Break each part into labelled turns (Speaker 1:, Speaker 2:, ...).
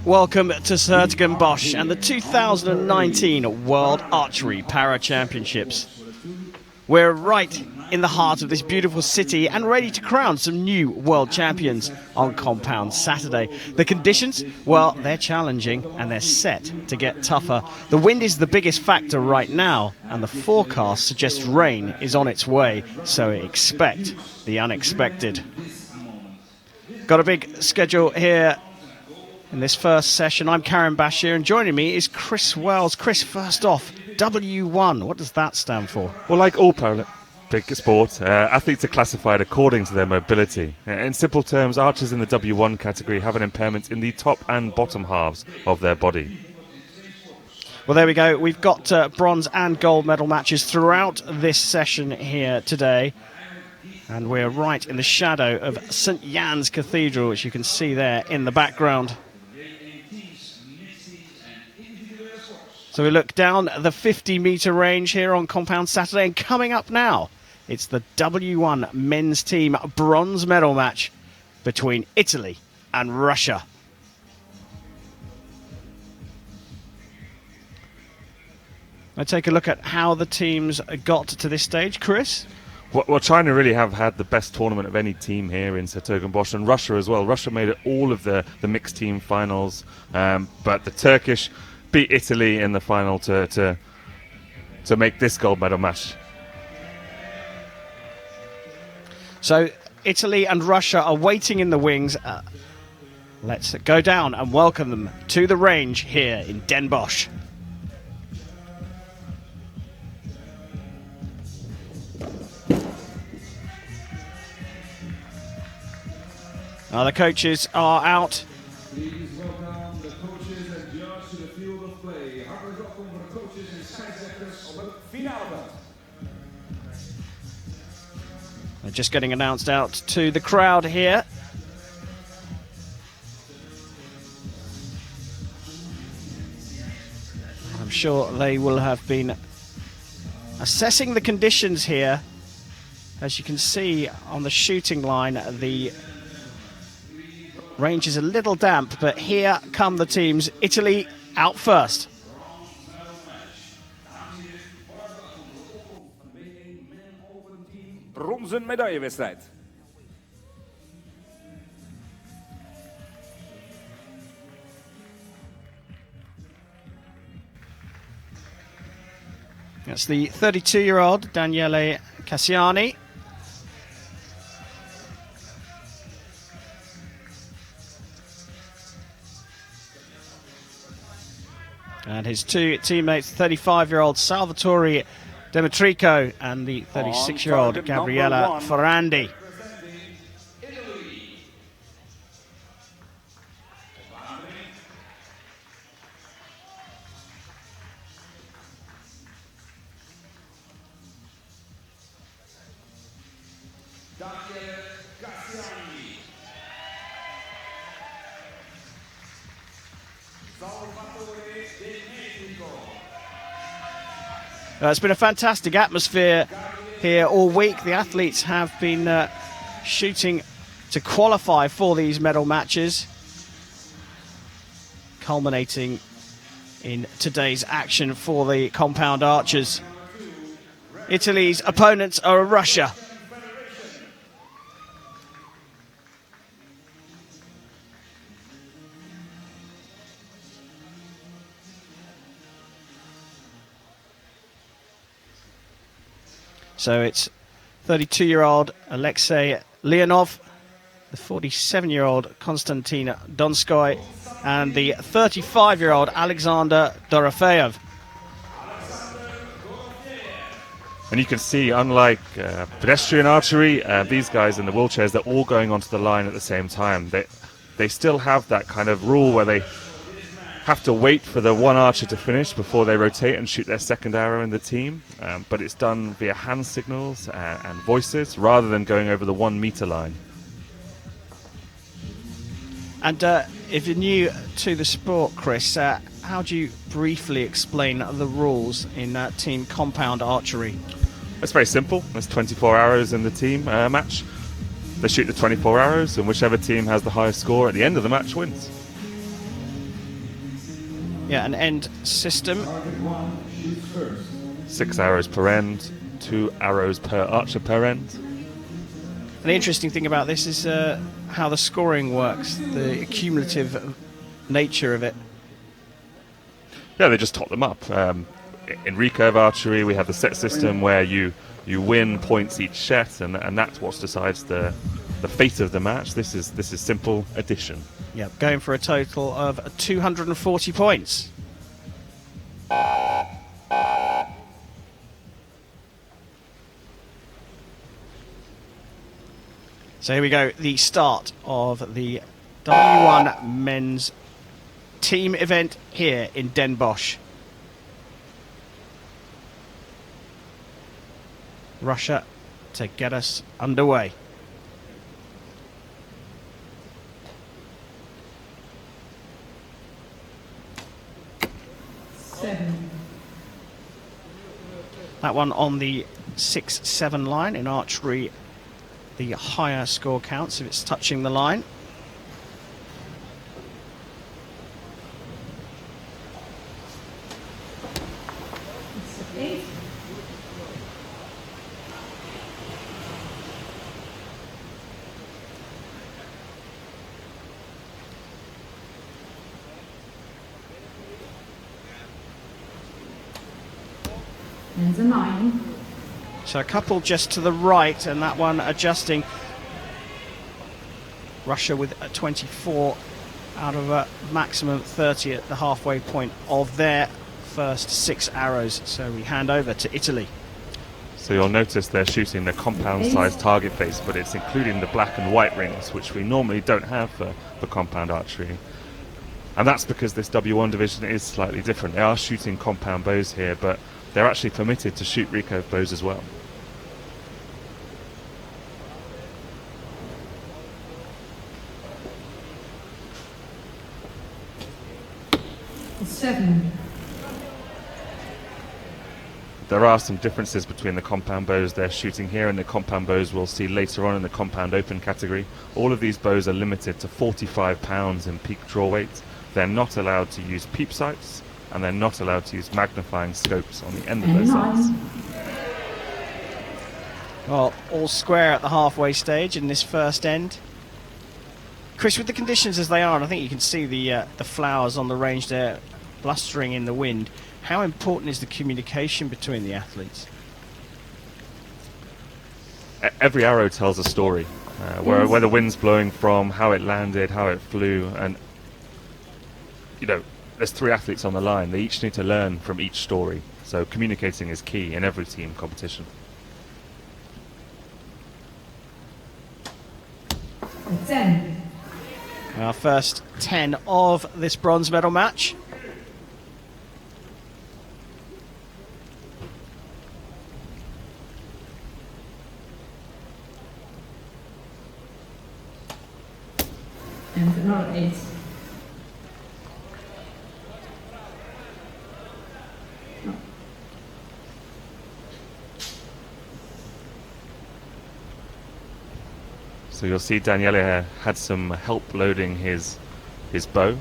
Speaker 1: Welcome to s-Hertogenbosch and the 2019 World Archery Para Championships. We're right in the heart of this beautiful city and ready to crown some new world champions on Compound Saturday. The conditions, well, they're challenging and they're set to get tougher. The wind is the biggest factor right now, and the forecast suggests rain is on its way, so expect the unexpected. Got a big schedule here in this first session. I'm Karen Bashir, and joining me is Chris Wells. Chris, first off, W1, what does that stand for?
Speaker 2: Well, like all Paralympic sport, athletes are classified according to their mobility. In simple terms, archers in the W1 category have an impairment in the top and bottom halves of their body.
Speaker 1: Well, there we go. We've got bronze and gold medal matches throughout this session here today. And we're right in the shadow of St. Jan's Cathedral, which you can see there in the background. So we look down the 50-metre range here on Compound Saturday, and coming up now, it's the W1 men's team bronze medal match between Italy and Russia. Let's take a look at how the teams got to this stage. Chris?
Speaker 2: Well, China really have had the best tournament of any team here in s-Hertogenbosch, and Russia as well. Russia made it all of the mixed team finals, but the Turkish beat Italy in the final to make this gold medal match.
Speaker 1: So Italy and Russia are waiting in the wings. Let's go down and welcome them to the range here in Den Bosch. The coaches are out.
Speaker 3: Please welcome the coaches and judges to the field of play. Hartelijk welkom voor de coaches en scheidsrechters op het finaleveld.
Speaker 1: They're just getting announced out to the crowd here. I'm sure they will have been assessing the conditions here. As you can see on the shooting line, the range is a little damp, but here come the teams. Italy out first.
Speaker 3: Bronzen medaillewedstrijd.
Speaker 1: That's the 32-year-old Daniele Cassiani. And his two teammates, 35-year-old Salvatore Demetrico and the 36-year-old Gabriella Ferrandi. It's been a fantastic atmosphere here all week. The athletes have been shooting to qualify for these medal matches, culminating in today's action for the compound archers. Italy's opponents are Russia. So it's 32-year-old Alexei Leonov, the 47-year-old Konstantin Donskoy, and the 35-year-old Alexander Dorofeyev.
Speaker 2: And you can see, unlike pedestrian archery, these guys in the wheelchairs, they're all going onto the line at the same time. They still have that kind of rule where they have to wait for the one archer to finish before they rotate and shoot their second arrow in the team, but it's done via hand signals and voices rather than going over the 1 meter line.
Speaker 1: And if you're new to the sport, Chris, how do you briefly explain the rules in team compound archery?
Speaker 2: It's very simple. There's 24 arrows in the team match. They shoot the 24 arrows, and whichever team has the highest score at the end of the match wins.
Speaker 1: Yeah, an end system.
Speaker 3: Target 1 shoots first.
Speaker 2: 6 arrows per end, 2 arrows per archer per end.
Speaker 1: And the interesting thing about this is how the scoring works, the cumulative nature of it.
Speaker 2: Yeah, they just top them up. In recurve archery, we have the set system where you win points each set, and that's what decides the fate of the match. This is simple addition.
Speaker 1: Yeah, going for a total of 240 points. So here we go, the start of the W1 men's team event here in Den Bosch. Russia to get us underway. That one on the 6-7 line. In archery, the higher score counts if it's touching the line.
Speaker 4: And a 9.
Speaker 1: So a couple just to the right, and that one adjusting. Russia with a 24 out of a maximum 30 at the halfway point of their first 6 arrows. So we hand over to Italy.
Speaker 2: So you'll notice they're shooting the compound-sized target face, but it's including the black and white rings, which we normally don't have for compound archery. And that's because this W1 division is slightly different. They are shooting compound bows here, but they're actually permitted to shoot recurve bows as well. There are some differences between the compound bows they're shooting here and the compound bows we'll see later on in the compound open category. All of these bows are limited to 45 pounds in peak draw weight. They're not allowed to use peep sights, and they're not allowed to use magnifying scopes on the end of those sights.
Speaker 1: Well, all square at the halfway stage in this first end. Chris, with the conditions as they are, and I think you can see the flowers on the range there blustering in the wind, how important is the communication between the athletes?
Speaker 2: Every arrow tells a story, where the wind's blowing from, how it landed, how it flew, and you know, there's 3 athletes on the line. They each need to learn from each story. So communicating is key in every team competition.
Speaker 1: Our first 10 of this bronze medal match.
Speaker 4: And another 8.
Speaker 2: So you'll see Daniele had some help loading his bow.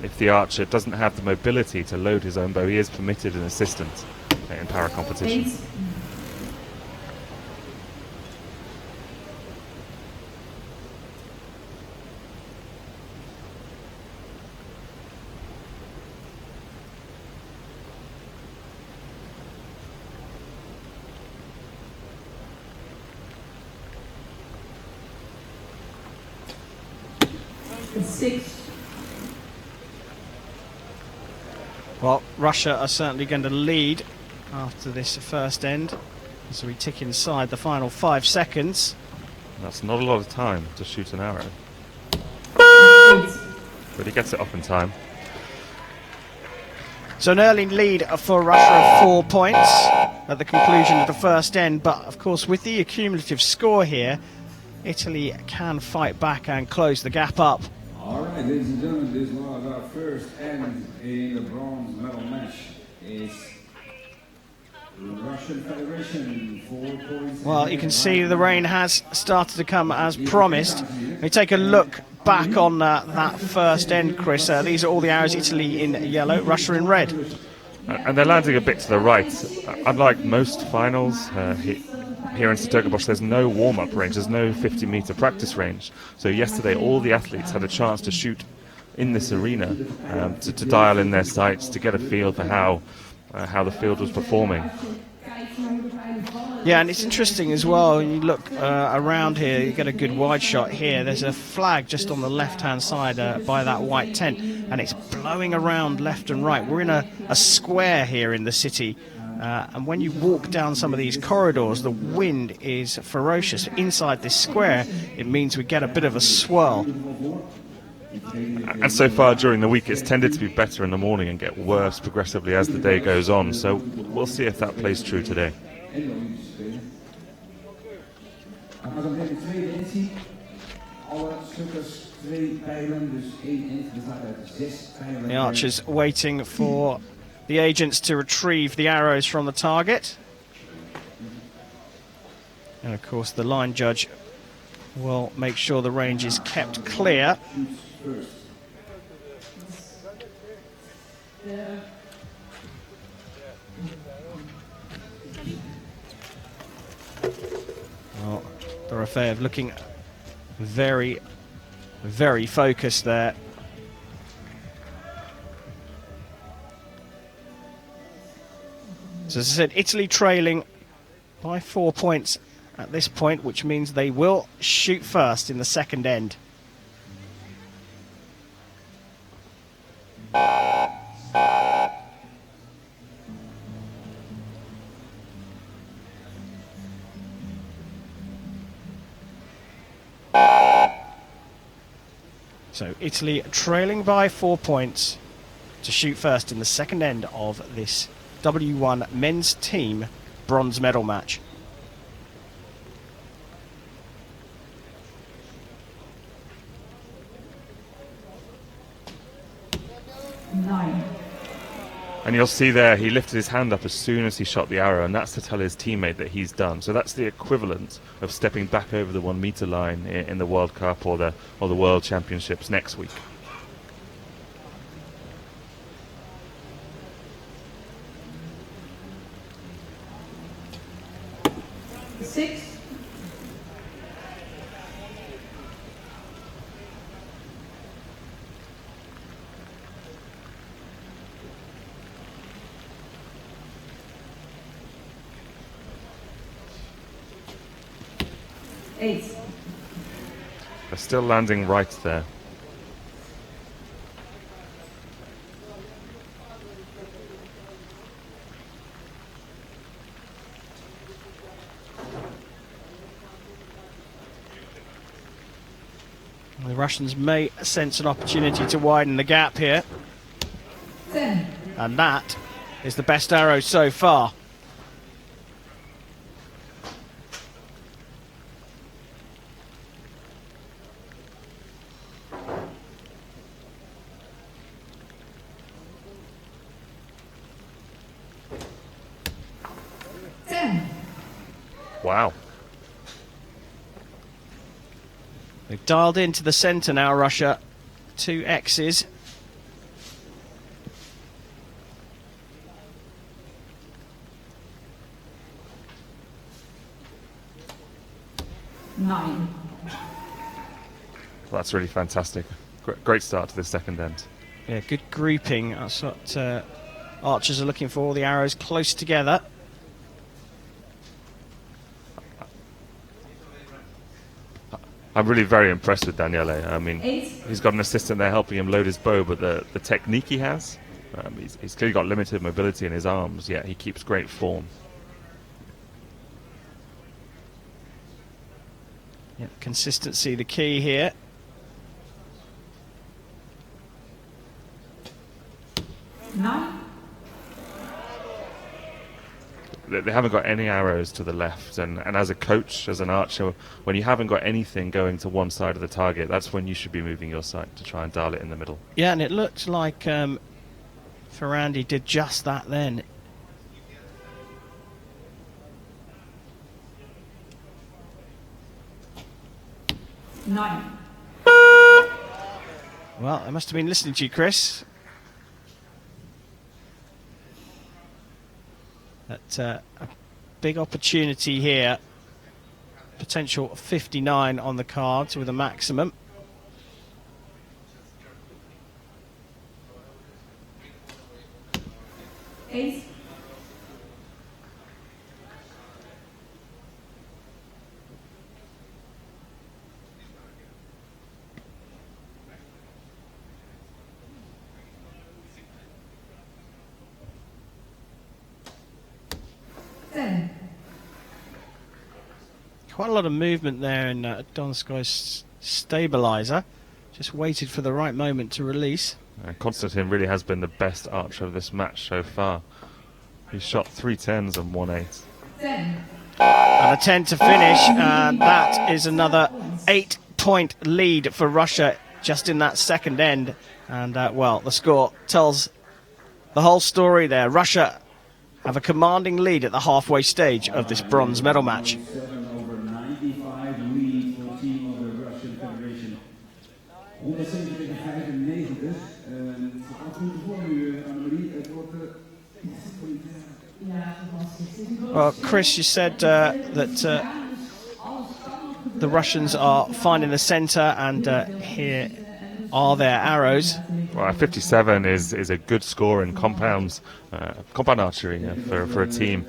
Speaker 2: If the archer doesn't have the mobility to load his own bow, he is permitted an assistant in para competition.
Speaker 4: 8. And 6.
Speaker 1: Well, Russia are certainly going to lead after this first end as we tick inside the final 5 seconds.
Speaker 2: That's not a lot of time to shoot an arrow,
Speaker 4: 8.
Speaker 2: but he gets it off in time.
Speaker 1: So an early lead for Russia of 4 points at the conclusion of the first end, but of course with the accumulative score here, Italy can fight back and close the gap up.
Speaker 3: All right, ladies and gentlemen, this was our first end in the bronze medal match. It's Russian Federation 4 points.
Speaker 1: Well, you can see the rain has started to come as promised. We take a look back on that first end, Chris. These are all the arrows, Italy in yellow, Russia in red.
Speaker 2: And they're landing a bit to the right. Unlike most finals, here in s-Hertogenbosch, there's no warm-up range, there's no 50-meter practice range. So yesterday, all the athletes had a chance to shoot in this arena, to dial in their sights, to get a feel for how the field was performing.
Speaker 1: Yeah, and it's interesting as well, when you look around here, you get a good wide shot here. There's a flag just on the left-hand side by that white tent, and it's blowing around left and right. We're in a square here in the city, and when you walk down some of these corridors, the wind is ferocious. Inside this square, it means we get a bit of a swirl.
Speaker 2: And so far during the week, it's tended to be better in the morning and get worse progressively as the day goes on. So we'll see if that plays true today.
Speaker 3: Maar dan de tweede editie. Alle stukkers 2 pijlen, dus 1 int bestaat uit 6 pijlen.
Speaker 1: The archers waiting for the agents to retrieve the arrows from the target. And of course the line judge will make sure the range is kept clear. Well, Dorofeev looking very, very focused there. So as I said, Italy trailing by 4 points at this point, which means they will shoot first in the second end. So Italy trailing by 4 points to shoot first in the second end of this W1 men's team bronze medal match.
Speaker 2: And you'll see there, he lifted his hand up as soon as he shot the arrow, and that's to tell his teammate that he's done. So that's the equivalent of stepping back over the 1 meter line in the World Cup or the World Championships next week.
Speaker 4: Six. Eight.
Speaker 2: They're still landing right there.
Speaker 1: The Russians may sense an opportunity to widen the gap here.
Speaker 4: 10.
Speaker 1: And that is the best arrow so far.
Speaker 2: Wow.
Speaker 1: They've dialed into the centre now, Russia. 2 X's.
Speaker 4: Nine.
Speaker 2: Well, that's really fantastic. Great start to this second end.
Speaker 1: Yeah, good grouping. That's what archers are looking for. All the arrows close together.
Speaker 2: I'm really very impressed with Daniele. I mean,
Speaker 4: 8.
Speaker 2: he's got an assistant there helping him load his bow, but the technique he has, he's clearly got limited mobility in his arms, yet he keeps great form.
Speaker 1: Yep, consistency the key here.
Speaker 4: Nine.
Speaker 2: They haven't got any arrows to the left, and as a coach, as an archer, when you haven't got anything going to one side of the target, that's when you should be moving your sight to try and dial it in the middle.
Speaker 1: Yeah, and it looked like Ferrandi did just that then.
Speaker 4: Nine.
Speaker 1: Well, I must have been listening to you, Chris. But a big opportunity here. Potential 59 on the cards with a maximum.
Speaker 4: Ace. Ten.
Speaker 1: Quite a lot of movement there in Donskoy's stabilizer. Just waited for the right moment to release.
Speaker 2: Konstantin really has been the best archer of this match so far. He's shot 3 10s and 1 8.
Speaker 4: 10.
Speaker 1: And a 10 to finish, and that is another 8-point lead for Russia just in that second end. And, well, the score tells the whole story there. Russia have a commanding lead at the halfway stage of this bronze medal match.
Speaker 3: 7/95 lead voor het team of the Russian Federation. 170-95. Wat moet voor nu, Annemarie? Het wordt...
Speaker 1: Well, Chris, you said that the Russians are finding the centre, and here are their arrows.
Speaker 2: Well, 57 is a good score in compound archery for a team,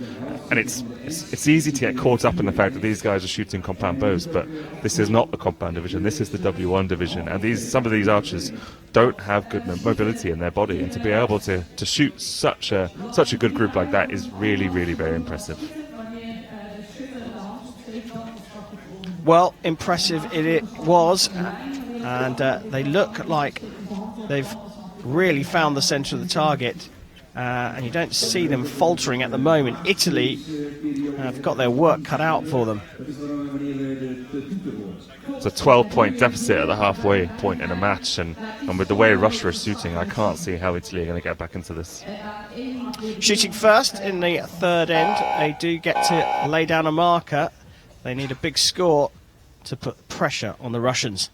Speaker 2: and it's easy to get caught up in the fact that these guys are shooting compound bows, but this is not the compound division. This is the W1 division, and some of these archers don't have good mobility in their body, and to be able to shoot such a good group like that is really, really very impressive.
Speaker 1: Well, impressive it was, and they look like they've really found the centre of the target, and you don't see them faltering at the moment. Italy have got their work cut out for them.
Speaker 2: It's a 12-point deficit at the halfway point in a match, and with the way Russia is shooting, I can't see how Italy are going to get back into this.
Speaker 1: Shooting first in the third end, they do get to lay down a marker. They need a big score to put pressure on the Russians.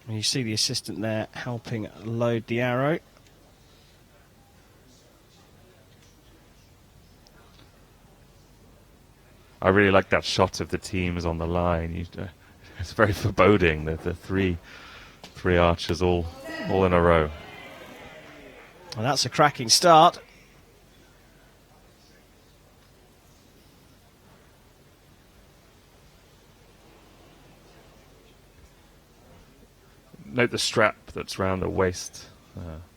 Speaker 1: And you see the assistant there helping load the arrow.
Speaker 2: I really like that shot of the teams on the line. It's very foreboding that the three archers all in a row.
Speaker 1: And that's a cracking start.
Speaker 2: Note the strap that's around the waist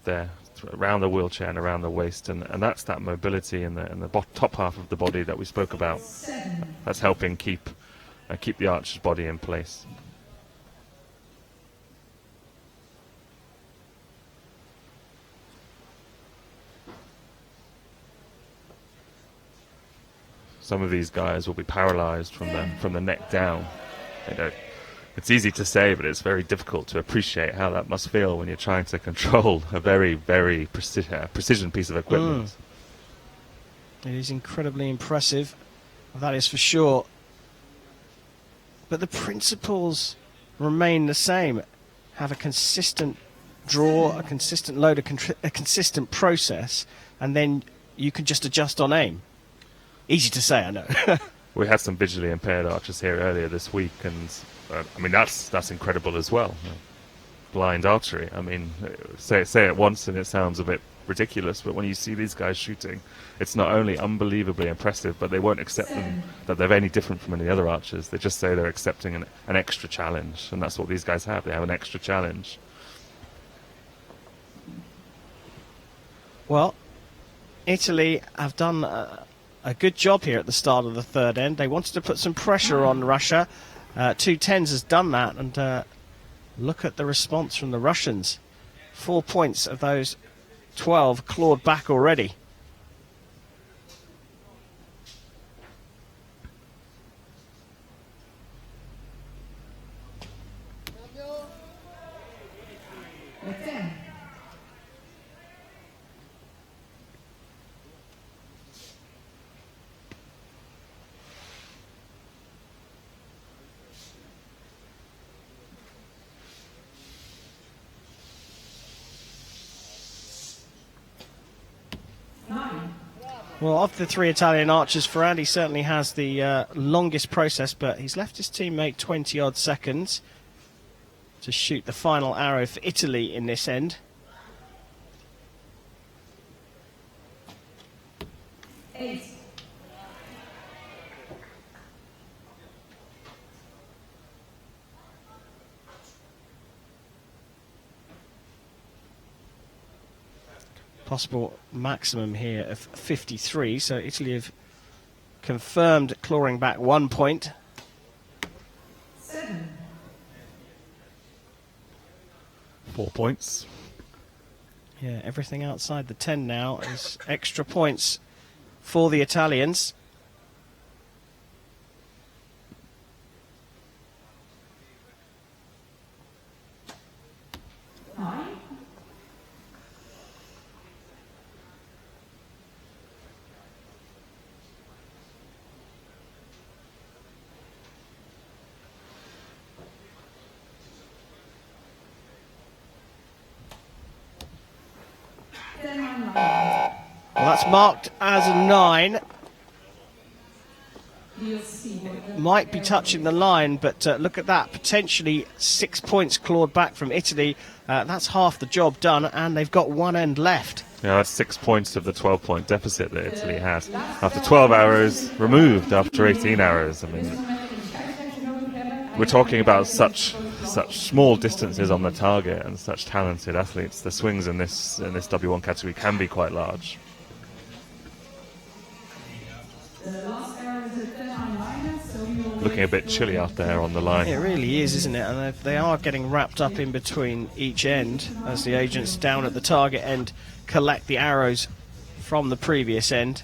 Speaker 2: there, around the wheelchair and around the waist, and that's that mobility in the top half of the body that we spoke about. That's helping keep the archer's body in place. Some of these guys will be paralyzed from the neck down. It's easy to say, but it's very difficult to appreciate how that must feel when you're trying to control a very, very precision piece of equipment.
Speaker 1: It is incredibly impressive, that is for sure. But the principles remain the same. Have a consistent draw, a consistent load, a consistent process, and then you can just adjust on aim. Easy to say, I know.
Speaker 2: We had some visually impaired archers here earlier this week, and I mean that's incredible as well. Blind archery. I mean, say it once and it sounds a bit ridiculous, but when you see these guys shooting, it's not only unbelievably impressive, but they won't accept that they're any different from any other archers. They just say they're accepting an extra challenge, and that's what these guys have. They have an extra challenge.
Speaker 1: Well, Italy have done a good job here at the start of the third end. They wanted to put some pressure on Russia. 2 10s has done that, and look at the response from the Russians. 4 points of those 12 clawed back already. Well, of the three Italian archers, Ferrandi certainly has the longest process, but he's left his teammate 20-odd seconds to shoot the final arrow for Italy in this end.
Speaker 4: Ace.
Speaker 1: Possible maximum here of 53, so Italy have confirmed clawing back 1 point.
Speaker 4: 7.
Speaker 2: 4 points.
Speaker 1: Yeah, everything outside the 10 now is extra points for the Italians. Well, that's marked as a 9. Might be touching the line, but look at that. Potentially 6 points clawed back from Italy. That's half the job done, and they've got one end left.
Speaker 2: Yeah, that's 6 points of the 12-point deficit that Italy has. After 12 arrows, removed after 18 arrows. I mean, we're talking about such small distances on the target and such talented athletes. The swings in this W1 category can be quite large. Looking a bit chilly out there on the line.
Speaker 1: It really is, isn't it? And they are getting wrapped up in between each end as the agents down at the target end collect the arrows from the previous end.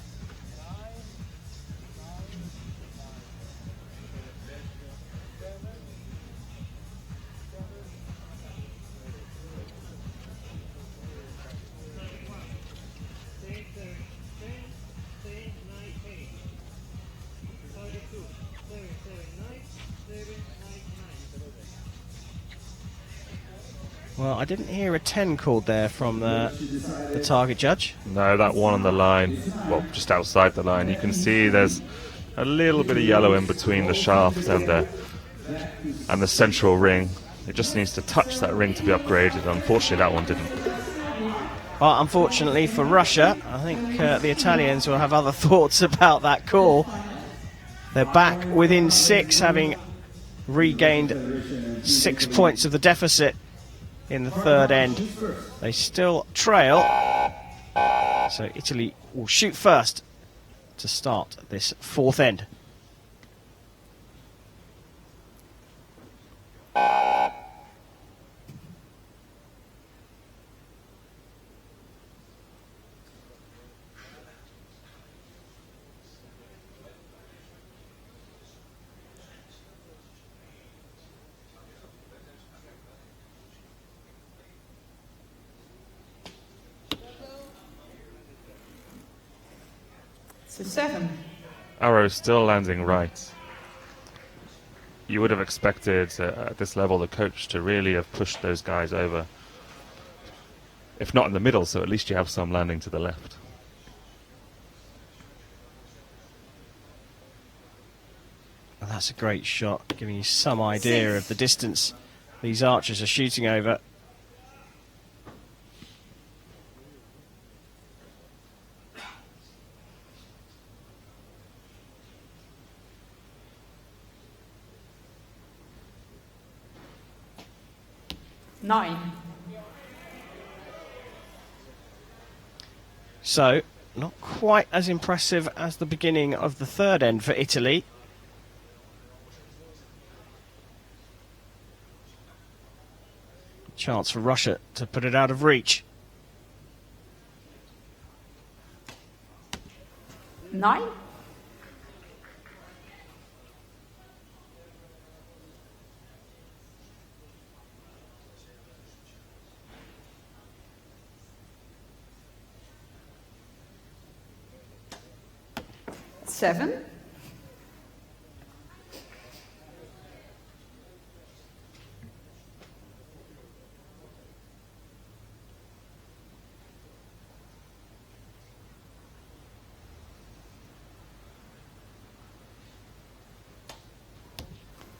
Speaker 1: Well, I didn't hear a 10 called there from the target judge.
Speaker 2: No, that one on the line, well, just outside the line, you can see there's a little bit of yellow in between the shaft and the central ring. It just needs to touch that ring to be upgraded. Unfortunately, that one didn't.
Speaker 1: Well, unfortunately for Russia, I think the Italians will have other thoughts about that call. They're back within 6, having regained 6 points of the deficit in the third end. They still trail, so Italy will shoot first to start this fourth end.
Speaker 4: So 7.
Speaker 2: Arrow still landing right. You would have expected at this level the coach to really have pushed those guys over. If not in the middle, so at least you have some landing to the left.
Speaker 1: Well, that's a great shot, giving you some idea of the distance these archers are shooting over. So, not quite as impressive as the beginning of the third end for Italy. Chance for Russia to put it out of reach.
Speaker 4: 9. Seven.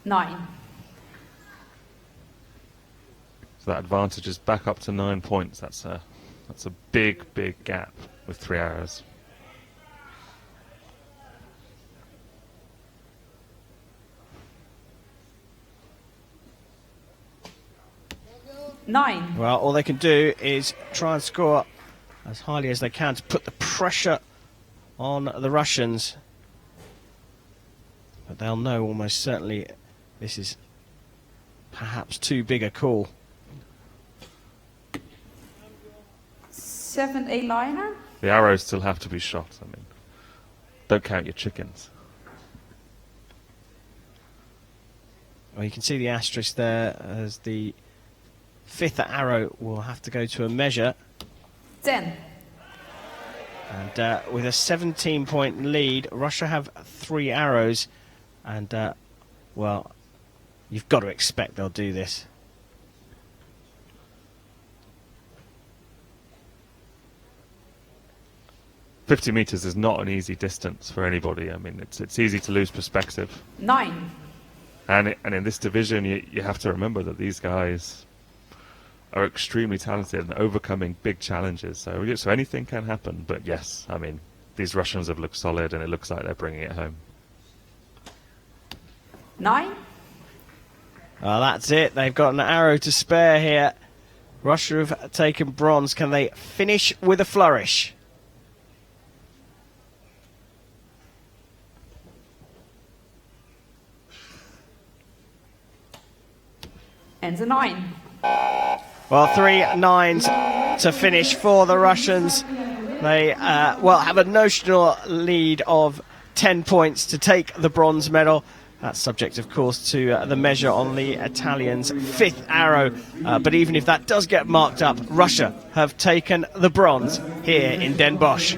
Speaker 4: 9.
Speaker 2: So that advantage is back up to 9 points. That's a big gap with 3 arrows.
Speaker 4: Nine.
Speaker 1: Well, all they can do is try and score as highly as they can to put the pressure on the Russians. But they'll know almost certainly this is perhaps too big a call.
Speaker 4: 7 A-liner.
Speaker 2: The arrows still have to be shot. I mean, don't count your chickens.
Speaker 1: Well, you can see the asterisk there as the 5th arrow will have to go to a measure.
Speaker 4: 10.
Speaker 1: And with a 17-point lead, Russia have 3 arrows. And, well, you've got to expect they'll do this.
Speaker 2: "50 meters is not an easy distance for anybody. I mean, it's easy to lose perspective.
Speaker 4: 9.
Speaker 2: And in this division, you have to remember that these guys are extremely talented and overcoming big challenges. So anything can happen. But yes, I mean, these Russians have looked solid, and it looks like they're bringing it home.
Speaker 4: 9.
Speaker 1: Well, that's it. They've got an arrow to spare here. Russia have taken bronze. Can they finish with a flourish?
Speaker 4: And a 9.
Speaker 1: Well, 3 9s to finish for the Russians. They, well, have a notional lead of 10 points to take the bronze medal. That's subject, of course, to the measure on the Italians' 5th arrow. But even if that does get marked up, Russia have taken the bronze here in Den Bosch.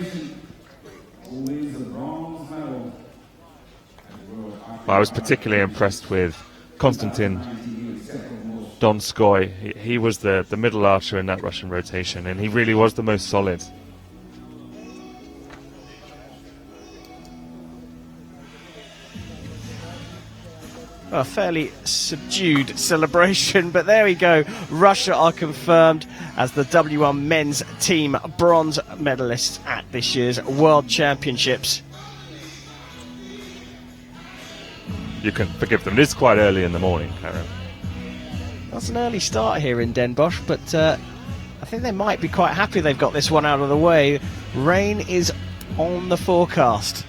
Speaker 2: I was particularly impressed with Konstantin Donskoy. He was the middle archer in that Russian rotation, and he really was the most solid.
Speaker 1: A fairly subdued celebration, but there we go. Russia are confirmed as the W1 men's team bronze medalists at this year's World Championships.
Speaker 2: You can forgive them. It is quite early in the morning, Karen.
Speaker 1: That's an early start here in Den Bosch, but I think they might be quite happy they've got this one out of the way. Rain is on the forecast.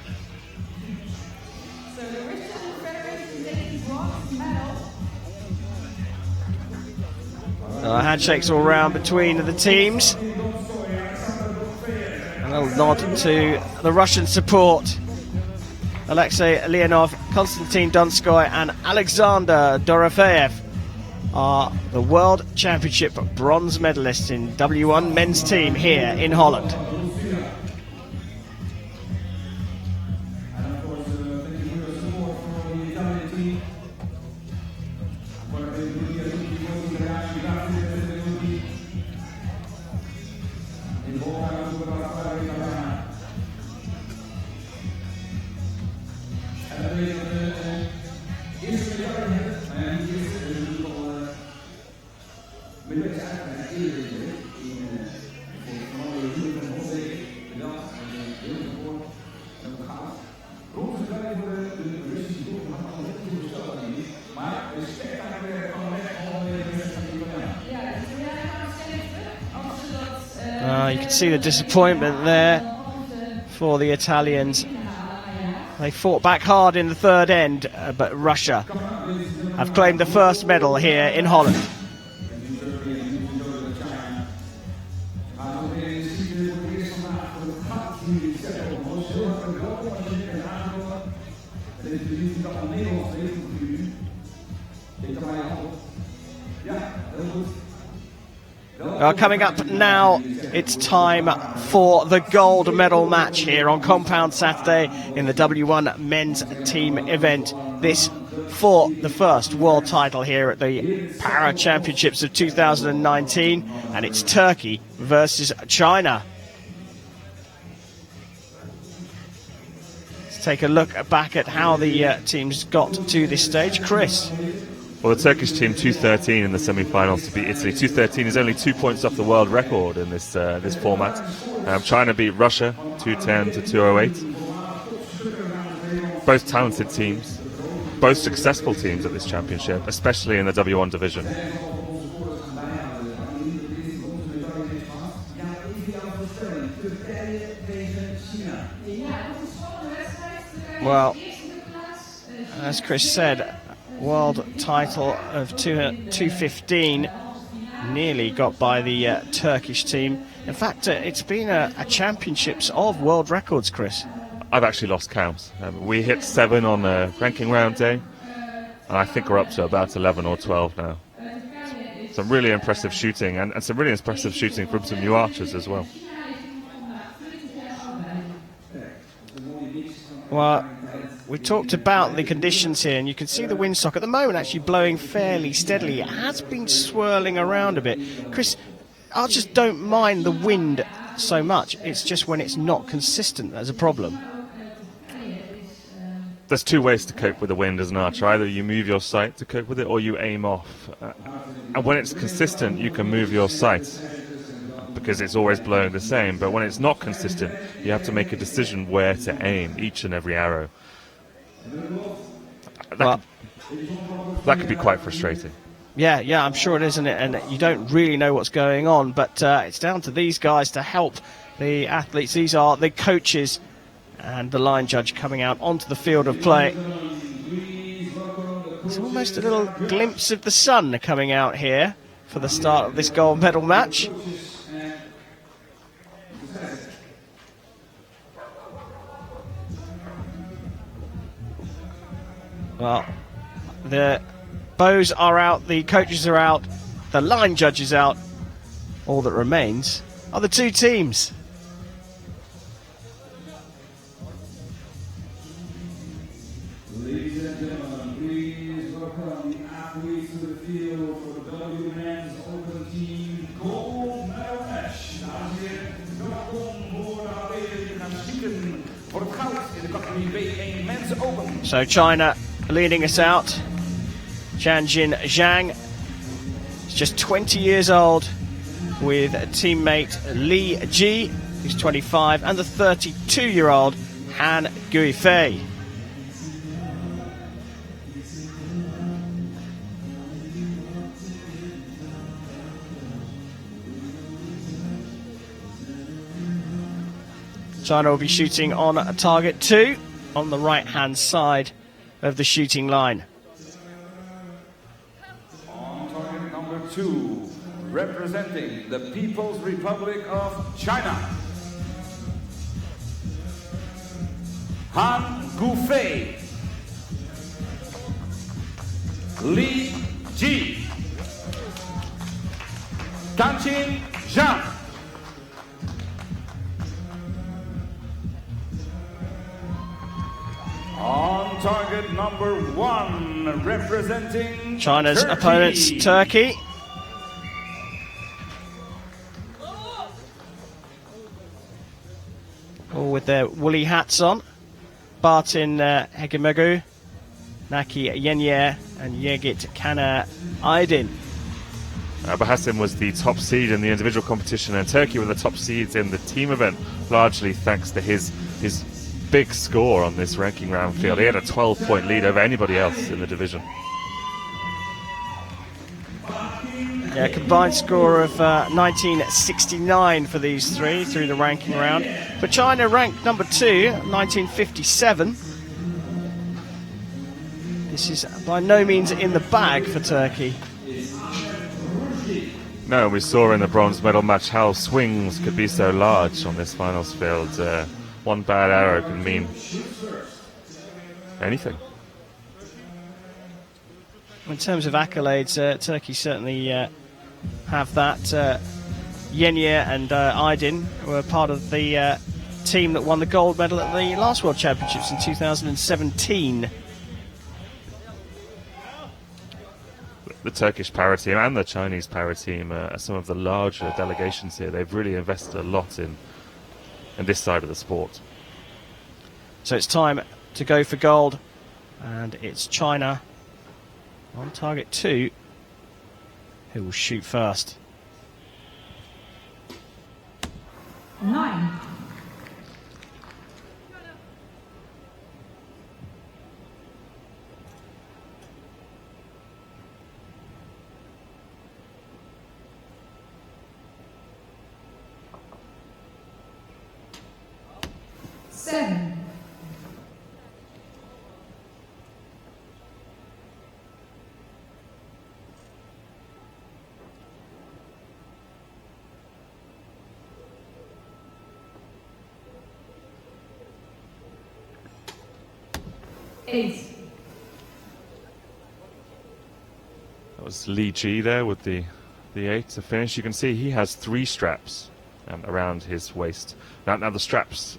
Speaker 1: Handshakes all round between the teams. And a nod to the Russian support. Alexei Leonov, Konstantin Donskoy and Alexander Dorofeyev are the World Championship bronze medalists in W1 men's team here in Holland. You can see the disappointment there for the Italians. They fought back hard in the third end, but Russia have claimed the first medal here in Holland. Coming up now, it's time for the gold medal match here on Compound Saturday in the W1 men's team event. This for the first world title here at the Para Championships of 2019, and it's Turkey versus China. It's take a look back at how the teams got to this stage. Chris.
Speaker 2: Well, the Turkish team 2:13 in the semi-finals to beat Italy. 2:13 is only 2 points off the world record in this this format. China beat Russia 2:10 to 2:08. Both talented teams, both successful teams at this championship, especially in the W1 division.
Speaker 1: Well, as Chris said, world title of 2:15 nearly got by the Turkish team. In fact, it's been a championships of world records, Chris.
Speaker 2: I've actually lost count. We hit 7 on the ranking round day, and I think we're up to about 11 or 12 now. Some really impressive shooting, and some really impressive shooting from some new archers as well.
Speaker 1: Well, we talked about the conditions here, and you can see the windsock at the moment actually blowing fairly steadily. It has been swirling around a bit. Chris, archers don't mind the wind so much. It's just when it's not consistent that's a problem.
Speaker 2: There's 2 ways to cope with the wind as an archer. Either you move your sight to cope with it, or you aim off. And when it's consistent, you can move your sight, because it's always blowing the same. But when it's not consistent, you have to make a decision where to aim each and every arrow. That could be quite frustrating.
Speaker 1: Yeah, I'm sure it is, isn't it? And you don't really know what's going on, but it's down to these guys to help the athletes. These are the coaches and the line judge coming out onto the field of play. It's almost a little glimpse of the sun coming out here for the start of this gold medal match. Well, the bows are out, the coaches are out, the line judge is out. All that remains are the 2 teams.
Speaker 3: Ladies and gentlemen, please welcome the athletes to the field for the W Men's Open Team Gold Medal Match. Dames en heren, welkom voor de aanwezigen die gaan spieken voor het goud in de categorie B1 Men's Open.
Speaker 1: So China leading us out. Tianjin Zhang is just 20 years old, with teammate Li Ji, who's 25, and the 32-year-old Han Guifei. China will be shooting on target 2 on the right-hand side of the shooting line.
Speaker 3: On target number 2, representing the People's Republic of China, Han Guifei, Li Ji, Tianjin Zhang. On target number 1, representing
Speaker 1: China's
Speaker 3: Turkey.
Speaker 1: opponents, Turkey. All with their woolly hats on. Bartin Hegemegu, Naki Yenye, and Yegit Kana Aydin.
Speaker 2: Bahasim was the top seed in the individual competition, and Turkey were the top seeds in the team event, largely thanks to his big score on this ranking round field. He had a 12-point lead over anybody else in the division.
Speaker 1: Yeah, combined score of 1969 for these 3 through the ranking round. For China, ranked number 2, 1957. This is by no means in the bag for Turkey.
Speaker 2: No, we saw in the bronze medal match how swings could be so large on this finals field. One bad arrow can mean anything.
Speaker 1: In terms of accolades, Turkey certainly have that. Yenye and Aydin were part of the team that won the gold medal at the last World Championships in 2017.
Speaker 2: The Turkish para team and the Chinese para team are some of the larger delegations here. They've really invested a lot in this side of the sport.
Speaker 1: So it's time to go for gold, and it's China on target 2 who will shoot first.
Speaker 4: 9. Seven. Eight.
Speaker 2: That was Li Ji there with the 8 to finish. You can see he has 3 straps around his waist. Now the straps,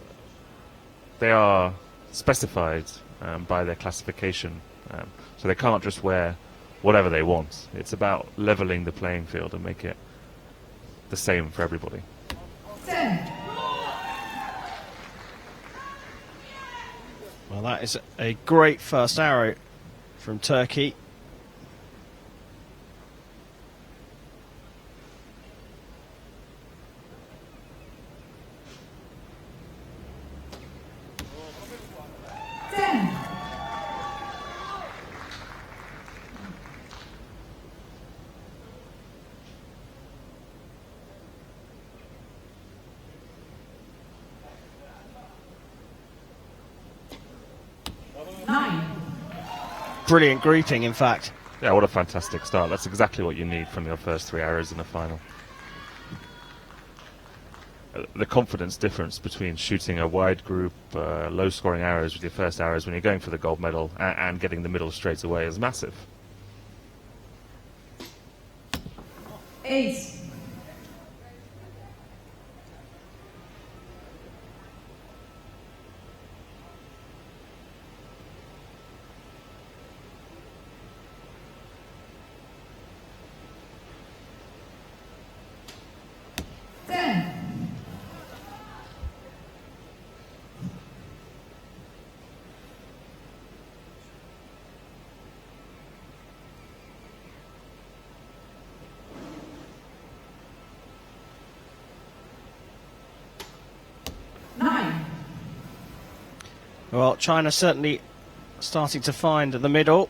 Speaker 2: they are specified by their classification, so they can't just wear whatever they want. It's about leveling the playing field and make it the same for everybody.
Speaker 4: 10.
Speaker 1: Well, that is a great first arrow from Turkey. Brilliant grouping, in fact.
Speaker 2: Yeah, what a fantastic start. That's exactly what you need from your first 3 arrows in a final. The confidence difference between shooting a wide group, low-scoring arrows with your first arrows when you're going for the gold medal and getting the middle straight away is massive.
Speaker 4: 8.
Speaker 1: Well, China certainly starting to find the middle,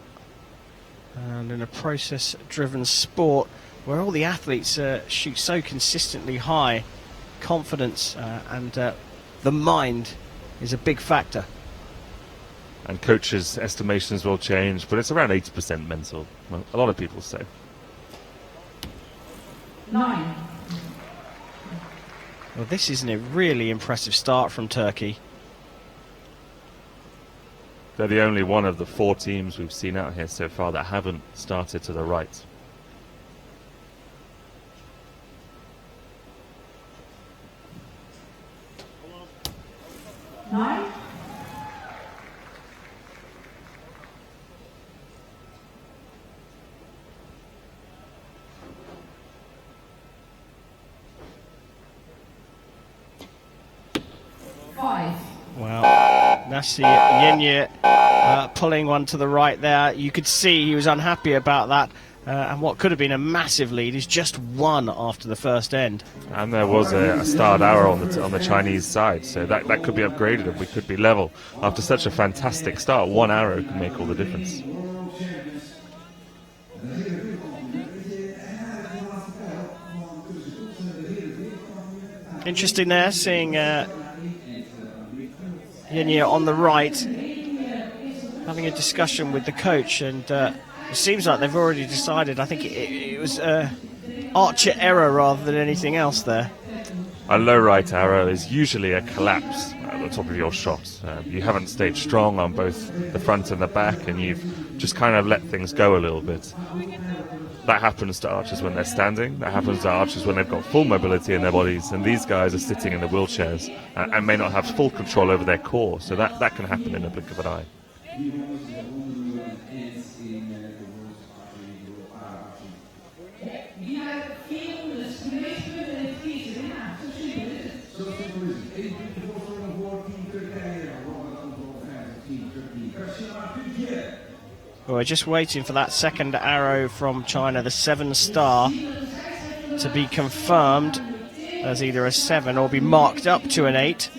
Speaker 1: and in a process-driven sport where all the athletes shoot so consistently high, confidence and the mind is a big factor.
Speaker 2: And coaches' estimations will change, but it's around 80% mental, well, a lot of people say.
Speaker 4: 9.
Speaker 1: Well, this isn't a really impressive start from Turkey.
Speaker 2: They're the only one of the 4 teams we've seen out here so far that haven't started to the right.
Speaker 4: Nine. 5.
Speaker 1: Well, Nasi Yenye pulling one to the right there. You could see he was unhappy about that. And what could have been a massive lead is just 1 after the first end.
Speaker 2: And there was a starred arrow on the Chinese side, so that could be upgraded and we could be level. After such a fantastic start, 1 arrow can make all the difference.
Speaker 1: Interesting there, seeing Yenye on the right, having a discussion with the coach, and it seems like they've already decided. I think it was archer error rather than anything else there.
Speaker 2: A low right arrow is usually a collapse at the top of your shot. You haven't stayed strong on both the front and the back, and you've just kind of let things go a little bit. That happens to archers when they're standing. That happens to archers when they've got full mobility in their bodies, and these guys are sitting in the wheelchairs and may not have full control over their core, so that can happen in a blink of an eye.
Speaker 1: We're just waiting for that second arrow from China, the 7-star, to be confirmed as either a 7 or be marked up to an 8.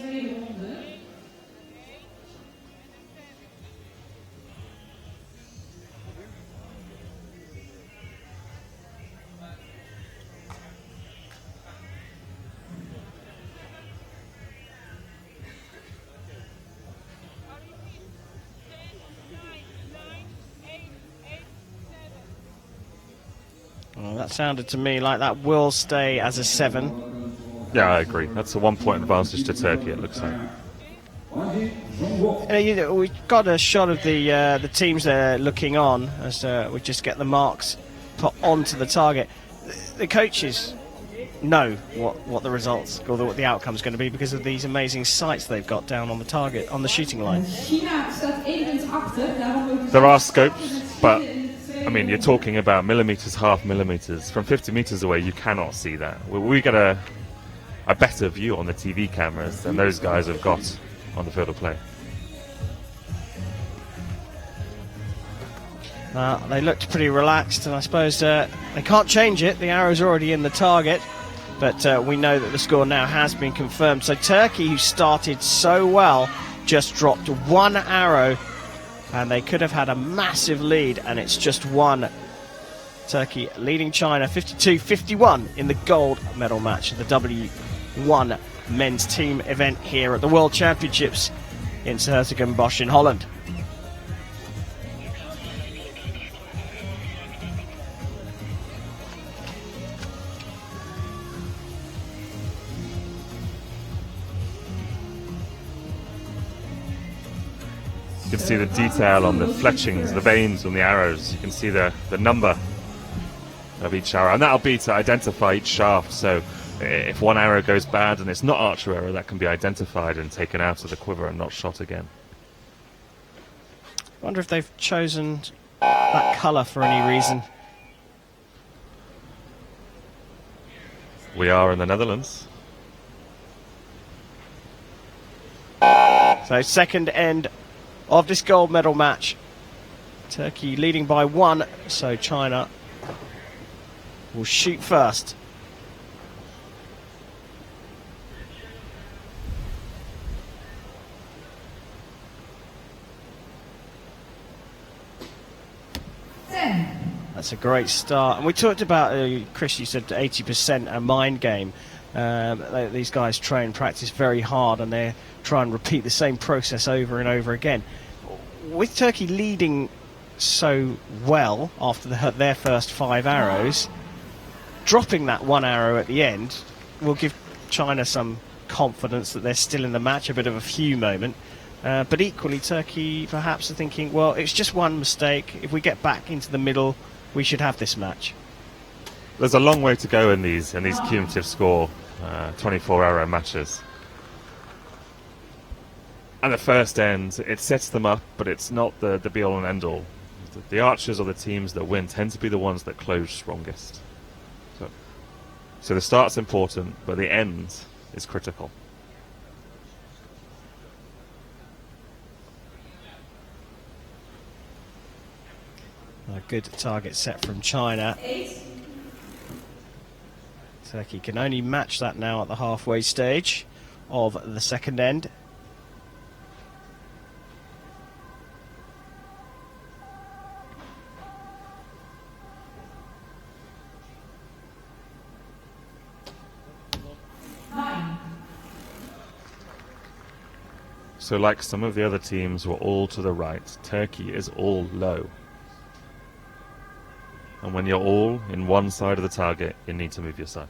Speaker 1: Well, that sounded to me like that will stay as a 7.
Speaker 2: Yeah, I agree. That's a 1-point advantage to Turkey, it looks like.
Speaker 1: We got a shot of the teams there looking on as we just get the marks put onto the target. The coaches know what the results or what the outcome is going to be because of these amazing sights they've got down on the target, on the shooting line.
Speaker 2: There are scopes, but I mean, you're talking about millimeters, half millimeters. From 50 meters away, you cannot see that. We get a better view on the TV cameras than those guys have got on the field of play.
Speaker 1: They looked pretty relaxed, and I suppose they can't change it. The arrow's already in the target, but we know that the score now has been confirmed. So Turkey, who started so well, just dropped one arrow, and they could have had a massive lead, and it's just one. Turkey leading China 52-51 in the gold medal match of the W1 men's team event here at the World Championships in s-Hertogenbosch in Holland.
Speaker 2: You can see the detail on the fletchings, the veins on the arrows. You can see the number of each arrow, and that'll be to identify each shaft. So if one arrow goes bad and it's not archer arrow, that can be identified and taken out of the quiver and not shot again.
Speaker 1: I wonder if they've chosen that colour for any reason.
Speaker 2: We are in the Netherlands.
Speaker 1: So second end of this gold medal match. Turkey leading by 1, so China will shoot first. That's a great start. And we talked about, Chris, you said 80% a mind game. These guys train, practice very hard, and they try and repeat the same process over and over again. With Turkey leading so well after their first 5 arrows, dropping that one arrow at the end will give China some confidence that they're still in the match, a bit of a few moment. But equally, Turkey perhaps are thinking, well, it's just one mistake. If we get back into the middle, we should have this match.
Speaker 2: There's a long way to go in these cumulative score 24 arrow matches. And the first end, it sets them up, but it's not the be-all and end-all. The archers or the teams that win tend to be the ones that close strongest. So the start's important, but the end is critical.
Speaker 1: A good target set from China. Turkey can only match that now at the halfway stage of the second end.
Speaker 2: So like some of the other teams were all to the right, Turkey is all low. And when you're all in one side of the target, you need to move your sight.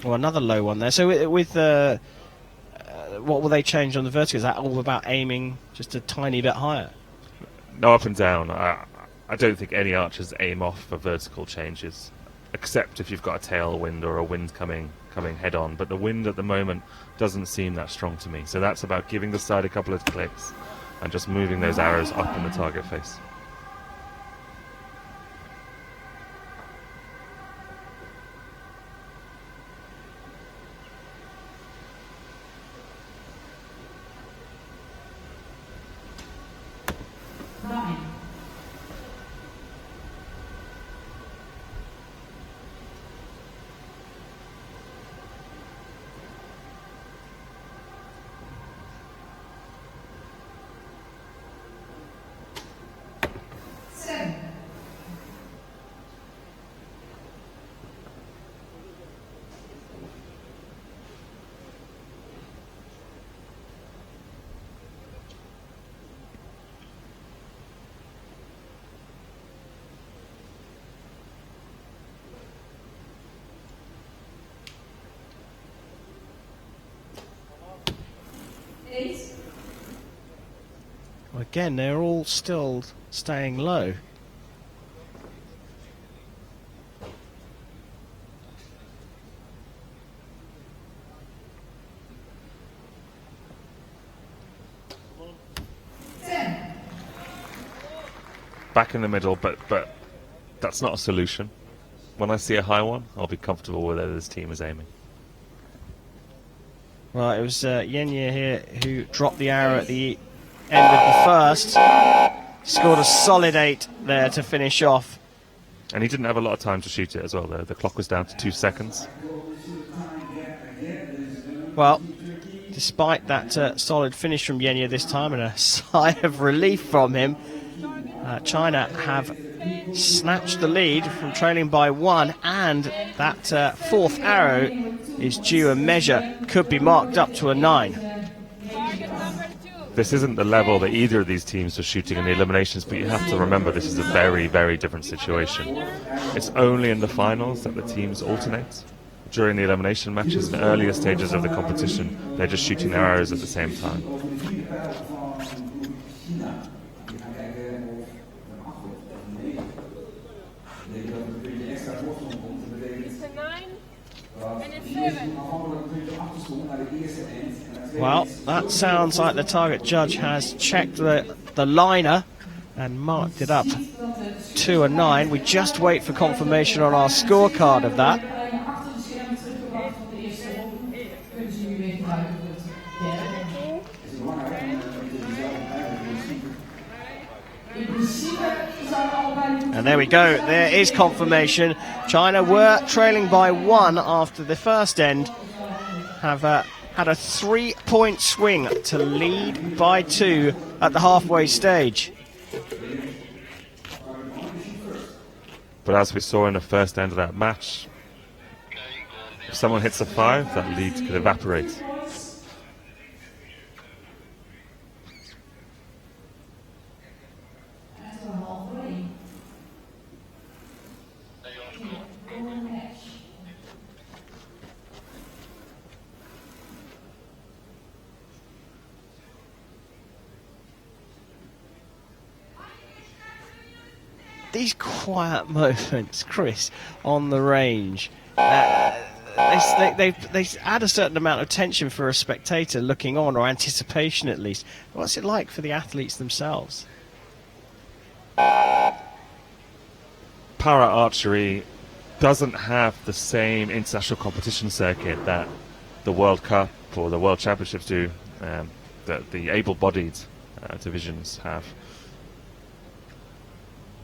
Speaker 1: Well, another low one there. So with what will they change on the vertical? Is that all about aiming just a tiny bit higher?
Speaker 2: No, up and down. I don't think any archers aim off for vertical changes, except if you've got a tailwind or a wind coming head on. But the wind at the moment doesn't seem that strong to me. So that's about giving the side a couple of clicks and just moving those arrows up in the target face.
Speaker 1: again, they're all still staying low.
Speaker 2: Back in the middle, but that's not a solution. When I see a high one, I'll be comfortable with where this team is aiming.
Speaker 1: Well, it was Yenye here who dropped the arrow at the end of the first. Scored a solid 8 there to finish off.
Speaker 2: And he didn't have a lot of time to shoot it as well, though. The clock was down to 2 seconds.
Speaker 1: Well, despite that solid finish from Yenye this time and a sigh of relief from him, China have snatched the lead from trailing by 1, and that fourth arrow is due a measure, could be marked up to a 9.
Speaker 2: This isn't the level that either of these teams are shooting in the eliminations, but you have to remember this is a very, very different situation. It's only in the finals that the teams alternate. During the elimination matches, in the earlier stages of the competition, they're just shooting their arrows at the same time.
Speaker 1: Well, that sounds like the target judge has checked the liner and marked it up to a 9. We just wait for confirmation on our scorecard of that. And there we go, there is confirmation. China were trailing by 1 after the first end, have had a 3-point swing to lead by 2 at the halfway stage.
Speaker 2: But as we saw in the first end of that match, if someone hits a 5, that lead could evaporate.
Speaker 1: These quiet moments, Chris, on the range, they add a certain amount of tension for a spectator looking on, or anticipation at least. What's it like for the athletes themselves?
Speaker 2: Para archery doesn't have the same international competition circuit that the World Cup or the World Championships do, that the able-bodied divisions have.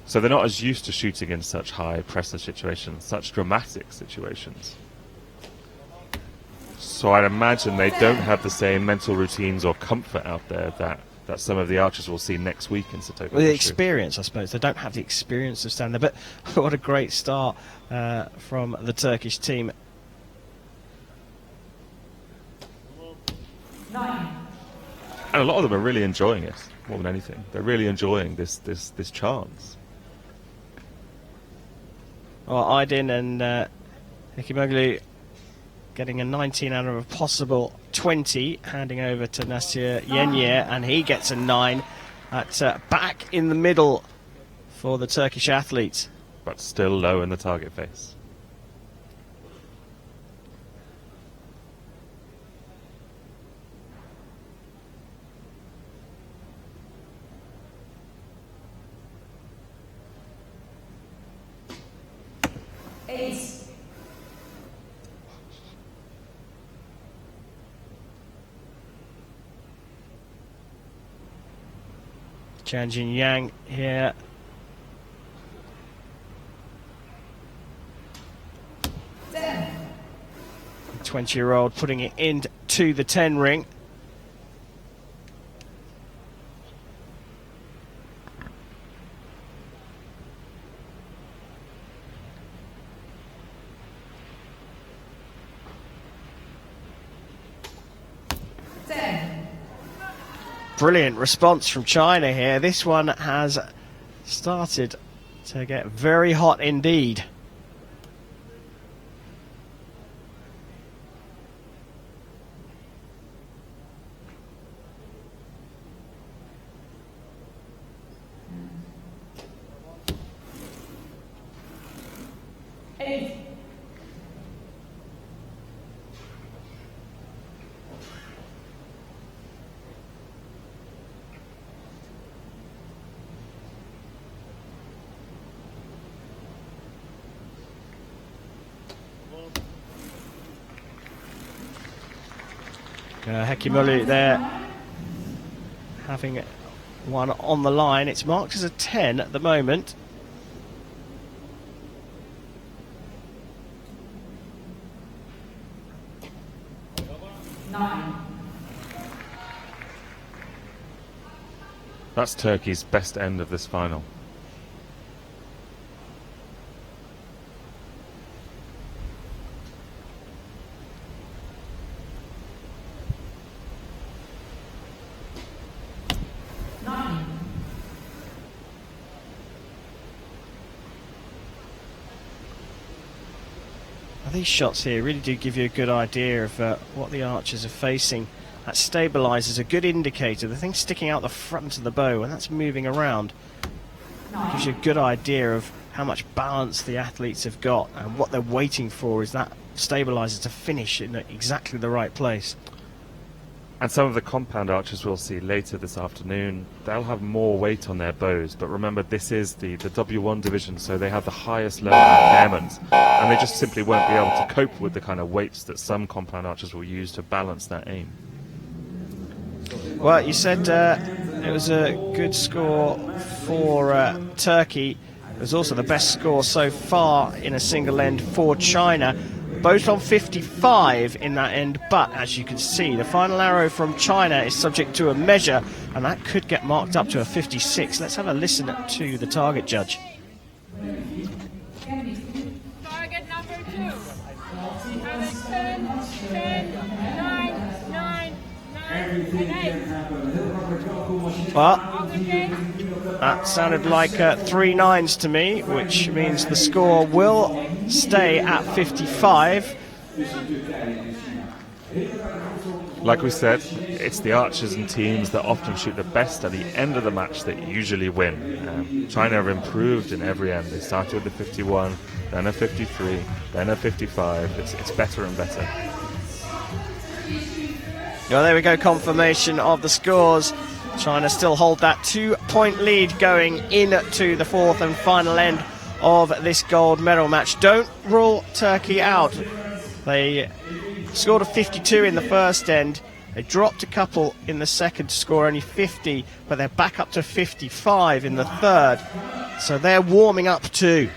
Speaker 2: So they're not as used to shooting in such high pressure situations, such dramatic situations. So I'd imagine they don't have the same mental routines or comfort out there that some of the archers will see next week in s-Hertogenbosch.
Speaker 1: Well, the experience, I suppose. They don't have the experience of standing there, but what a great start from the Turkish team.
Speaker 4: 9.
Speaker 2: And a lot of them are really enjoying it, more than anything. They're really enjoying this chance.
Speaker 1: Well, Aydin and Hikimoglu getting a 19 out of a possible 20, handing over to Nasir Yenye, and he gets a 9. That's back in the middle for the Turkish athletes.
Speaker 2: But still low in the target face.
Speaker 1: Chanjin Yang here. The 20-year-old putting it into the 10 ring. Brilliant response from China here. This one has started to get very hot indeed.
Speaker 4: 8.
Speaker 1: Hekimolu there having one on the line. It's marked as a 10 at the moment.
Speaker 2: That's Turkey's best end of this final.
Speaker 1: These shots here really do give you a good idea of what the archers are facing. That stabilises, a good indicator. The thing sticking out the front of the bow, and that's moving around, gives you a good idea of how much balance the athletes have got, and what they're waiting for is that stabiliser to finish in exactly the right place.
Speaker 2: And some of the compound archers we'll see later this afternoon, they'll have more weight on their bows. But remember, this is the W1 division, so they have the highest level of impairment. And they just simply won't be able to cope with the kind of weights that some compound archers will use to balance that aim.
Speaker 1: Well, you said it was a good score for Turkey. It was also the best score so far in a single end for China. Both on 55 in that end, but as you can see, the final arrow from China is subject to a measure, and that could get marked up to a 56. Let's have a listen to the target judge.
Speaker 5: Target number 2. Have it 10, 9, 9, 9, and 8.
Speaker 1: Well, that sounded like 3 9s to me, which means the score will stay at 55.
Speaker 2: Like we said, it's the archers and teams that often shoot the best at the end of the match that usually win. China have improved in every end. They started with a 51, then a 53, then a 55. It's better and better.
Speaker 1: Well, there we go, confirmation of the scores. China still hold that 2-point lead going into the fourth and final end of this gold medal match. Don't rule Turkey out. They scored a 52 in the first end. They dropped a couple in the second to score only 50, but they're back up to 55 in the third. So they're warming up too.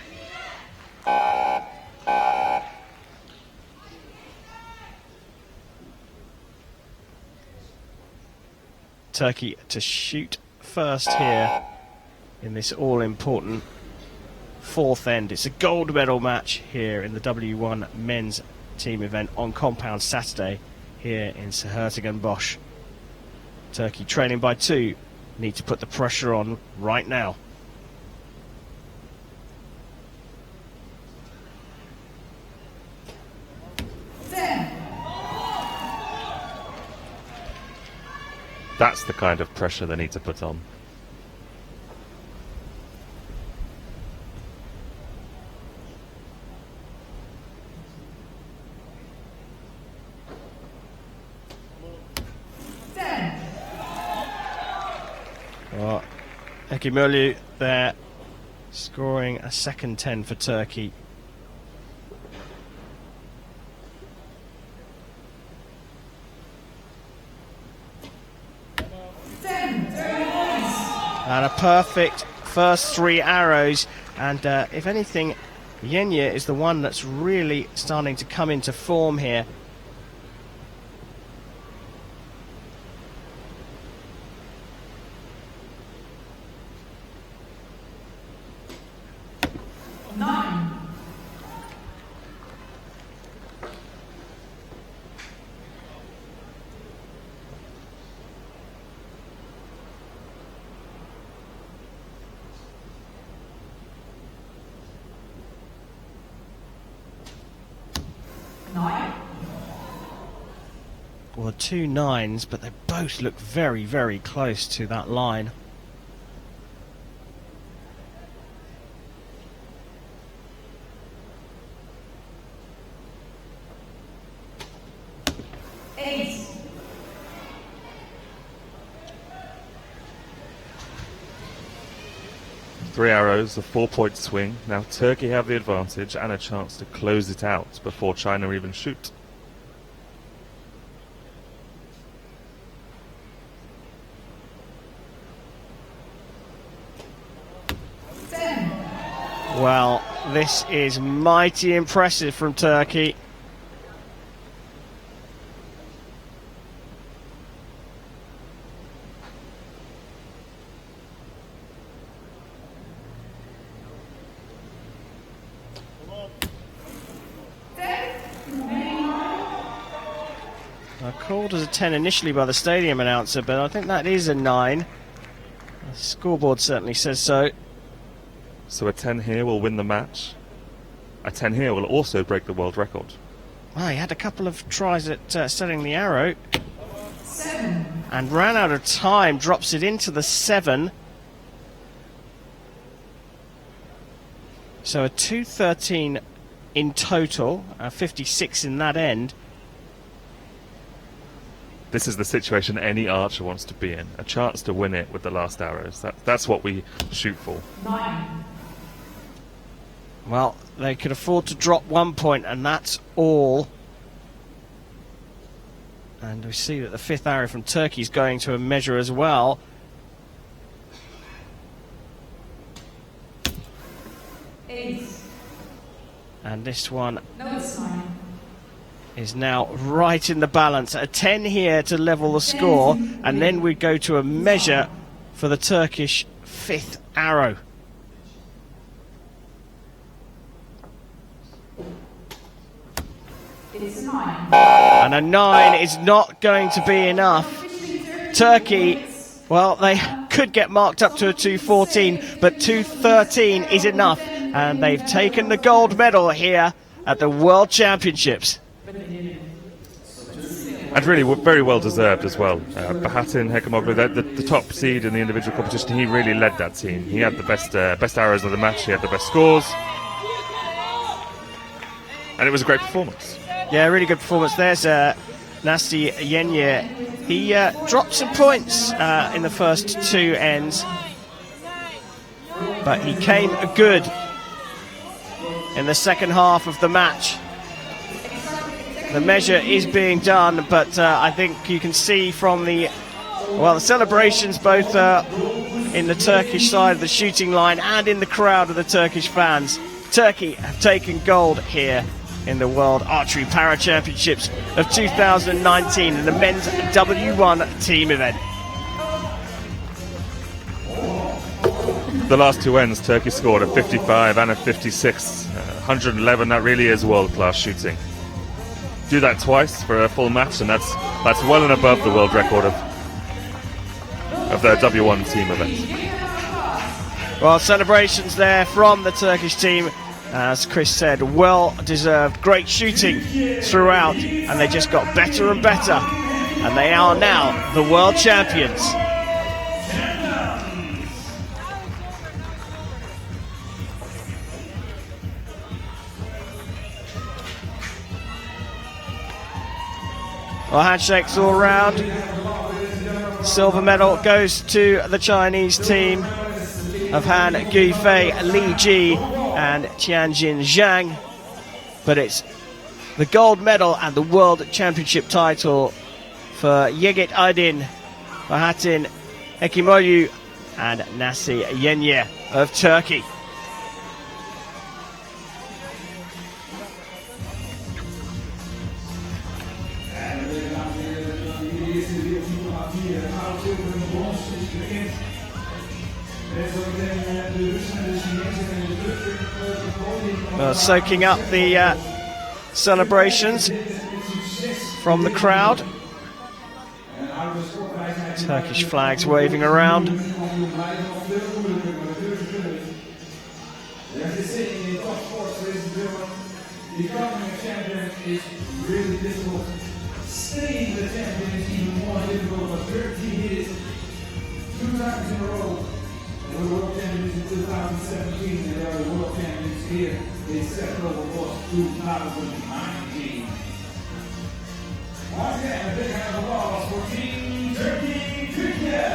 Speaker 1: Turkey to shoot first here in this all-important fourth end. It's a gold medal match here in the W1 men's team event on compound Saturday here in s-Hertogenbosch. Turkey trailing by 2, need to put the pressure on right now.
Speaker 2: That's the kind of pressure they need to put on.
Speaker 1: Well, Hekimolu there scoring a second 10 for Turkey. And a perfect first 3 arrows, and if anything, Yenye is the one that's really starting to come into form here. Well, 2 9s, but they both look very, very close to that line.
Speaker 2: 3 arrows, a 4-point swing. Now Turkey have the advantage and a chance to close it out before China even shoot.
Speaker 1: Well, this is mighty impressive from Turkey. Called as a 10 initially by the stadium announcer, but I think that is a 9. The scoreboard certainly says so.
Speaker 2: So a 10 here will win the match. A 10 here will also break the world record.
Speaker 1: Well, he had a couple of tries at setting the arrow and ran out of time, drops it into the 7. So a 2:13 in total, 56 in that end.
Speaker 2: This is the situation any archer wants to be in. A chance to win it with the last arrows. That's what we shoot for.
Speaker 4: 9.
Speaker 1: Well, they could afford to drop 1 point, and that's all. And we see that the 5th arrow from Turkey is going to a measure as well. And this one is now right in the balance. A 10 here to level the score, and then we go to a measure for the Turkish 5th arrow. And a 9 is not going to be enough. Turkey, well, they could get marked up to a 2:14, but 2:13 is enough. And they've taken the gold medal here at the World Championships.
Speaker 2: And really very well deserved as well. Bahattin Hekimoglu, the top seed in the individual competition, he really led that team. He had the best arrows of the match, he had the best scores. And it was a great performance.
Speaker 1: Yeah, really good performance. There's Nasi Yenye. He dropped some points in the first 2 ends, but he came good in the second half of the match. The measure is being done, but I think you can see from the celebrations both in the Turkish side of the shooting line and in the crowd of the Turkish fans. Turkey have taken gold here in the World Archery Para Championships of 2019 in the men's W1 team event.
Speaker 2: The last 2 ends, Turkey scored a 55 and a 56. 111, that really is world-class shooting. Do that twice for a full match, and that's well and above the world record of the W1 team event.
Speaker 1: Well, celebrations there from the Turkish team. As Chris said, well deserved, great shooting throughout, and they just got better and better, and they are now the world champions. Well, handshakes all round. Silver medal goes to the Chinese team of Han Gufei, Li Ji and Tianjin Zhang, but it's the gold medal and the world championship title for Yigit Aydin, Bahattin Hekimoglu and Nasi Yenye of Turkey. Soaking up the celebrations from the crowd. Turkish flags waving around.
Speaker 3: Becoming a champion is really difficult. Staying the champion is even more difficult, but 13 years, 2 times in a row. They were world champions in 2017, and they are the world champions here. They set over for 2019. Once again, a big round of applause for Team Turkey Cricket.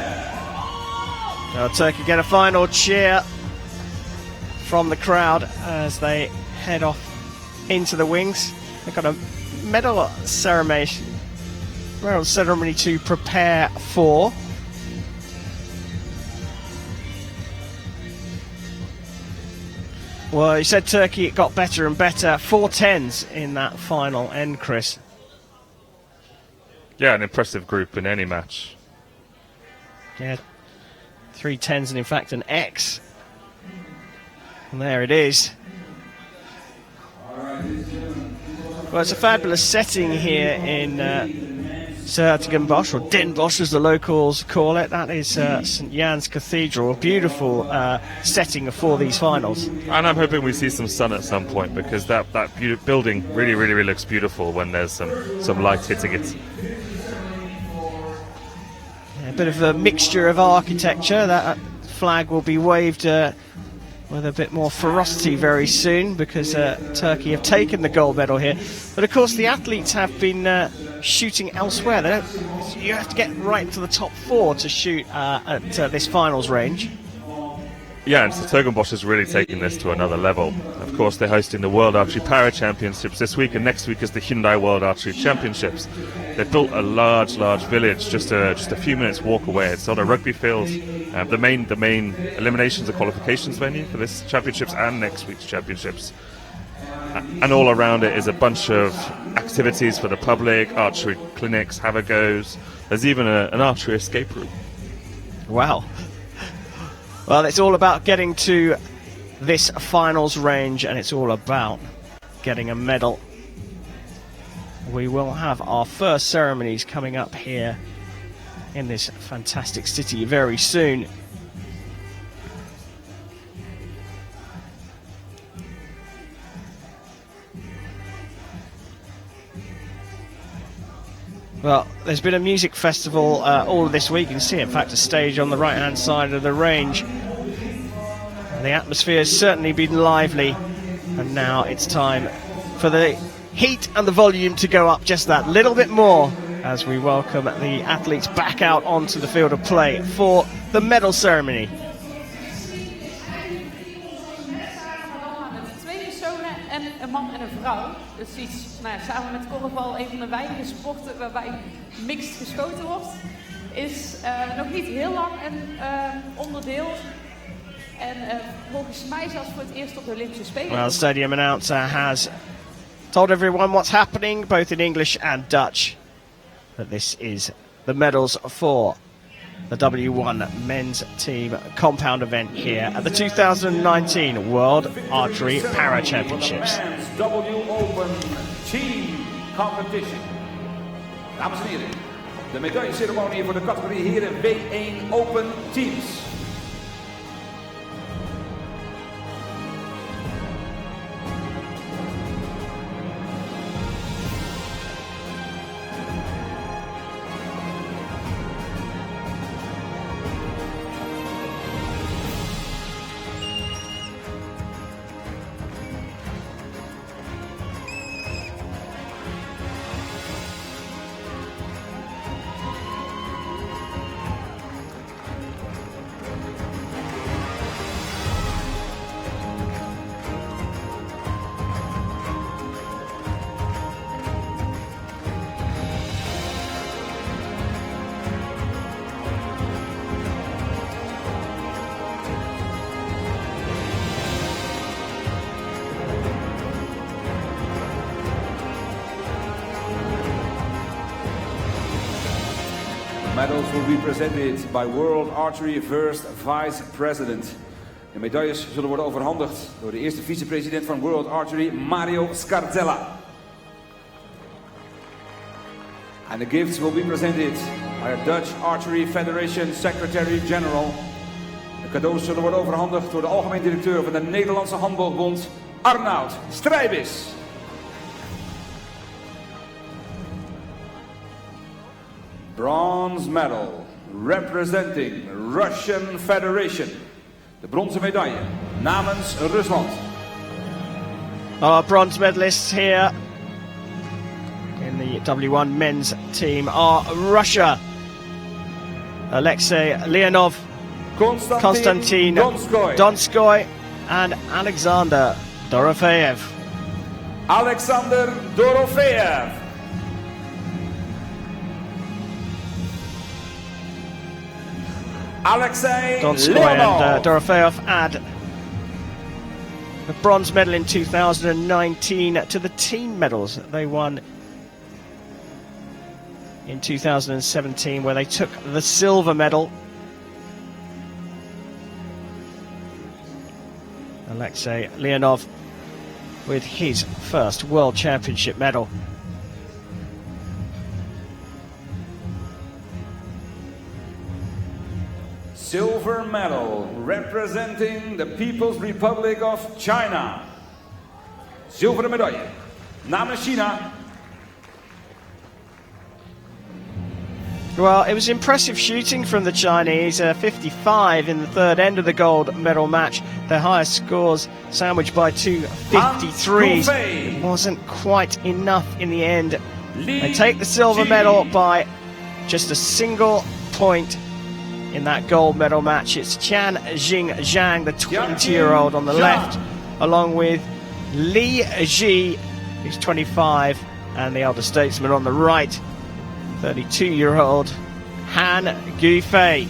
Speaker 1: Now Turkey get a final cheer from the crowd as they head off into the wings. They've got a medal ceremony to prepare for. Well, you said Turkey got better and better. 4 10s in that final end, Chris.
Speaker 2: Yeah, an impressive group in any match.
Speaker 1: Yeah, 3 10s and in fact an X. And there it is. Well, it's a fabulous setting here in s-Hertogenbosch, or Den Bosch as the locals call it. That is St. Jan's Cathedral, a beautiful setting for these finals.
Speaker 2: And I'm hoping we see some sun at some point, because that building really looks beautiful when there's some light hitting it.
Speaker 1: Yeah, a bit of a mixture of architecture. That flag will be waved with a bit more ferocity very soon, because Turkey have taken the gold medal here. But of course the athletes have been shooting elsewhere. You have to get right to the top 4 to shoot at this finals range.
Speaker 2: Yeah, and s-Hertogenbosch is really taking this to another level. Of course, they're hosting the World Archery Para Championships this week, and next week is the Hyundai World Archery Championships. They've built a large village just a few minutes walk away. It's on a rugby field. The main eliminations and qualifications venue for this championships and next week's championships. And all around it is a bunch of activities for the public, archery clinics, have-a-goes. There's even an archery escape room.
Speaker 1: Wow. Well, it's all about getting to this finals range, and it's all about getting a medal. We will have our first ceremonies coming up here in this fantastic city very soon. Well, there's been a music festival all this week. You can see, in fact, a stage on the right-hand side of the range. The atmosphere has certainly been lively, and now it's time for the heat and the volume to go up just that little bit more as we welcome the athletes back out onto the field of play for the medal ceremony.
Speaker 6: Twee personen en een man en een vrouw. Dat is iets, samen met korfbal, een van de weinige sporten waarbij mixed geschoten wordt. Is nog niet heel lang een onderdeel. En volgens mij zelfs voor het eerst op de Olympische Spelen.
Speaker 1: Well, the stadium announcer has told everyone what's happening, both in English and Dutch, that this is the medals for the W1 men's team compound event here at the 2019 World Archery Para Championships.
Speaker 3: W Open Team Competition. Dames en heren, de medailleceremonie voor de categorie heren W1 Open Teams. Medals will be presented by World Archery First Vice President. De medailles zullen worden overhandigd door de eerste vicepresident van World Archery, Mario Scarzella. And the gifts will be presented by the Dutch Archery Federation Secretary General. De cadeaus zullen worden overhandigd door de algemeen directeur van de Nederlandse Handboogbond, Arnoud Strijbis. Bronze medal representing Russian Federation. De bronzen medaille namens Rusland.
Speaker 1: Our bronze medalists here in the W1 men's team are Russia. Alexei Leonov, Konstantin Donskoy, and Alexander Dorofeev.
Speaker 3: Alexander Dorofeev. Alexei
Speaker 1: Donskoy
Speaker 3: Leonov.
Speaker 1: and Dorofeev add the bronze medal in 2019 to the team medals that they won in 2017, where they took the silver medal. Alexei Leonov with his first World Championship medal.
Speaker 3: Silver medal representing the People's Republic of China. Zilveren medaille namens China.
Speaker 1: Well, it was impressive shooting from the Chinese, 55 in the third end of the gold medal match. Their highest scores sandwiched by two 53s. It wasn't quite enough in the end. They take the silver medal by just a single point in that gold medal match. It's Qian Jing Zhang, the 20-year-old on the left, along with Li Ji, who's 25, and the elder statesman on the right, 32-year-old Han Gufei.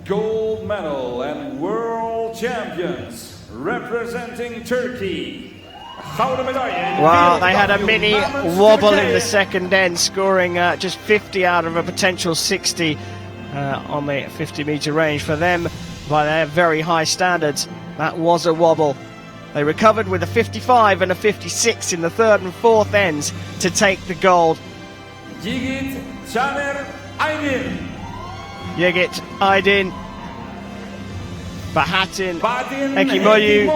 Speaker 3: Gold medal and world champions representing Turkey. Gouden medaille.
Speaker 1: Well, they had a mini wobble in the second end, scoring just 50 out of a potential 60 on the 50-meter range. For them, by their very high standards, that was a wobble. They recovered with a 55 and a 56 in the third and fourth ends to take the gold.
Speaker 3: Yigit Caner Aydin.
Speaker 1: Yigit Aydin, Bahatin Ekimoyu,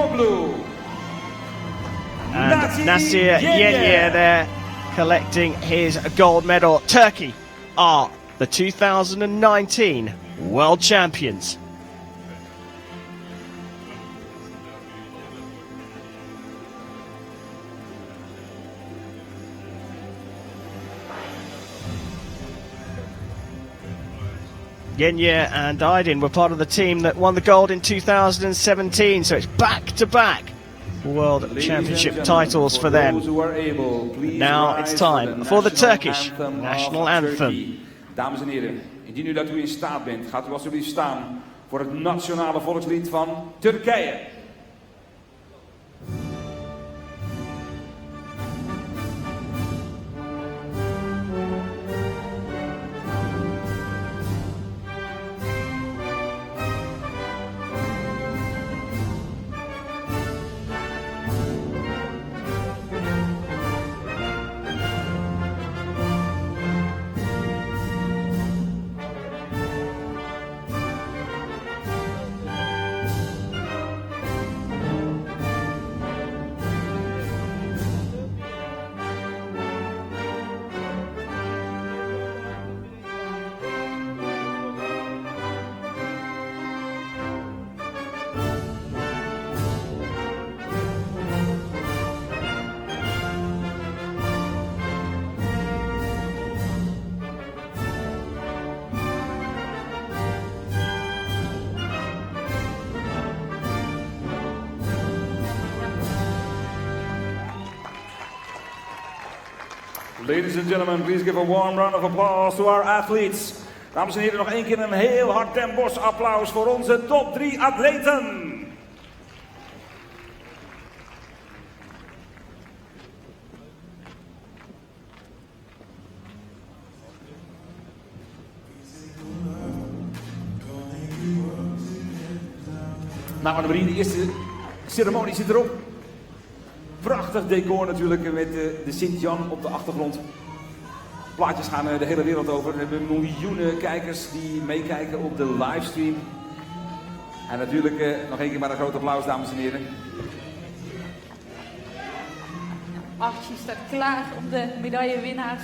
Speaker 1: and Nasir Yenye there collecting his gold medal. Turkey are the 2019 world champions. Yenye and Aydin were part of the team that won the gold in 2017, so it's back-to-back World Championship titles for them. Now it's time for the Turkish national anthem.
Speaker 3: Dames en heren, indien u dat u in staat bent, gaat u alsjeblieft staan voor het nationale volkslied van Turkije. Ladies and gentlemen, please give a warm round of applause to our athletes. Dames en heren, nog één keer een heel hard Den Bosch applaus voor onze top 3 atleten. Nou, Annemarie, de eerste ceremonie zit erop. Prachtig decor natuurlijk met de Sint-Jan op de achtergrond. Plaatjes gaan de hele wereld over. We hebben miljoenen kijkers die meekijken op de livestream. En natuurlijk nog één keer maar een groot applaus, dames en heren.
Speaker 6: Archie staat klaar om de medaillewinnaars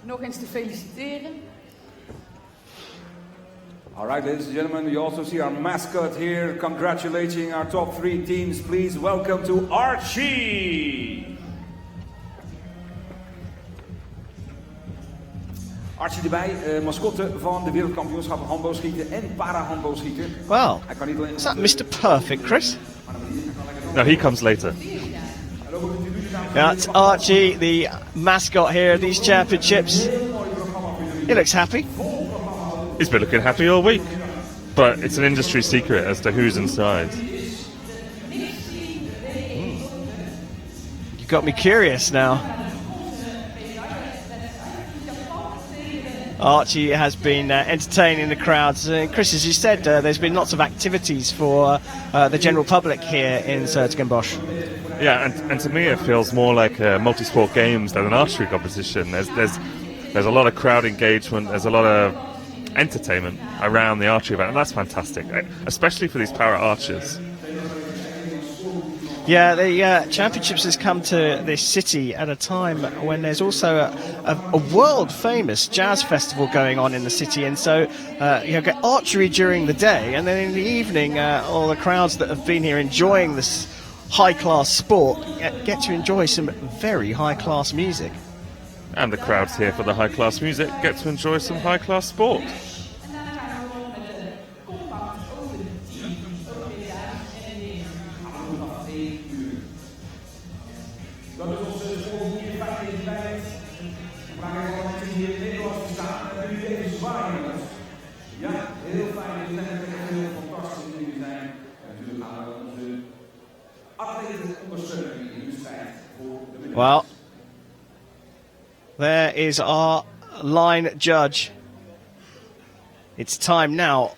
Speaker 6: nog eens te feliciteren.
Speaker 3: All right, ladies and gentlemen, you also see our mascot here congratulating our top 3 teams. Please welcome to Archie. Archie erbij, mascotte van de wereldkampioenschappen handboogschieten en para-handboogschieten.
Speaker 1: Well,
Speaker 3: Hij kan niet alleen
Speaker 1: is that Mr. Perfect, Chris?
Speaker 2: No, he comes later.
Speaker 1: That's Archie, the mascot here of these championships. He looks happy.
Speaker 2: He's been looking happy all week. But it's an industry secret as to who's inside.
Speaker 1: You got me curious now. Archie has been entertaining the crowds. Chris, as you said, there's been lots of activities for the general public here in s-Hertogenbosch.
Speaker 2: Yeah, and to me it feels more like multi-sport games than an archery competition. There's a lot of crowd engagement, there's a lot of entertainment around the archery event, and that's fantastic, especially for these para archers.
Speaker 1: Yeah, the championships has come to this city at a time when there's also a world famous jazz festival going on in the city, and so you get archery during the day, and then in the evening all the crowds that have been here enjoying this high class sport get to enjoy some very high class music.
Speaker 2: And the crowds here for the high class music get to enjoy some high class sport.
Speaker 1: Well, there is our line judge. It's time now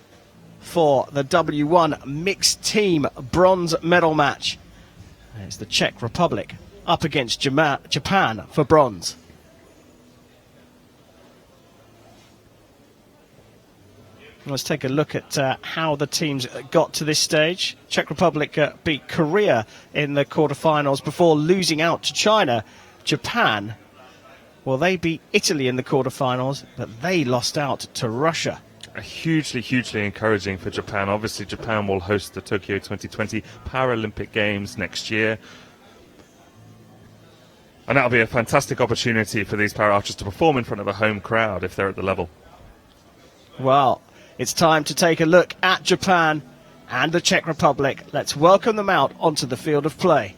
Speaker 1: for the W1 mixed team bronze medal match. It's the Czech Republic up against Japan for bronze. Let's take a look at how the teams got to this stage. Czech Republic beat Korea in the quarterfinals before losing out to China. Japan, well, they beat Italy in the quarterfinals, but they lost out to Russia.
Speaker 2: Hugely encouraging for Japan. Obviously, Japan will host the Tokyo 2020 Paralympic Games next year. And that'll be a fantastic opportunity for these para archers to perform in front of a home crowd if they're at the level.
Speaker 1: Well, it's time to take a look at Japan and the Czech Republic. Let's welcome them out onto the field of play.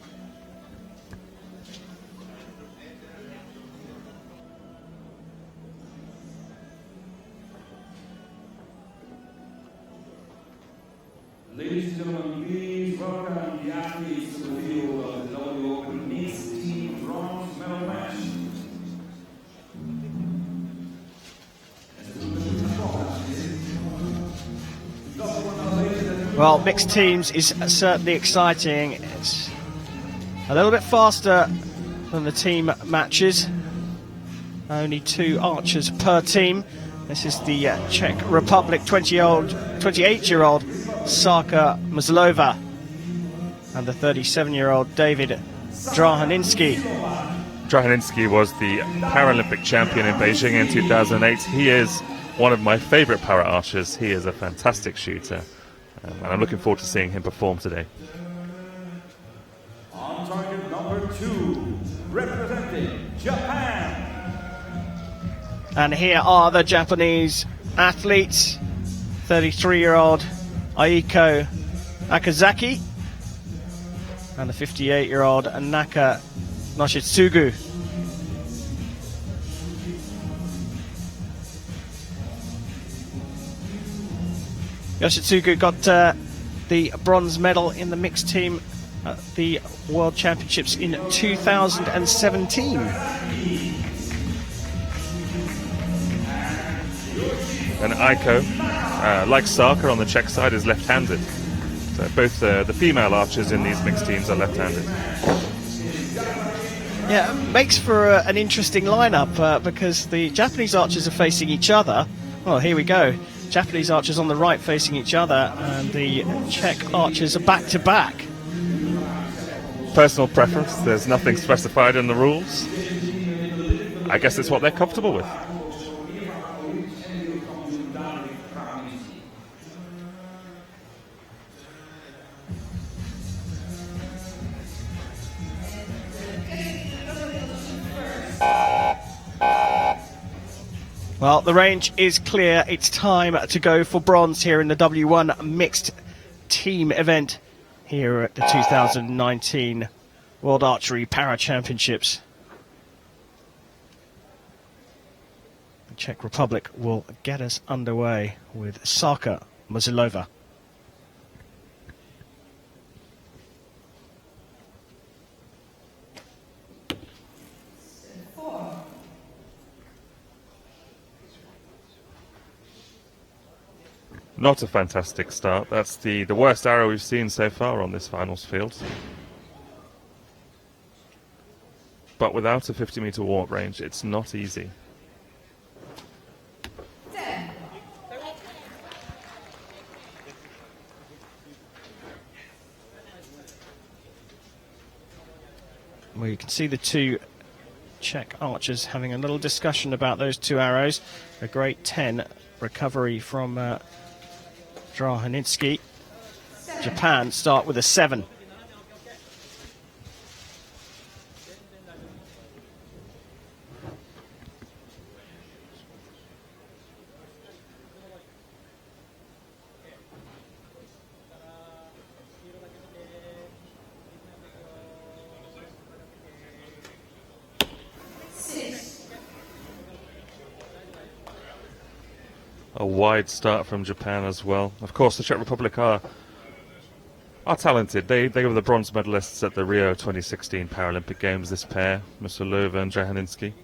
Speaker 3: Ladies and gentlemen, please welcome the athletes to the field of the W Open Mixed Team Bronze Medal Match.
Speaker 1: Well, mixed teams is certainly exciting. It's a little bit faster than the team matches. Only 2 archers per team. This is the Czech Republic 28-year-old Sarka Mazlova and the 37-year-old David Drahaninski.
Speaker 2: Drahaninski was the Paralympic champion in Beijing in 2008. He is one of my favourite para archers. He is a fantastic shooter, and I'm looking forward to seeing him perform today.
Speaker 3: On target number 2, representing Japan.
Speaker 1: And here are the Japanese athletes. 33-year-old Aiko Akazaki and the 58-year-old Naka Noshitsugu. Yoshitsugu got the bronze medal in the mixed team at the World Championships in 2017.
Speaker 2: And Aiko, like Sarka on the Czech side, is left-handed. So both the female archers in these mixed teams are left-handed.
Speaker 1: Yeah, it makes for an interesting lineup because the Japanese archers are facing each other. Well, here we go. Japanese archers on the right facing each other, and the Czech archers are back-to-back.
Speaker 2: Personal preference, there's nothing specified in the rules. I guess it's what they're comfortable with.
Speaker 1: Well, the range is clear. It's time to go for bronze here in the W1 mixed team event here at the 2019 World Archery Para Championships. The Czech Republic will get us underway with Sarka Muzilova.
Speaker 2: Not a fantastic start. That's the worst arrow we've seen so far on this finals field. But without a 50-meter warp range, it's not easy.
Speaker 1: Well, you can see the two Czech archers having a little discussion about those two arrows. A great 10 recovery from Drahanitsky. Japan start with a 7.
Speaker 2: A wide start from Japan as well. Of course, the Czech Republic are talented. They were the bronze medalists at the Rio 2016 Paralympic Games, this pair, Musilova and Drahaninski.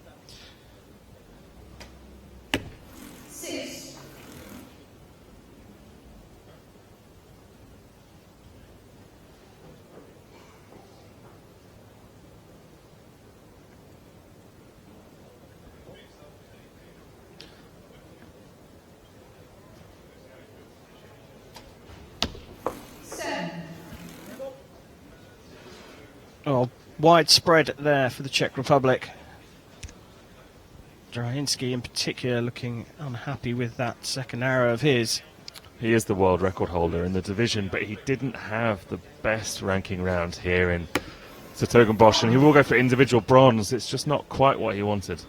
Speaker 1: Oh, widespread there for the Czech Republic. Drahinski in particular looking unhappy with that second arrow of his.
Speaker 2: He is the world record holder in the division, but he didn't have the best ranking round here in s-Hertogenbosch, and he will go for individual bronze. It's just not quite what he wanted.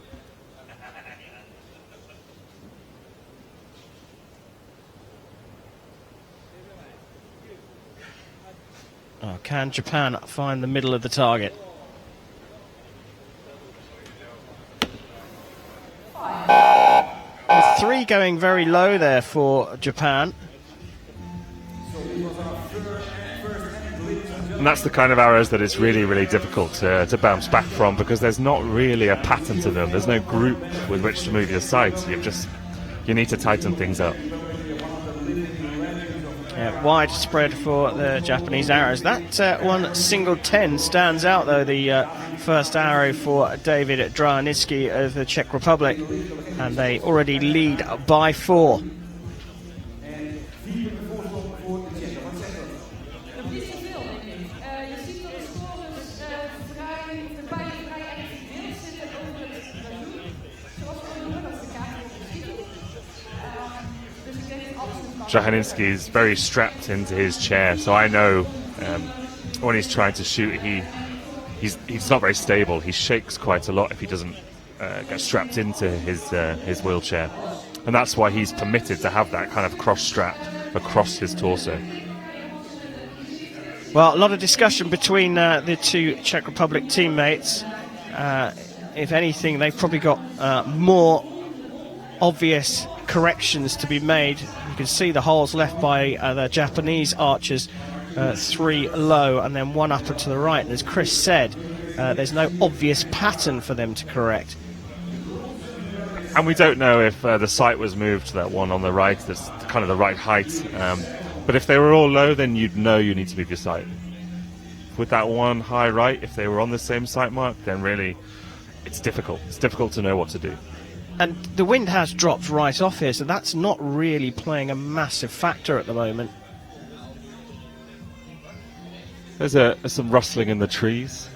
Speaker 1: Oh, can Japan find the middle of the target? Well, 3 going very low there for Japan.
Speaker 2: And that's the kind of arrows that it's really, really difficult to bounce back from, because there's not really a pattern to them. There's no group with which to move your sights. You need to tighten things up.
Speaker 1: Yeah, widespread for the Japanese arrows. That one single 10 stands out, though, the first arrow for David Drahanitsky of the Czech Republic, and they already lead by 4.
Speaker 2: Drahaninski is very strapped into his chair, so I know when he's trying to shoot, he's not very stable. He shakes quite a lot if he doesn't get strapped into his wheelchair, and that's why he's permitted to have that kind of cross strap across his torso.
Speaker 1: Well, a lot of discussion between the two Czech Republic teammates. If anything, they've probably got more obvious corrections to be made. You can see the holes left by the Japanese archers, 3 low and then 1 up and to the right. And as Chris said, there's no obvious pattern for them to correct.
Speaker 2: And we don't know if the sight was moved to that one on the right, that's kind of the right height. But if they were all low, then you'd know you need to move your sight. With that one high right, if they were on the same sight mark, then really it's difficult. It's difficult to know what to do.
Speaker 1: And the wind has dropped right off here, so that's not really playing a massive factor at the moment.
Speaker 2: There's some rustling in the trees,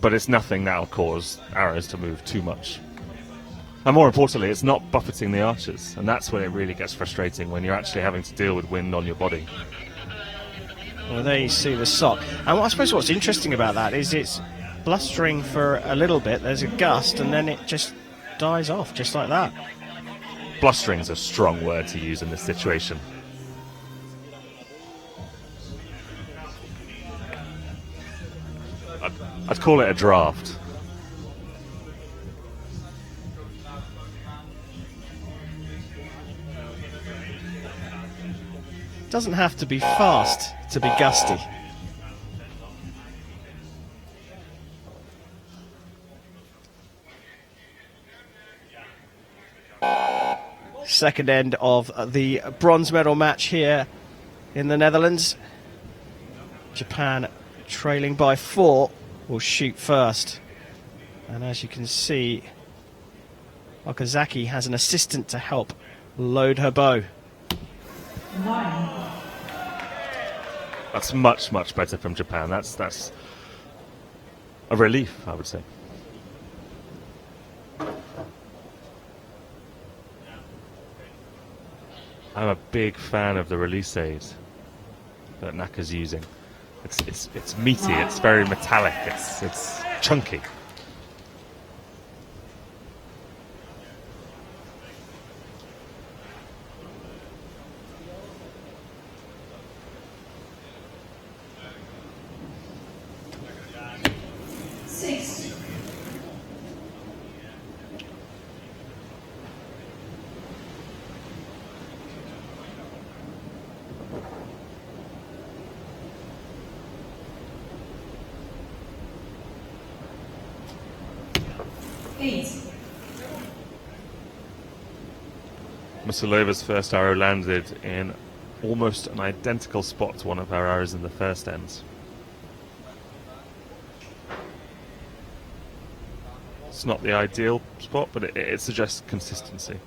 Speaker 2: but it's nothing that'll cause arrows to move too much. And more importantly, it's not buffeting the archers, and that's when it really gets frustrating, when you're actually having to deal with wind on your body.
Speaker 1: Well, there you see the sock. And I suppose what's interesting about that is it's blustering for a little bit, there's a gust, and then it just dies off, just like that.
Speaker 2: Blustering's a strong word to use in this situation. I'd call it a draft.
Speaker 1: Doesn't have to be fast to be gusty. Second end of the bronze medal match here in the Netherlands. Japan, trailing by 4, will shoot first. And as you can see, Okazaki has an assistant to help load her bow.
Speaker 2: That's much, much better from Japan. That's a relief, I would say. I'm a big fan of the release aid that Naka's using. It's meaty, it's very metallic, it's chunky. Musilova's first arrow landed in almost an identical spot to one of our arrows in the first ends. It's not the ideal spot, but it suggests consistency.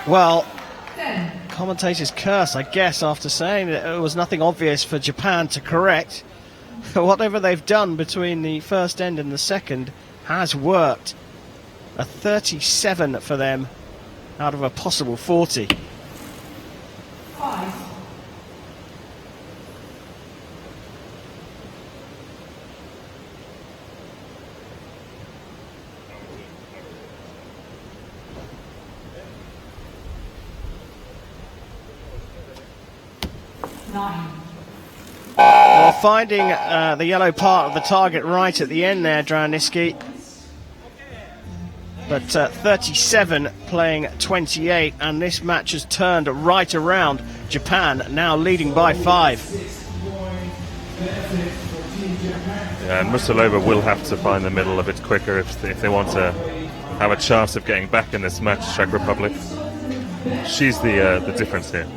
Speaker 1: Well, commentators curse, I guess, after saying that it was nothing obvious for Japan to correct. Whatever they've done between the first end and the second has worked. A 37 for them out of a possible 40.
Speaker 4: 5.
Speaker 1: Well, finding the yellow part of the target right at the end there, Draniski. But 37 playing 28, and this match has turned right around. Japan now leading by 5.
Speaker 2: Yeah, and Musilova will have to find the middle a bit quicker if they want to have a chance of getting back in this match, Czech Republic. She's the difference here.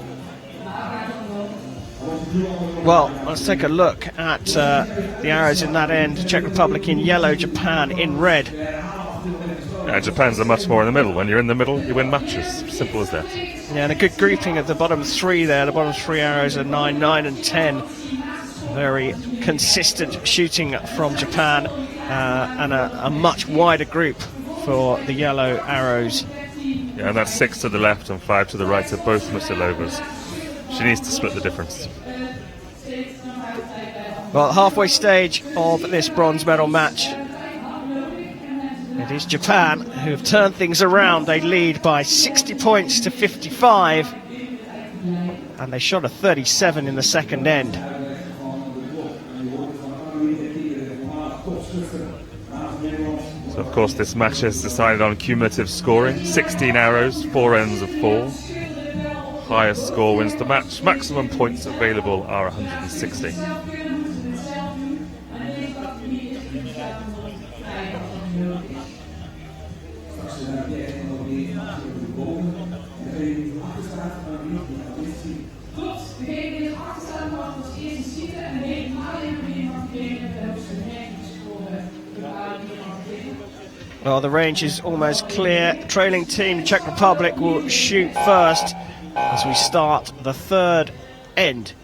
Speaker 1: Well, let's take a look at the arrows in that end. Czech Republic in yellow, Japan in red.
Speaker 2: Yeah, Japan's are much more in the middle. When you're in the middle, you win matches. Simple as that.
Speaker 1: Yeah, and a good grouping at the bottom 3 there. The bottom 3 arrows are 9, 9 and 10. Very consistent shooting from Japan, and a much wider group for the yellow arrows.
Speaker 2: Yeah, and that's 6 to the left and 5 to the right of both Musilovas. She needs to split the difference.
Speaker 1: Well, halfway stage of this bronze medal match. It is Japan who have turned things around. They lead by 60 points to 55. And they shot a 37 in the second end.
Speaker 2: So, of course, this match is decided on cumulative scoring. 16 arrows, 4 ends of 4. Highest score wins the match. Maximum points available are 160.
Speaker 1: Well, the range is almost clear. Trailing team, Czech Republic, will shoot first as we start the third end.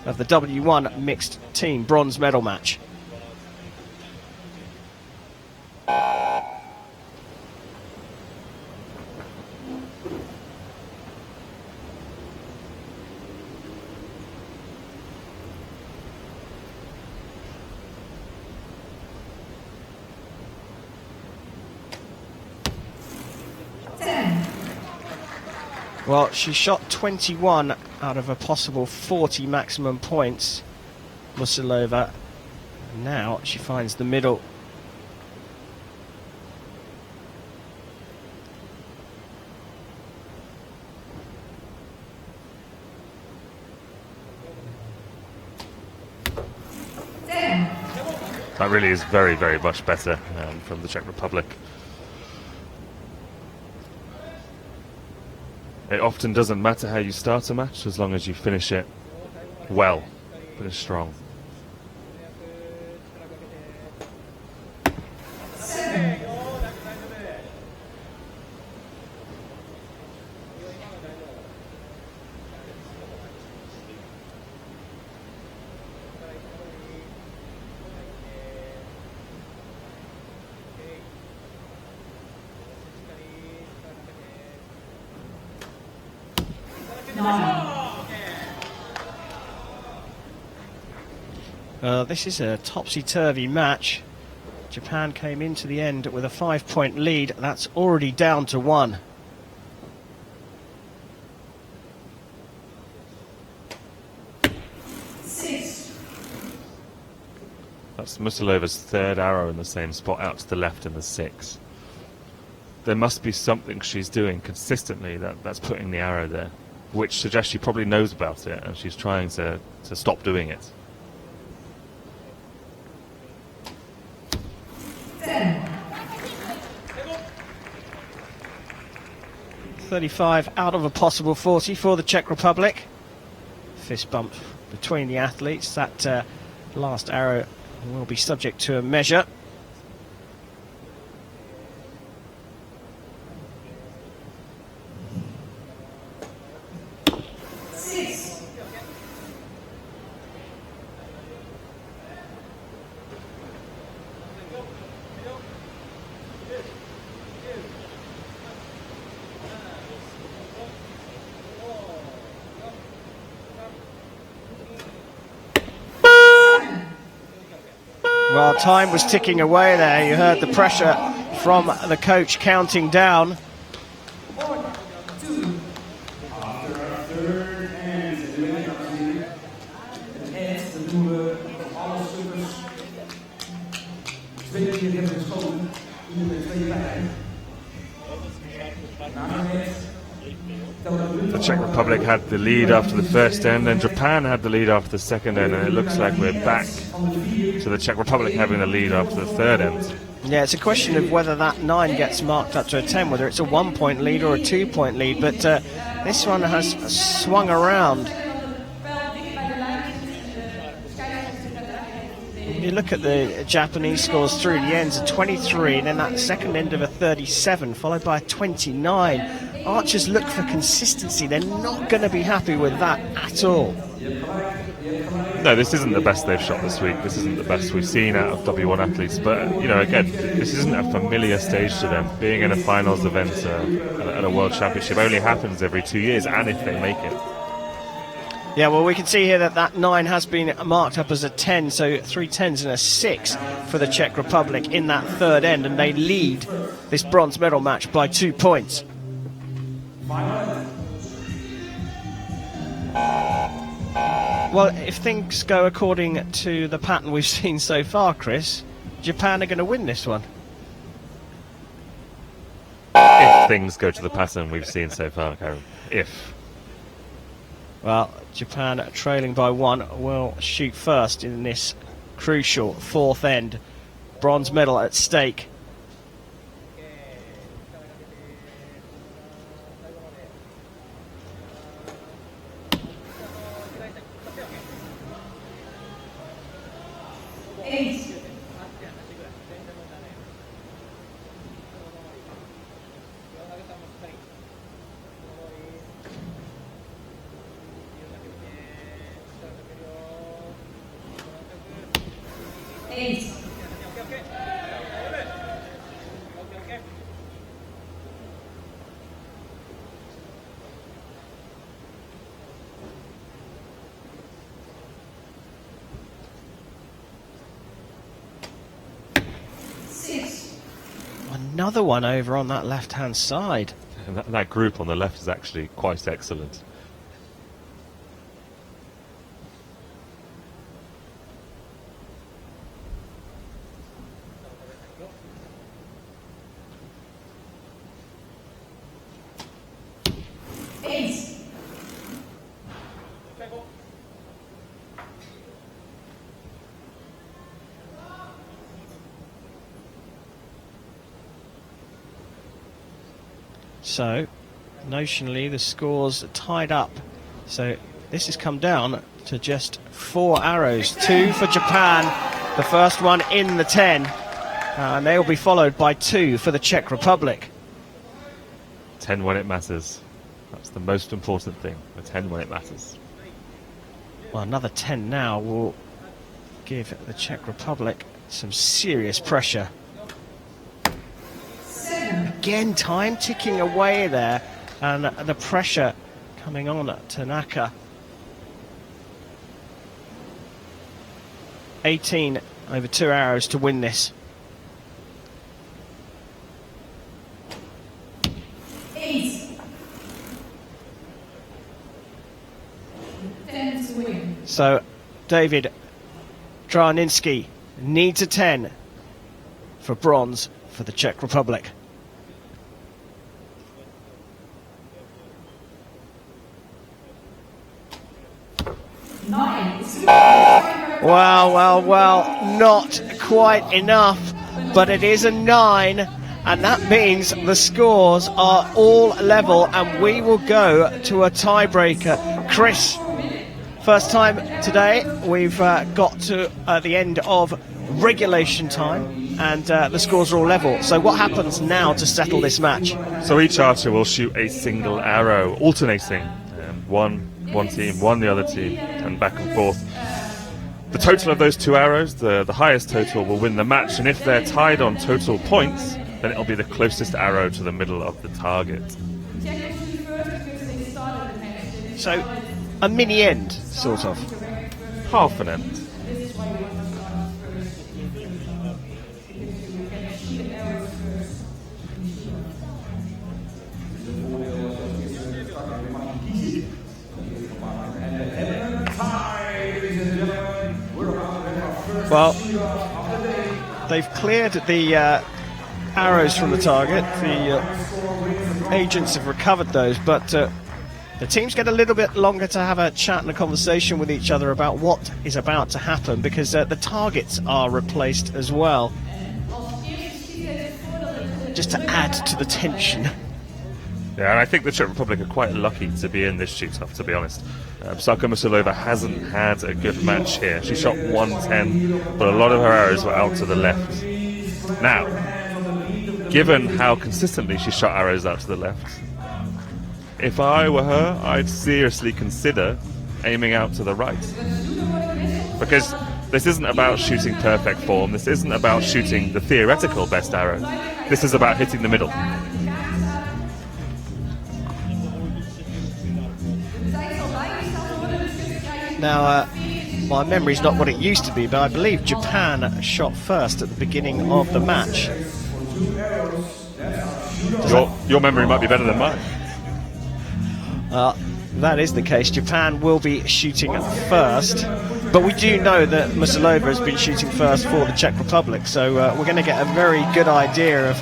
Speaker 1: of the W1 mixed team bronze medal match. Well, she shot 21 out of a possible 40 maximum points, Musilova. Now she finds the middle.
Speaker 2: That really is very, very much better from the Czech Republic. It often doesn't matter how you start a match as long as you finish it well, finish strong.
Speaker 1: This is a topsy-turvy match. Japan came into the end with a 5-point lead. That's already down to 1.
Speaker 2: That's Musilova's third arrow in the same spot out to the left in the 6. There must be something she's doing consistently that's putting the arrow there, which suggests she probably knows about it and she's trying to stop doing it.
Speaker 1: 35 out of a possible 40 for the Czech Republic. Fist bump between the athletes. That last arrow will be subject to a measure. Well, time was ticking away there. You heard the pressure from the coach counting down.
Speaker 2: The Czech Republic had the lead after the first end, and Japan had the lead after the second end, and it looks like we're back to the Czech Republic having the lead after the third end.
Speaker 1: Yeah, it's a question of whether that 9 gets marked up to a 10, whether it's a 1-point lead or a 2-point lead, but this one has swung around. You look at the Japanese scores through the ends, a 23, and then that second end of a 37, followed by a 29. Archers look for consistency. They're not going to be happy with that at all.
Speaker 2: No, this isn't the best they've shot this week. This isn't the best we've seen out of W1 athletes. But, you know, again, this isn't a familiar stage to them. Being in a finals event at a World Championship only happens every 2 years, and if they make it.
Speaker 1: Yeah, well, we can see here that 9 has been marked up as a 10, so 3 10s and a 6 for the Czech Republic in that third end, and they lead this bronze medal match by 2 points. Well, if things go according to the pattern we've seen so far, Chris, Japan are going to win this one.
Speaker 2: If things go to the pattern we've seen so far, Karen. If.
Speaker 1: Well, Japan trailing by 1 will shoot first in this crucial fourth end. Bronze medal at stake. Another one over on that left-hand side.
Speaker 2: And that group on the left is actually quite excellent.
Speaker 1: So, notionally, the scores are tied up. So, this has come down to just 4 arrows. 2 for Japan, the first one in the 10. And they will be followed by 2 for the Czech Republic.
Speaker 2: 10 when it matters. That's the most important thing. The 10 when it matters.
Speaker 1: Well, another 10 now will give the Czech Republic some serious pressure. Again, time ticking away there, and the pressure coming on at Tanaka. 18 over 2 arrows to win this.
Speaker 4: 8. 10 to win.
Speaker 1: So, David Draninski needs a 10 for bronze for the Czech Republic. Well, not quite enough, but it is a 9, and that means the scores are all level, and we will go to a tiebreaker. Chris, first time today we've got to the end of regulation time, and the scores are all level. So what happens now to settle this match?
Speaker 2: So each archer will shoot a single arrow, alternating. One team, one the other team, and back and forth. The total of those 2 arrows, the highest total, will win the match, and if they're tied on total points, then it'll be the closest arrow to the middle of the target.
Speaker 1: So a mini end, sort of.
Speaker 2: Half an end.
Speaker 1: Well, they've cleared the arrows from the target. The agents have recovered those, but the teams get a little bit longer to have a chat and a conversation with each other about what is about to happen, because the targets are replaced as well, just to add to the tension.
Speaker 2: Yeah, and I think the Czech Republic are quite lucky to be in this shoot-off, to be honest. Psaka Musilova hasn't had a good match here. She shot 110, but a lot of her arrows were out to the left. Now, given how consistently she shot arrows out to the left, if I were her, I'd seriously consider aiming out to the right. Because this isn't about shooting perfect form, this isn't about shooting the theoretical best arrow, this is about hitting the middle.
Speaker 1: Now, my memory's not what it used to be, but I believe Japan shot first at the beginning of the match.
Speaker 2: Your memory might be better than mine.
Speaker 1: That is the case. Japan will be shooting first, but we do know that Musilova has been shooting first for the Czech Republic, so we're going to get a very good idea of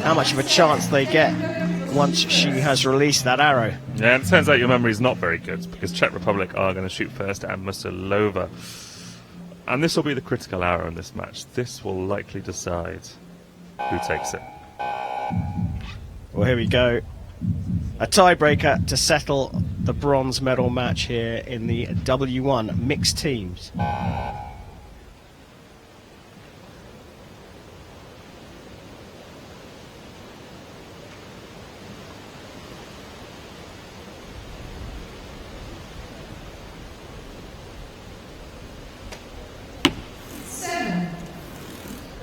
Speaker 1: how much of a chance they get once she has released that arrow.
Speaker 2: Yeah, and it turns out your memory is not very good, because Czech Republic are going to shoot first and Musilova. And this will be the critical arrow in this match. This will likely decide who takes it.
Speaker 1: Well, here we go. A tiebreaker to settle the bronze medal match here in the W1 mixed teams.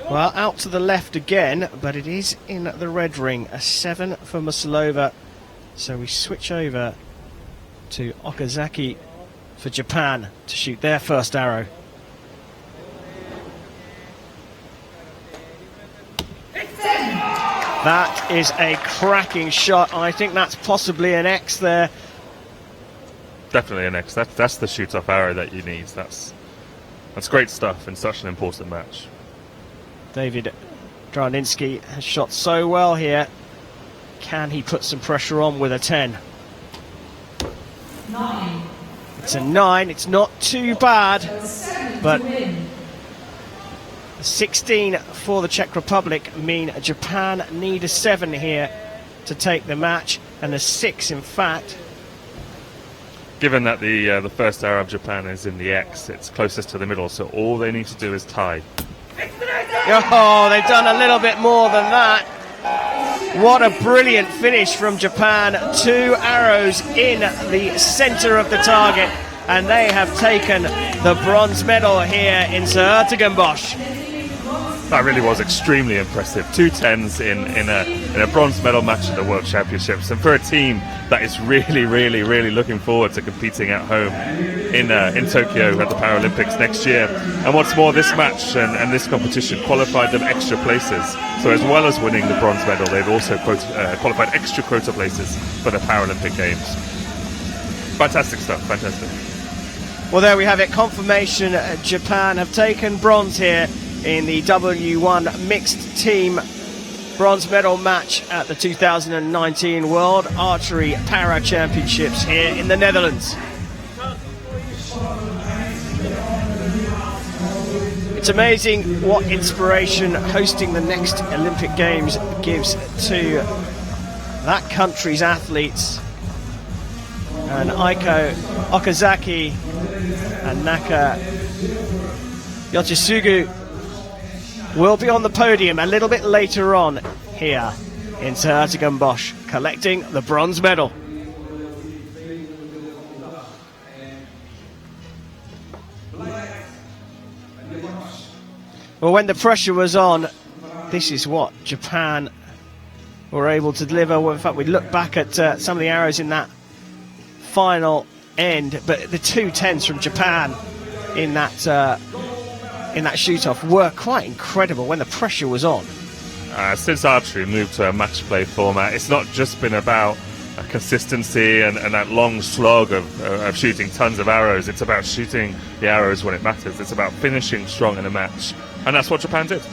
Speaker 1: Well, out to the left again, but it is in the red ring. A 7 for Musilova. So we switch over to Okazaki for Japan to shoot their first arrow. That is a cracking shot. I think that's possibly an X there.
Speaker 2: Definitely an X. That's the shoot-off arrow that you need. That's great stuff in such an important match.
Speaker 1: David Draninsky has shot so well here. Can he put some pressure on with a 10?
Speaker 4: 9.
Speaker 1: It's a 9. It's not too bad, but 16 for the Czech Republic mean Japan need a 7 here to take the match, and a 6 in fact.
Speaker 2: Given that the first arrow of Japan is in the X, it's closest to the middle, so all they need to do is tie.
Speaker 1: Oh, they've done a little bit more than that. What a brilliant finish from Japan. 2 arrows in the center of the target, and they have taken the bronze medal here in s-Hertogenbosch.
Speaker 2: That really was extremely impressive. 2 10s in a bronze medal match at the World Championships, and for a team that is really looking forward to competing at home in Tokyo at the Paralympics next year. And what's more, this match and this competition qualified them extra places. So as well as winning the bronze medal, they've also qualified extra quota places for the Paralympic Games. Fantastic stuff, fantastic.
Speaker 1: Well, there we have it. Confirmation Japan have taken bronze here in the W1 mixed team bronze medal match at the 2019 World Archery Para Championships here in the Netherlands. It's amazing what inspiration hosting the next Olympic Games gives to that country's athletes. And Aiko Okazaki and Naka Yoshisugu will be on the podium a little bit later on here in s-Hertogenbosch, collecting the bronze medal. Well, when the pressure was on, this is what Japan were able to deliver. Well, in fact, we look back at some of the arrows in that final end, but the 2 10s from Japan in that shoot-off were quite incredible when the pressure was on.
Speaker 2: Since archery moved to a match play format, it's not just been about consistency and that long slog of shooting tons of arrows. It's about shooting the arrows when it matters. It's about finishing strong in a match, and that's what Japan did.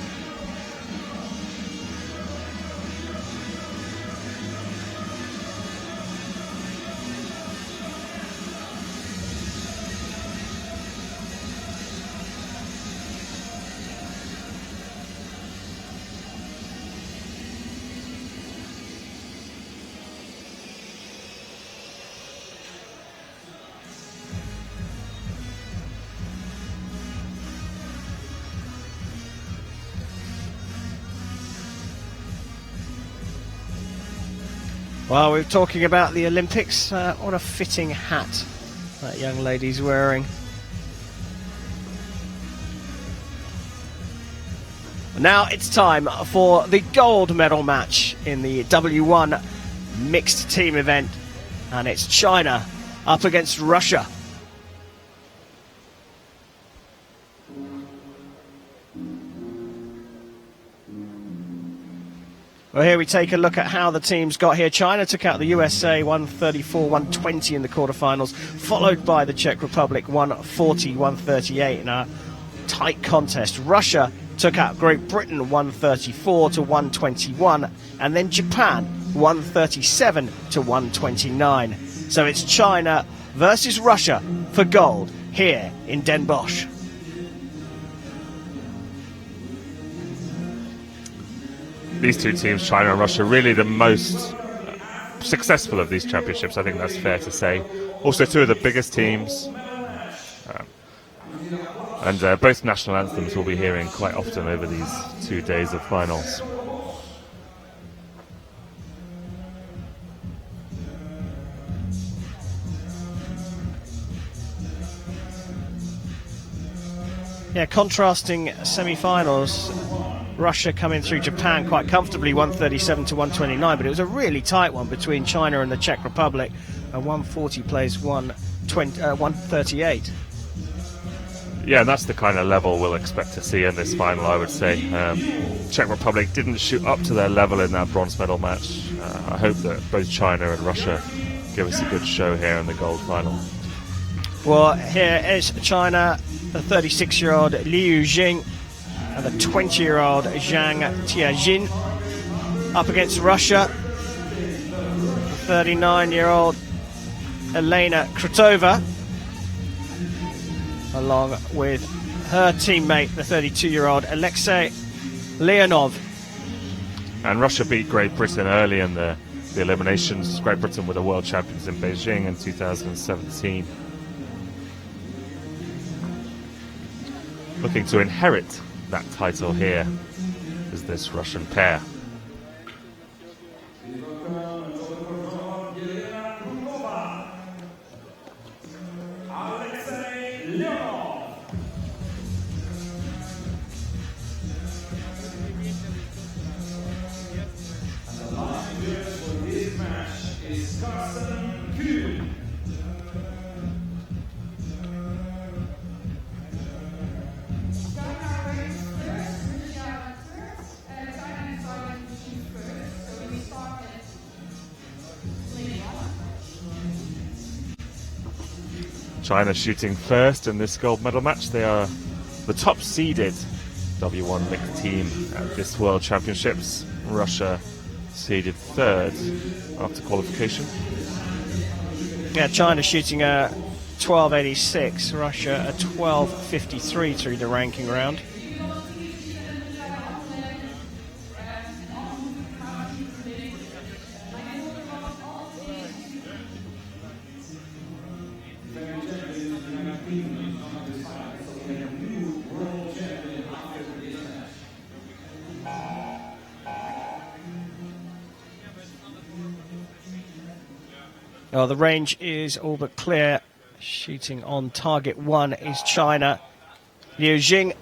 Speaker 1: Well, we're talking about the Olympics. What a fitting hat that young lady's wearing. Now it's time for the gold medal match in the W1 mixed team event, and it's China up against Russia. Well, here we take a look at how the teams got here. China took out the USA 134-120 in the quarterfinals, followed by the Czech Republic 140-138 in a tight contest. Russia took out Great Britain 134-121, and then Japan 137-129. So it's China versus Russia for gold here in Den Bosch.
Speaker 2: These two teams, China and Russia, really the most successful of these championships. I think that's fair to say. Also, two of the biggest teams. And both national anthems we'll be hearing quite often over these 2 days of finals.
Speaker 1: Yeah, contrasting semi-finals. Russia coming through Japan quite comfortably, 137-129, but it was a really tight one between China and the Czech Republic. And 140 plays 138.
Speaker 2: Yeah, and that's the kind of level we'll expect to see in this final, I would say. Czech Republic didn't shoot up to their level in that bronze medal match. I hope that both China and Russia give us a good show here in the gold final.
Speaker 1: Well, here is China, the 36-year-old Liu Jing and the 20-year-old Zhang Tianjin, up against Russia, 39-year-old Elena Krutova, along with her teammate, the 32-year-old Alexei Leonov.
Speaker 2: And Russia beat Great Britain early in the eliminations. Great Britain were the world champions in Beijing in 2017. Looking to inherit that title here is this Russian pair. China shooting first in this gold medal match. They are the top seeded W1 mixed team at this World Championships. Russia seeded third after qualification.
Speaker 1: Yeah, China shooting a 12.86, Russia a 12.53 through the ranking round. Oh, the range is all but clear. Shooting on target one is China. Liu Jing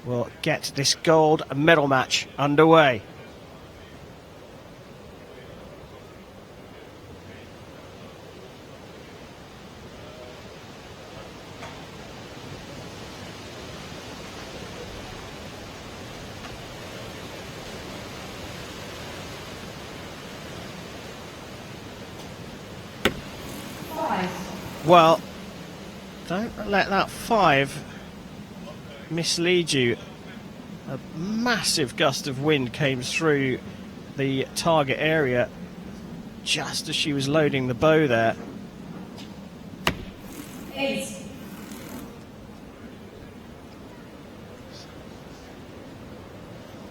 Speaker 1: will get this gold medal match underway. Well, don't let that 5 mislead you. A massive gust of wind came through the target area just as she was loading the bow there.
Speaker 4: 8.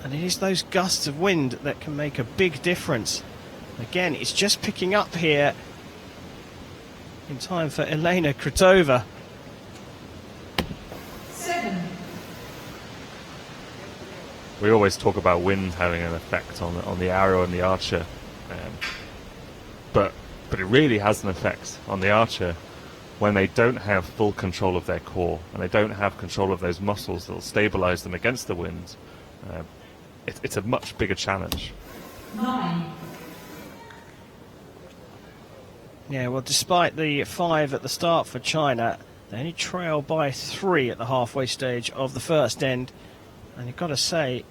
Speaker 1: And it is those gusts of wind that can make a big difference. Again, it's just picking up here in time for Elena Krutova.
Speaker 4: 7.
Speaker 2: We always talk about wind having an effect on the arrow and the archer, but it really has an effect on the archer when they don't have full control of their core and they don't have control of those muscles that will stabilize them against the wind. It's a much bigger challenge.
Speaker 4: 9.
Speaker 1: Yeah, well, despite the 5 at the start for China, they only trail by 3 at the halfway stage of the first end. And you've got to say,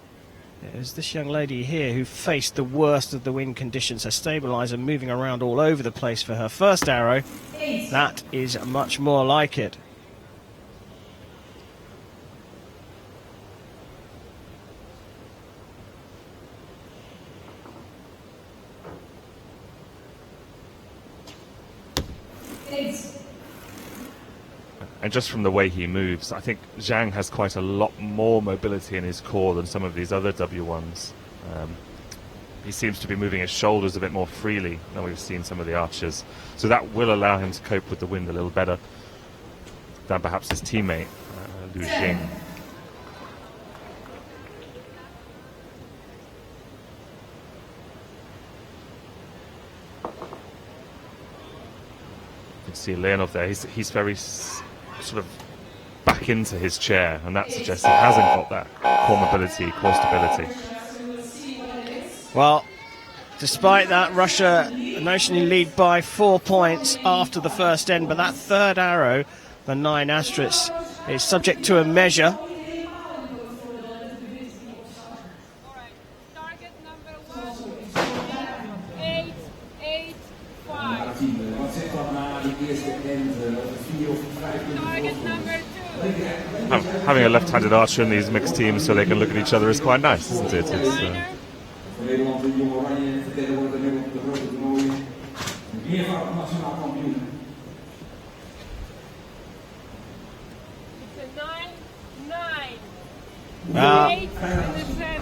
Speaker 1: it was this young lady here who faced the worst of the wind conditions. Her stabilizer moving around all over the place for her first arrow.
Speaker 4: 8.
Speaker 1: That is much more like it.
Speaker 2: And just from the way he moves, I think Zhang has quite a lot more mobility in his core than some of these other W1s. He seems to be moving his shoulders a bit more freely than we've seen some of the archers. So that will allow him to cope with the wind a little better than perhaps his teammate, Liu Jing. You can see Leonov there. He's very sort of back into his chair, and that suggests he hasn't got that core mobility, core stability.
Speaker 1: Well, despite that, Russia notionally lead by 4 points after the first end, but that third arrow, the 9 asterisks, is subject to a measure.
Speaker 5: Target number 1, 8, 5.
Speaker 3: Wat zegt dat na die eerste end? 4 of 5 punten
Speaker 5: Target number 2.
Speaker 2: Having a left-handed archer in these mixed teams so they can look at each other is quite nice, isn't it? It's,
Speaker 3: Voor Nederland de Jong Oranje vertegenwoordigt Nederland op de grote toernooien. Meervoudig nationaal kampioen.
Speaker 5: It's a 9, 9.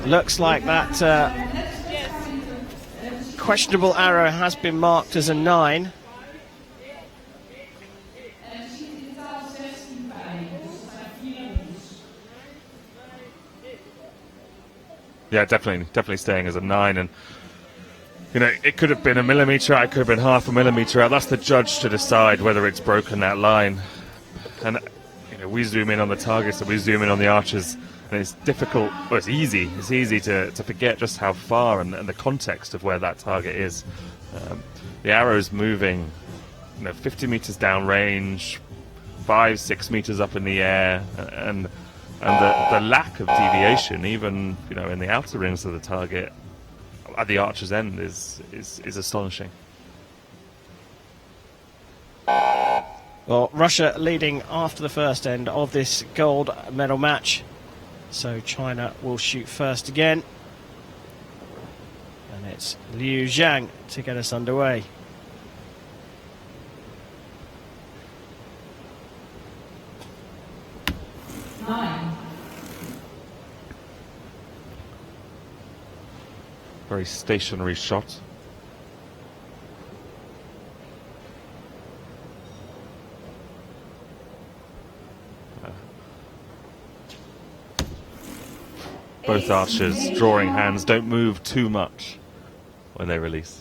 Speaker 5: 8
Speaker 1: Looks like that
Speaker 5: Yes.
Speaker 1: questionable arrow has been marked as a 9.
Speaker 2: Yeah, definitely staying as a 9, and you know, it could have been a millimetre out, it could have been half a millimetre out. That's the judge to decide whether it's broken that line. And you know, we zoom in on the targets and we zoom in on the archers, and it's difficult. Well, it's easy to forget just how far and the context of where that target is. The arrow's moving, you know, 50 metres down range, 5-6 metres up in the air, and the lack of deviation, even you know in the outer rings of the target at the archer's end, is astonishing.
Speaker 1: Well, Russia leading after the first end of this gold medal match. So China will shoot first again. And it's Liu Zhang to get us underway.
Speaker 2: Very stationary shot. Both archers drawing hands, don't move too much when they release.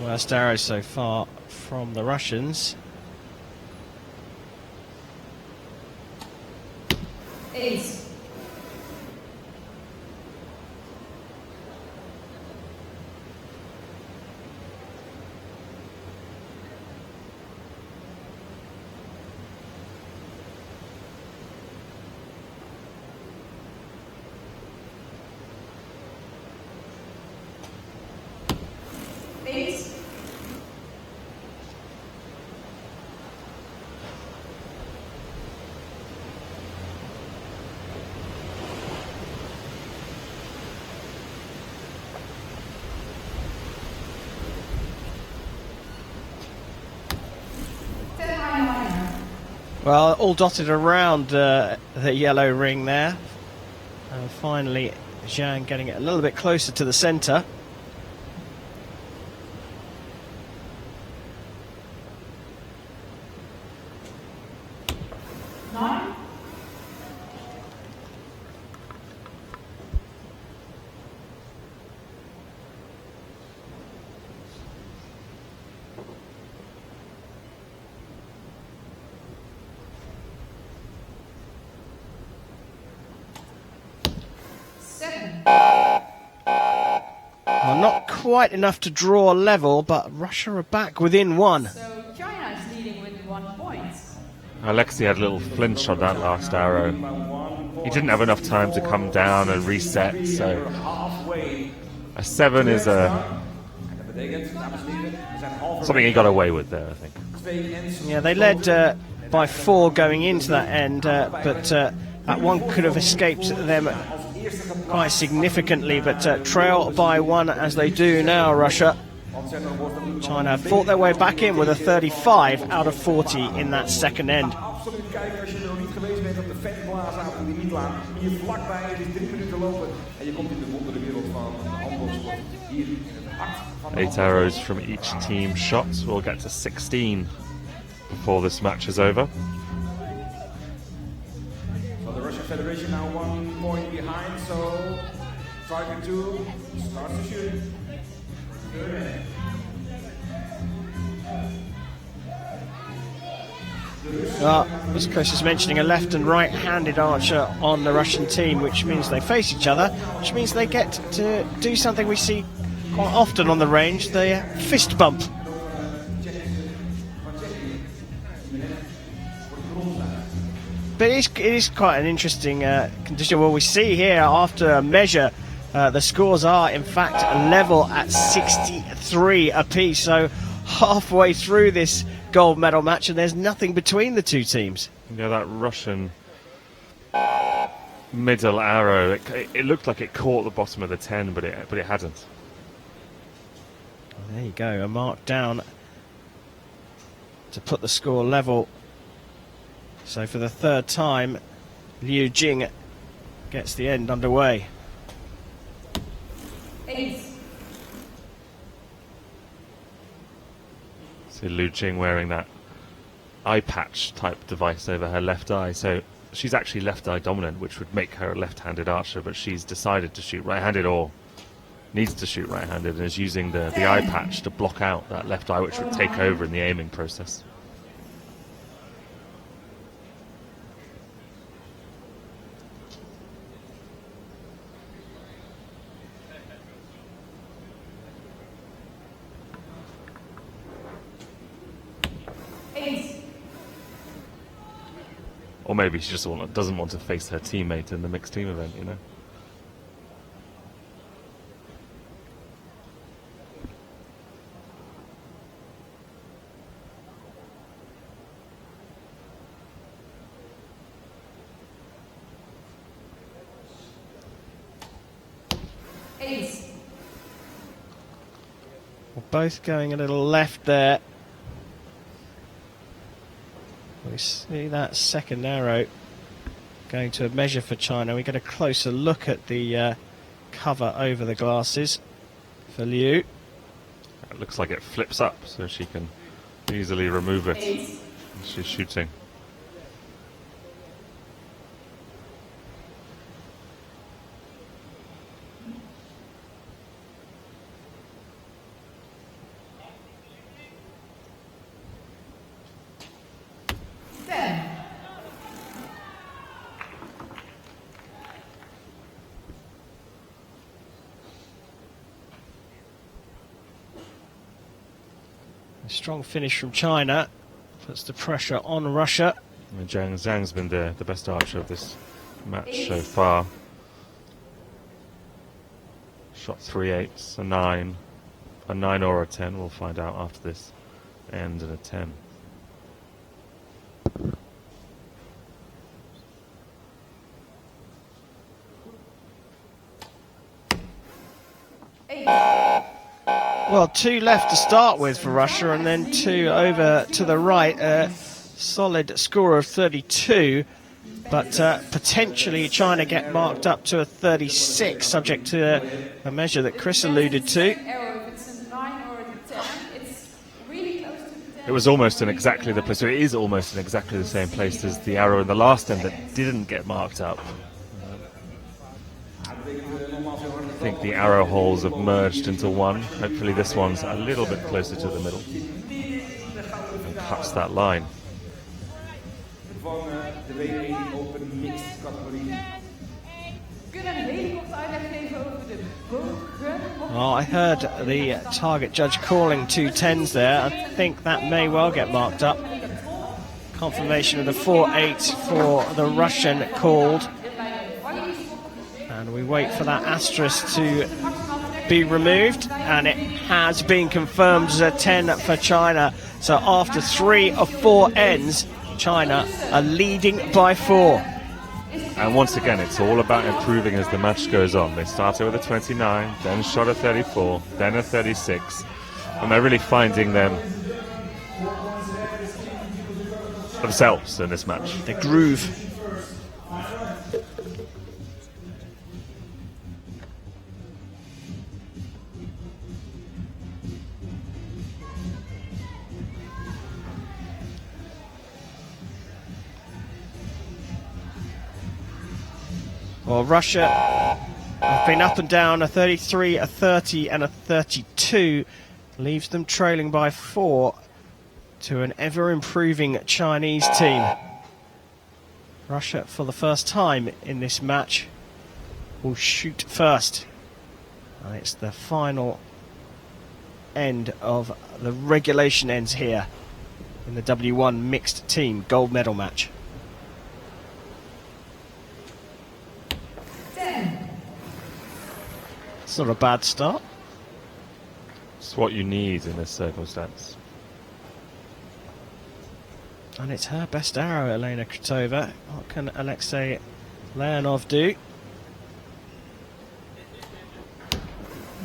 Speaker 1: Worst arrow so far from the Russians.
Speaker 4: 8.
Speaker 1: Well, all dotted around the yellow ring there. And finally, Zhang getting it a little bit closer to the centre. Well, not quite enough to draw a level, but Russia are back within 1.
Speaker 6: So China is leading with 1 point.
Speaker 2: Alexei had a little flinch on that last arrow. He didn't have enough time to come down and reset, so a 7 is something he got away with there, I think.
Speaker 1: Yeah, they led by 4 going into that end, but that one could have escaped them quite significantly, but trail by 1 as they do now, Russia. China have fought their way back in with a 35 out of 40 in that second end.
Speaker 3: Absoluut kijken als je er nog niet geweest bent op de vetblaasavond in Milaan. Hier vlakbij, het is 3 minuten lopen en je komt in de wondere wereld van handbalsport. Hier in het hart van de
Speaker 2: 8 arrows from each team shot. We'll get to 16 before this match is over.
Speaker 3: So the Russian Federation now 1 point behind, so target 2 starts to shoot.
Speaker 1: As Chris is mentioning, a left and right-handed archer on the Russian team, which means they face each other, which means they get to do something we see quite often on the range, the fist bump. But it is quite an interesting condition. Well, we see here after a measure, the scores are in fact level at 63 apiece. So halfway through this gold medal match, and there's nothing between the two teams.
Speaker 2: Yeah, that Russian middle arrow, it looked like it caught the bottom of the 10, but it hadn't.
Speaker 1: There you go, a mark down to put the score level. So for the third time, Liu Jing gets the end underway.
Speaker 4: 8.
Speaker 2: See Liu Jing wearing that eye patch type device over her left eye. So she's actually left eye dominant, which would make her a left-handed archer, but she's decided to shoot right-handed, or needs to shoot right-handed, and is using the eye patch to block out that left eye, which would take over in the aiming process. Or maybe she just doesn't want to face her teammate in the mixed team event, you know.
Speaker 1: Well, both going a little left there. We see that second arrow going to a measure for China. We get a closer look at the cover over the glasses for Liu.
Speaker 2: It looks like it flips up, so she can easily remove it as she's shooting.
Speaker 1: A strong finish from China puts the pressure on Russia.
Speaker 2: And Zhang's been the best archer of this match so far. Shot 3 8s, a 9 or a 10. We'll find out after this end, and a 10.
Speaker 1: Well, 2 left to start with for Russia, and then 2 over to the right. A solid score of 32, but potentially China get marked up to a 36, subject to a measure that Chris alluded to.
Speaker 2: It was almost in exactly the place, or it is almost in exactly the same place as the arrow in the last end that didn't get marked up. I think the arrow holes have merged into one. Hopefully this one's a little bit closer to the middle and cuts that line.
Speaker 1: Oh, I heard the target judge calling 2 10s there. I think that may well get marked up. Confirmation of the 4-8 for the Russian called. And we wait for that asterisk to be removed, and it has been confirmed as a 10 for China. So after 3 of 4 ends, China are leading by 4.
Speaker 2: And once again, it's all about improving as the match goes on. They started with a 29, then shot a 34, then a 36, and they're really finding themselves in this match.
Speaker 1: The groove. Well, Russia have been up and down. A 33, a 30 and a 32 leaves them trailing by 4 to an ever-improving Chinese team. Russia, for the first time in this match, will shoot first. And it's the final end of the regulation ends here in the W1 mixed team gold medal match.
Speaker 4: 10.
Speaker 1: It's not a bad start.
Speaker 2: It's what you need in this circumstance.
Speaker 1: And it's her best arrow, Elena Krutova. What can Alexei Leonov do?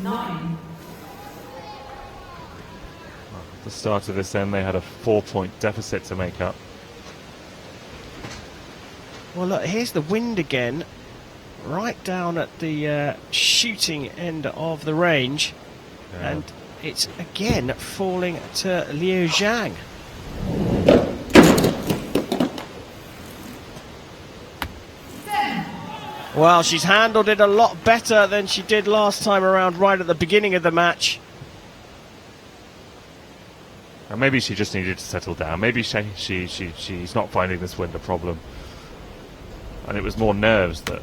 Speaker 4: 9.
Speaker 2: At the start of this end, they had a 4-point deficit to make up.
Speaker 1: Well, look, here's the wind again, right down at the shooting end of the range.
Speaker 2: Yeah.
Speaker 1: And it's again falling to Liu Zhang. Well, she's handled it a lot better than she did last time around, right at the beginning of the match.
Speaker 2: And maybe she just needed to settle down. Maybe she's not finding this wind a problem. And it was more nerves that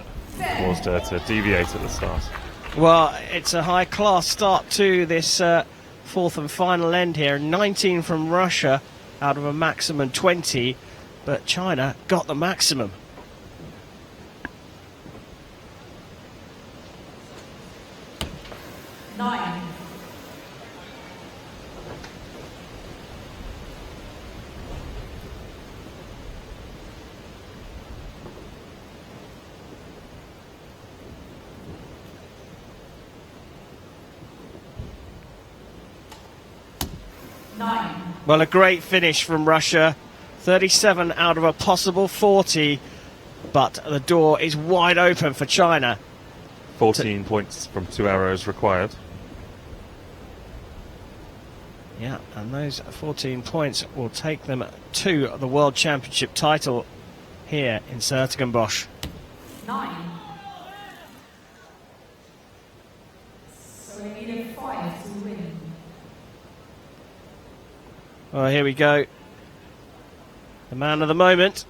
Speaker 2: caused her to deviate at the start.
Speaker 1: Well, it's a high-class start to this fourth and final end here. 19 from Russia out of a maximum 20, but China got the maximum.
Speaker 4: 9.
Speaker 1: Well, a great finish from Russia. 37 out of a possible 40, but the door is wide open for China.
Speaker 2: 14 points from 2 arrows required.
Speaker 1: Yeah, and those 14 points will take them to the World Championship title here in s-Hertogenbosch.
Speaker 4: 9. So we need a 5 to win.
Speaker 1: Well, here we go. The man of the moment.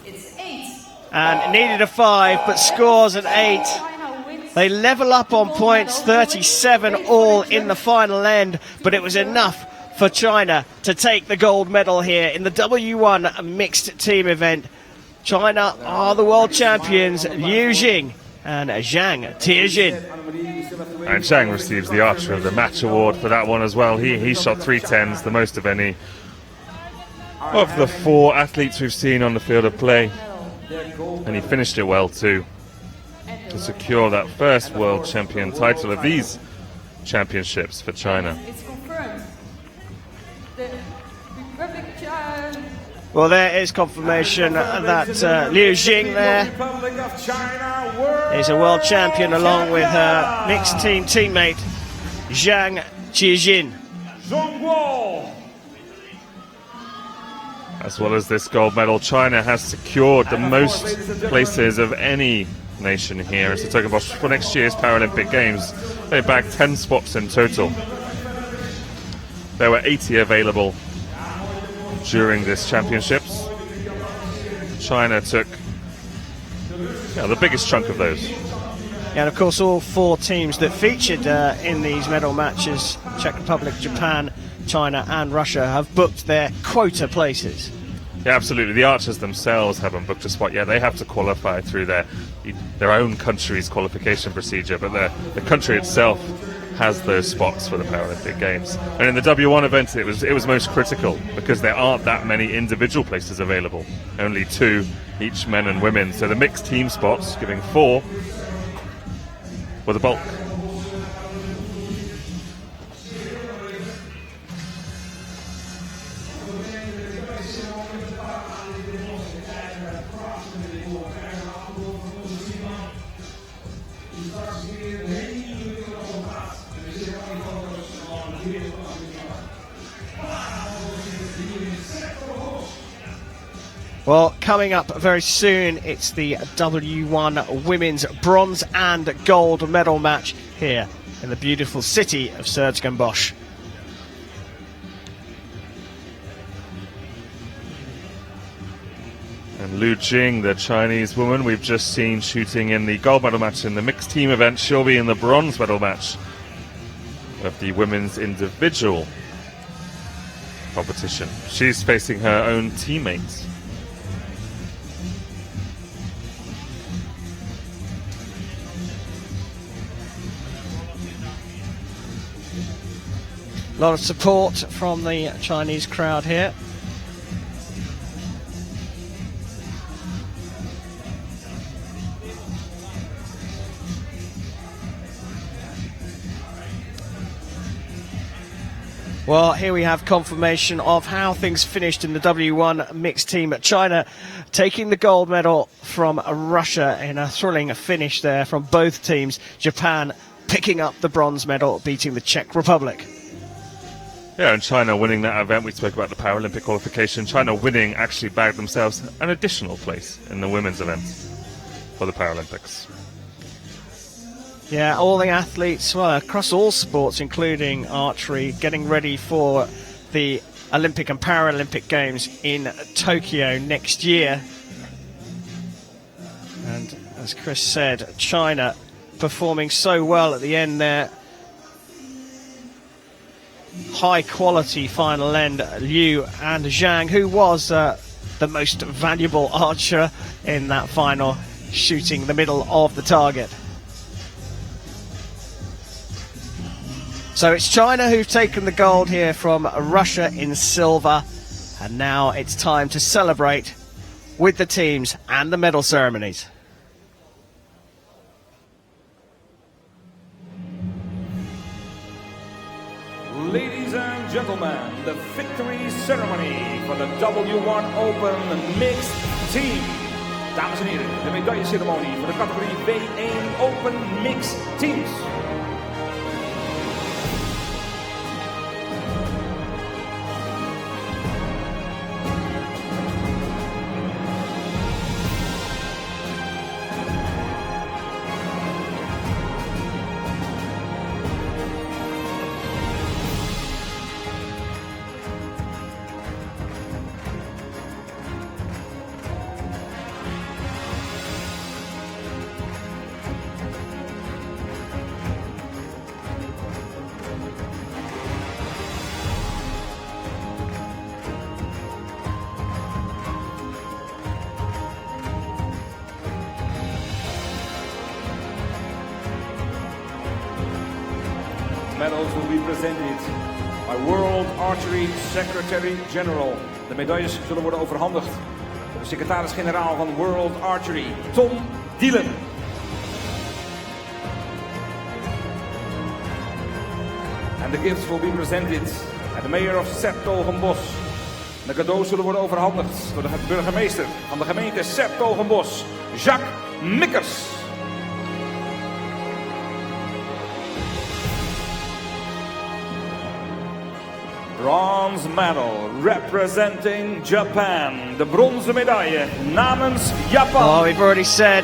Speaker 4: It's 8.
Speaker 1: And needed a 5, but scores an 8.
Speaker 6: China wins.
Speaker 1: They level up on points, 37 all in the final end, but it was enough for China to take the gold medal here in the W1 mixed team event. China are the world champions, Liu Jing and Zhang Tiejin.
Speaker 2: And Zhang receives the Archer of the Match award for that one as well. He shot 310s, the most of any of the 4 athletes we've seen on the field of play. And he finished it well too, to secure that first world champion title of these championships for China.
Speaker 6: It's confirmed. The Republic
Speaker 1: Well, there is confirmation that Liu Jing there is a world champion along with her mixed team teammate Zhang Tiejin.
Speaker 2: As well as this gold medal, China has secured the most places of any nation here. It's a token for next year's Paralympic Games. They bagged 10 spots in total. There were 80 available during this championships. China took the biggest chunk of those.
Speaker 1: And of course all 4 teams that featured in these medal matches, Czech Republic, Japan, China and Russia, have booked their quota places.
Speaker 2: Yeah, absolutely. The archers themselves haven't booked a spot yet. They have to qualify through their own country's qualification procedure, but the country itself has those spots for the Paralympic Games. And in the W1 event, it was most critical because there aren't that many individual places available. Only 2, each men and women. So the mixed team spots, giving 4, were the bulk.
Speaker 1: Well, coming up very soon, it's the W1 Women's Bronze and Gold medal match here in the beautiful city of s-Hertogenbosch.
Speaker 2: And Lu Jing, the Chinese woman we've just seen shooting in the gold medal match in the mixed team event, she'll be in the bronze medal match of the women's individual competition. She's facing her own teammates.
Speaker 1: A lot of support from the Chinese crowd here. Well, here we have confirmation of how things finished in the W1 mixed team. China taking the gold medal from Russia in a thrilling finish there from both teams. Japan picking up the bronze medal, beating the Czech Republic.
Speaker 2: Yeah, and China winning that event. We spoke about the Paralympic qualification. China winning actually bagged themselves an additional place in the women's event for the Paralympics.
Speaker 1: Yeah, all the athletes, well, across all sports, including archery, getting ready for the Olympic and Paralympic Games in Tokyo next year. And as Chris said, China performing so well at the end there. High quality final end, Liu and Zhang, who was the most valuable archer in that final, shooting the middle of the target. So it's China who've taken the gold here from Russia in silver, and now it's time to celebrate with the teams and the medal ceremonies.
Speaker 3: Ladies and gentlemen, the victory ceremony for the W1 Open Mixed Team. Dames en heren, de medailleceremonie voor de categorie W1 Open Mixed Teams. Medals will be presented by World Archery Secretary General. De medailles zullen worden overhandigd door de secretaris-generaal van World Archery, Tom Dielen. And the gifts will be presented by the mayor of s-Hertogenbosch. De cadeaus zullen worden overhandigd door de burgemeester van de gemeente s-Hertogenbosch, Jacques Mikkers. Bronze medal representing Japan. De bronzen medaille namens Japan.
Speaker 1: Oh, we've already said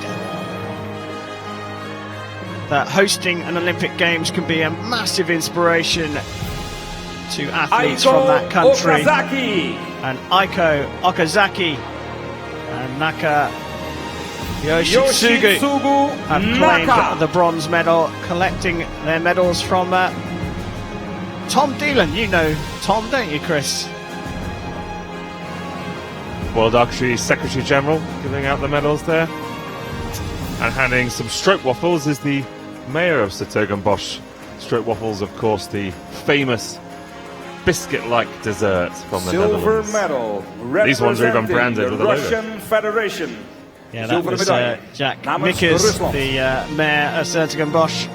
Speaker 1: that hosting an Olympic Games can be a massive inspiration to athletes
Speaker 3: Aiko
Speaker 1: from that country.
Speaker 3: Okazaki.
Speaker 1: And Aiko Okazaki and Naka Yoshitsugu have claimed the bronze medal, collecting their medals from Tom Deelan. You know Tom, don't you, Chris?
Speaker 2: World Archery Secretary General giving out the medals there. And handing some stroke waffles is the mayor of s-Hertogenbosch. Stroke waffles, of course, the famous biscuit-like dessert from the
Speaker 3: Silver
Speaker 2: Netherlands.
Speaker 3: medal.
Speaker 2: These ones are even branded
Speaker 3: the
Speaker 2: with a logo.
Speaker 3: Russian Federation.
Speaker 1: Yeah, that was Jack
Speaker 3: namens
Speaker 1: Mikkers,
Speaker 3: Rusland.
Speaker 1: the mayor of s-Hertogenbosch.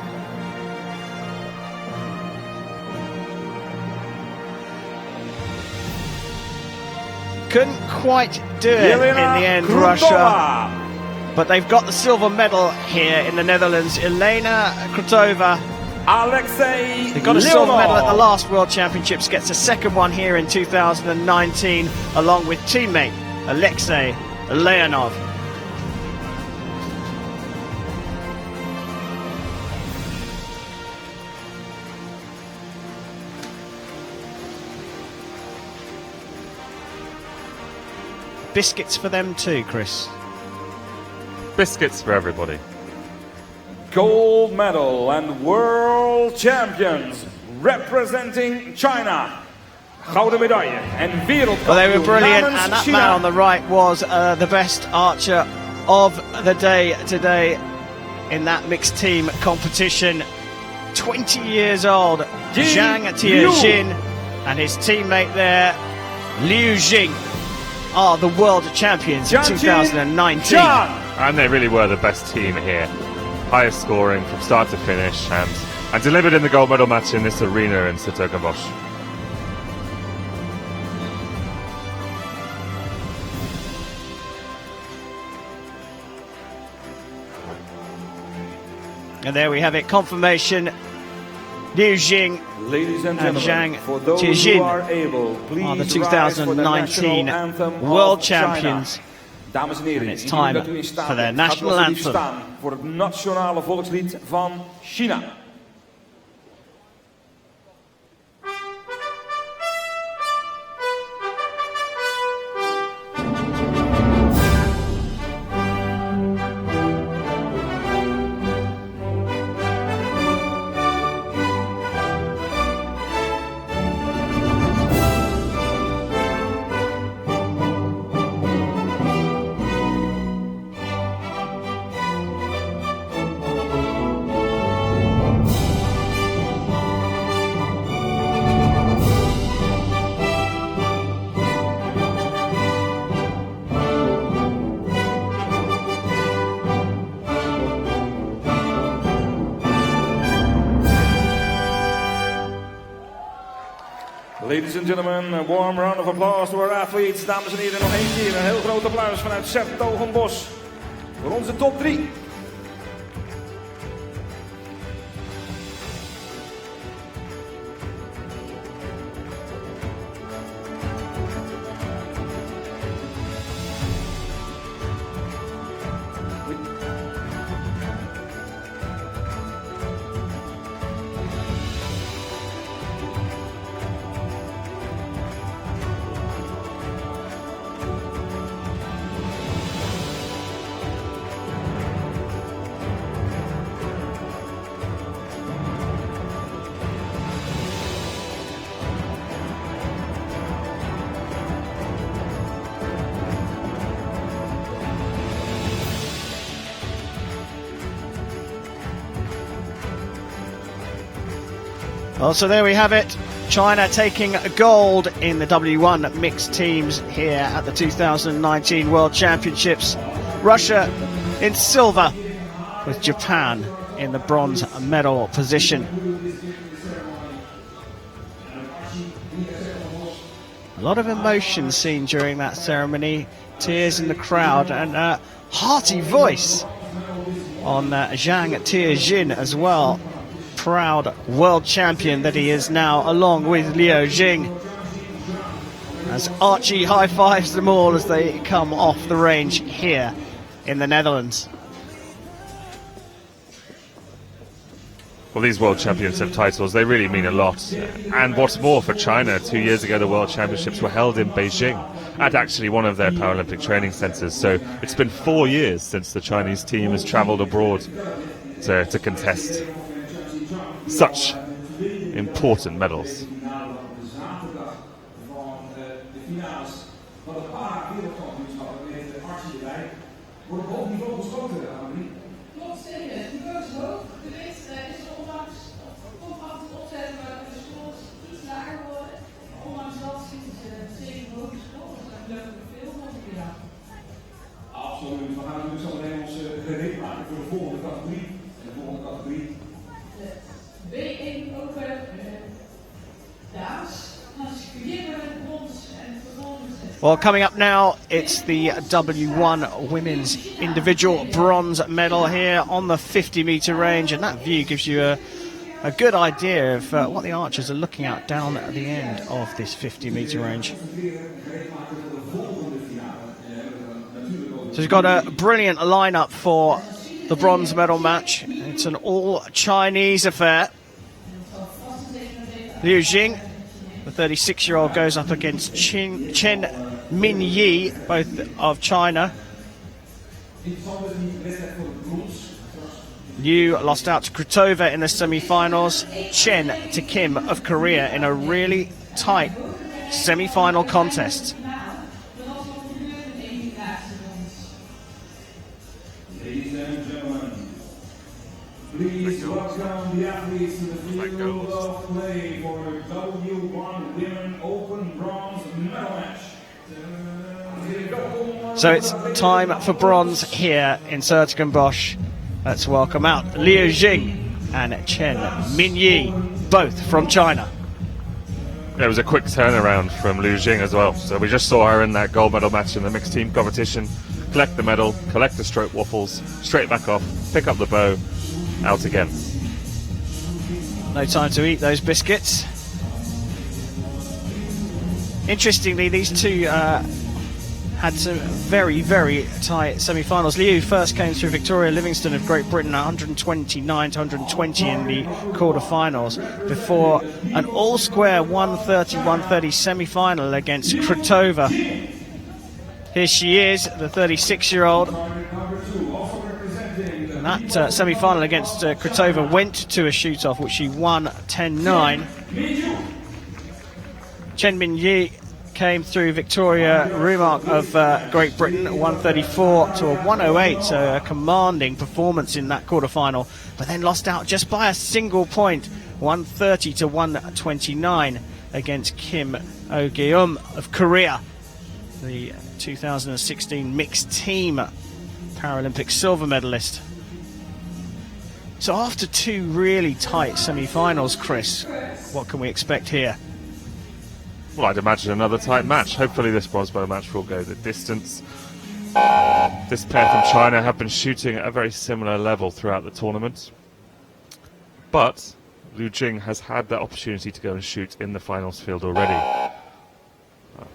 Speaker 1: Couldn't quite do it in the end, Russia. But they've got the silver medal here in the Netherlands. Elena Krutova.
Speaker 3: Alexei
Speaker 1: They got a silver medal at the last World Championships, gets a second one here in 2019, along with teammate Alexei Leonov. biscuits for them too, Chris?
Speaker 2: Biscuits for everybody.
Speaker 3: Gold medal and world champions representing China. Gouden medaille en wereldkampioen.
Speaker 1: Well, they were brilliant,
Speaker 3: namens
Speaker 1: and that
Speaker 3: China.
Speaker 1: man on the right was the best archer of the day today in that mixed team competition. 20 years old, Zhang Tiejin, and his teammate there, Liu Jing, are the world champions in 2019.
Speaker 2: And they really were the best team here. Highest scoring from start to finish, and delivered in the gold medal match in this arena in s-Hertogenbosch.
Speaker 1: And there we have it, confirmation. Liu Jing
Speaker 3: Ladies and
Speaker 1: and
Speaker 3: gentlemen,
Speaker 1: Zhang
Speaker 3: for those who
Speaker 1: Tiejin
Speaker 3: are able,
Speaker 1: are the
Speaker 3: please rise for the
Speaker 1: 2019
Speaker 3: national anthem
Speaker 1: world
Speaker 3: of China.
Speaker 1: champions.
Speaker 3: Dames en heren,
Speaker 1: And it's
Speaker 3: indien
Speaker 1: time
Speaker 3: dat u in staat
Speaker 1: for their
Speaker 3: bent, gaat
Speaker 1: national
Speaker 3: u alsjeblieft
Speaker 1: anthem.
Speaker 3: staan voor het nationale volkslied van China. Ladies and gentlemen, a warm round of applause to our athletes. Dames en heren, nog één keer een heel groot applaus vanuit s-Hertogenbosch voor onze top 3.
Speaker 1: Well, so there we have it. China taking gold in the W1 mixed teams here at the 2019 World Championships. Russia in silver, with Japan in the bronze medal position. A lot of emotion seen during that ceremony. Tears in the crowd and a hearty voice on Zhang Tiejin as well. Proud world champion that he is now, along with Liu Jing, as Archie high-fives them all as they come off the range here in the Netherlands.
Speaker 2: Well, these World Championship titles, they really mean a lot. And what's more, for China, 2 years ago the World Championships were held in Beijing at actually one of their Paralympic training centres. So it's been 4 years since the Chinese team has travelled abroad to contest such important medals.
Speaker 3: Absoluut, we gaan natuurlijk zo meteen ons gereed maken voor de volgende categorie. En de volgende categorie.
Speaker 4: B1 open dames. Dan beginnen we met brons en vervolgens.
Speaker 1: Well, coming up now, it's the W1 women's individual bronze medal here on the 50-metre range, and that view gives you a good idea of what the archers are looking at down at the end of this 50-metre range. So we've got a brilliant lineup for the bronze medal match. It's an all-Chinese affair. Liu Jing, the 36-year-old, goes up against Chen Min Yi, both of China. Liu lost out to Krutova in the semi-finals. Chen to Kim of Korea in a really tight semi-final contest.
Speaker 3: Ladies and gentlemen, please welcome the athletes to the field of play for the W1 Women Open Bronze Medal Match.
Speaker 1: So it's time for bronze here in s-Hertogenbosch. Let's welcome out Liu Jing and Chen Minyi, both from China.
Speaker 2: It was a quick turnaround from Liu Jing as well. So we just saw her in that gold medal match in the mixed team competition, collect the medal, collect the stroke waffles, straight back off, pick up the bow, out again.
Speaker 1: No time to eat those biscuits. Interestingly, these two had some very, very tight semi-finals. Liu first came through Victoria Livingston of Great Britain, 129 to 120 in the quarter-finals, before an all-square 130-130 semi-final against Krutova. Here she is, the 36-year-old. And that semi-final against Krutova went to a shoot-off, which she won 10-9. Chen Minyi came through Victoria Rumark of Great Britain, 134 to a 108, so a commanding performance in that quarter-final, but then lost out just by a single point, 130 to 129 against Kim Oh-geum of Korea, the 2016 mixed team Paralympic silver medalist. So after two really tight semi-finals, Chris, what can we expect here?
Speaker 2: Well, I'd imagine another tight match. Hopefully this bronze medal match will go the distance. This pair from China have been shooting at a very similar level throughout the tournament. But Liu Jing has had that opportunity to go and shoot in the finals field already.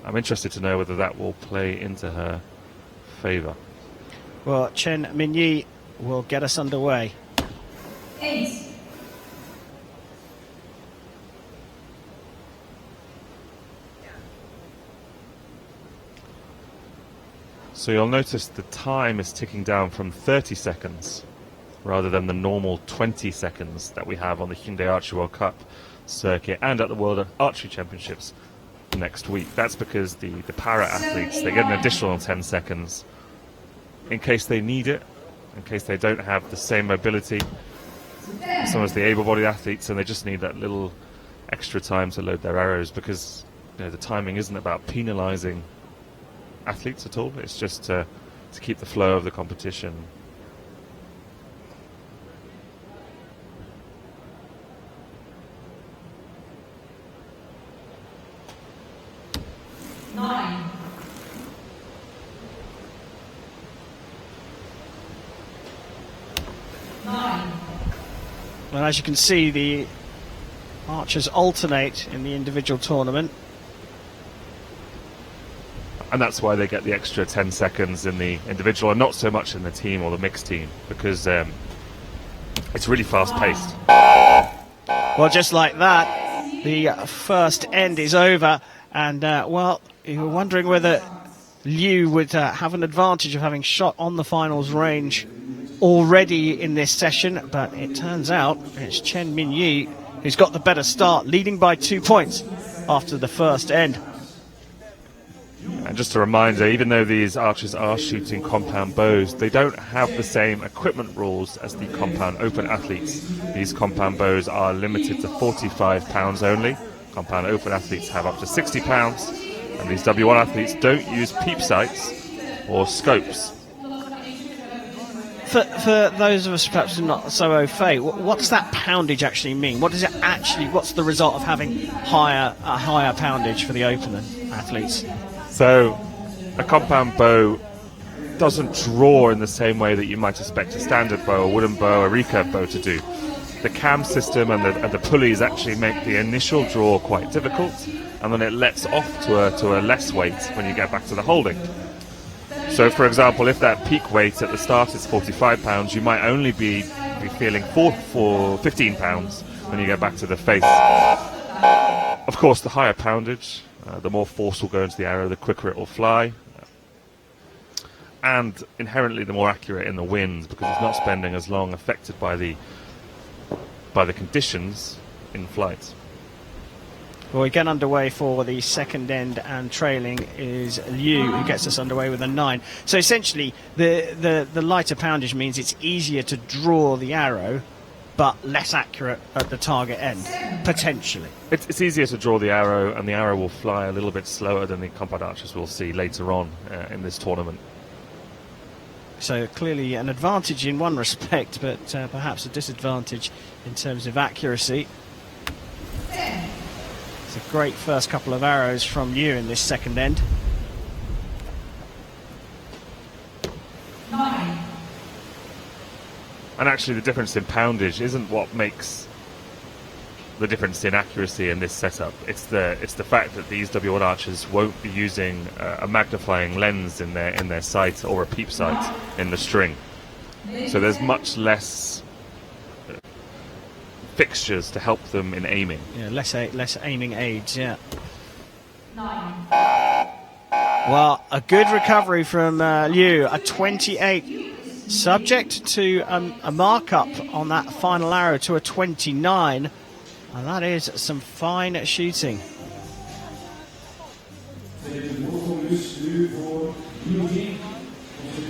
Speaker 2: I'm interested to know whether that will play into her favour.
Speaker 1: Well, Chen Minyi will get us underway.
Speaker 4: 8.
Speaker 2: So you'll notice the time is ticking down from 30 seconds rather than the normal 20 seconds that we have on the Hyundai Archery World Cup circuit and at the World Archery Championships next week. That's because the para athletes, they get an additional 10 seconds in case they need it, in case they don't have the same mobility as some of the able-bodied athletes, and they just need that little extra time to load their arrows, because the timing isn't about penalising athletes at all. It's just to keep the flow of the competition.
Speaker 1: And as you can see, the archers alternate in the individual tournament.
Speaker 2: And that's why they get the extra 10 seconds in the individual and not so much in the team or the mixed team, because it's really fast-paced.
Speaker 1: Well, just like that, the first end is over, and well, you were wondering whether Liu would have an advantage of having shot on the finals range already in this session, but it turns out it's Chen Minyi who's got the better start, leading by 2 points after the first end.
Speaker 2: And just a reminder, even though these archers are shooting compound bows, they don't have the same equipment rules as the compound open athletes. These compound bows are limited to 45 pounds only. Compound open athletes have up to 60 pounds, and these W1 athletes don't use peep sights or scopes.
Speaker 1: For those of us perhaps not so au fait, what does that poundage actually mean? What does it actually? What's the result of having a higher poundage for the open athletes?
Speaker 2: So a compound bow doesn't draw in the same way that you might expect a standard bow, a wooden bow, a recurve bow to do. The cam system and the pulleys actually make the initial draw quite difficult, and then it lets off to a less weight when you get back to the holding. So, for example, if that peak weight at the start is 45 pounds, you might only be feeling for 15 pounds when you get back to the face. Of course, the higher poundage The more force will go into the arrow, the quicker it will fly. And inherently the more accurate in the wind, because it's not spending as long affected by the conditions in flight.
Speaker 1: Well, we get underway for the second end, and trailing is Liu, who gets us underway with a 9. So essentially, the lighter poundage means it's easier to draw the arrow, but less accurate at the target end, potentially.
Speaker 2: It's easier to draw the arrow, and the arrow will fly a little bit slower than the combat archers we'll see later on in this tournament.
Speaker 1: So clearly an advantage in one respect, but perhaps a disadvantage in terms of accuracy. It's a great first couple of arrows from Liu in this second end.
Speaker 4: 9.
Speaker 2: And actually the difference in poundage isn't what makes the difference in accuracy in this setup. It's the fact that these W1 archers won't be using a magnifying lens in their sight or a peep sight in the string. So there's much less fixtures to help them in aiming.
Speaker 1: Yeah, less aiming aids, yeah.
Speaker 4: 9.
Speaker 1: Well, a good recovery from Liu, a 28, subject to a markup on that final arrow to a 29, and that is some fine shooting.
Speaker 3: Dus nu voor Liu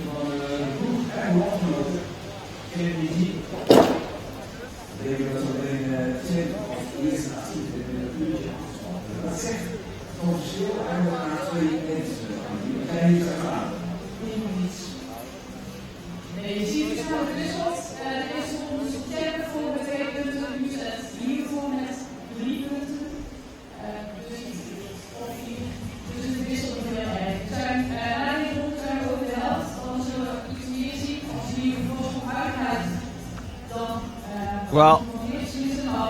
Speaker 3: van Broek en Hoofdgenoten. KNDG. Dat betekent dat zometeen 10 als eerste actief in de uurtje. Dat zegt van verschil eigenlijk naar 2 mensen. Dat kan je niet ervaren.
Speaker 4: Nee, je ziet het zo gewisseld. De eerste ronde is op 10 voor met 2 punten. Nu zet hiervoor met 3 punten. Dus het wisselt heel erg. Na die ronde zijn we over de helft. Dan zullen we iets meer zien. Als je hier vervolgens uitgaat, dan...
Speaker 1: Well,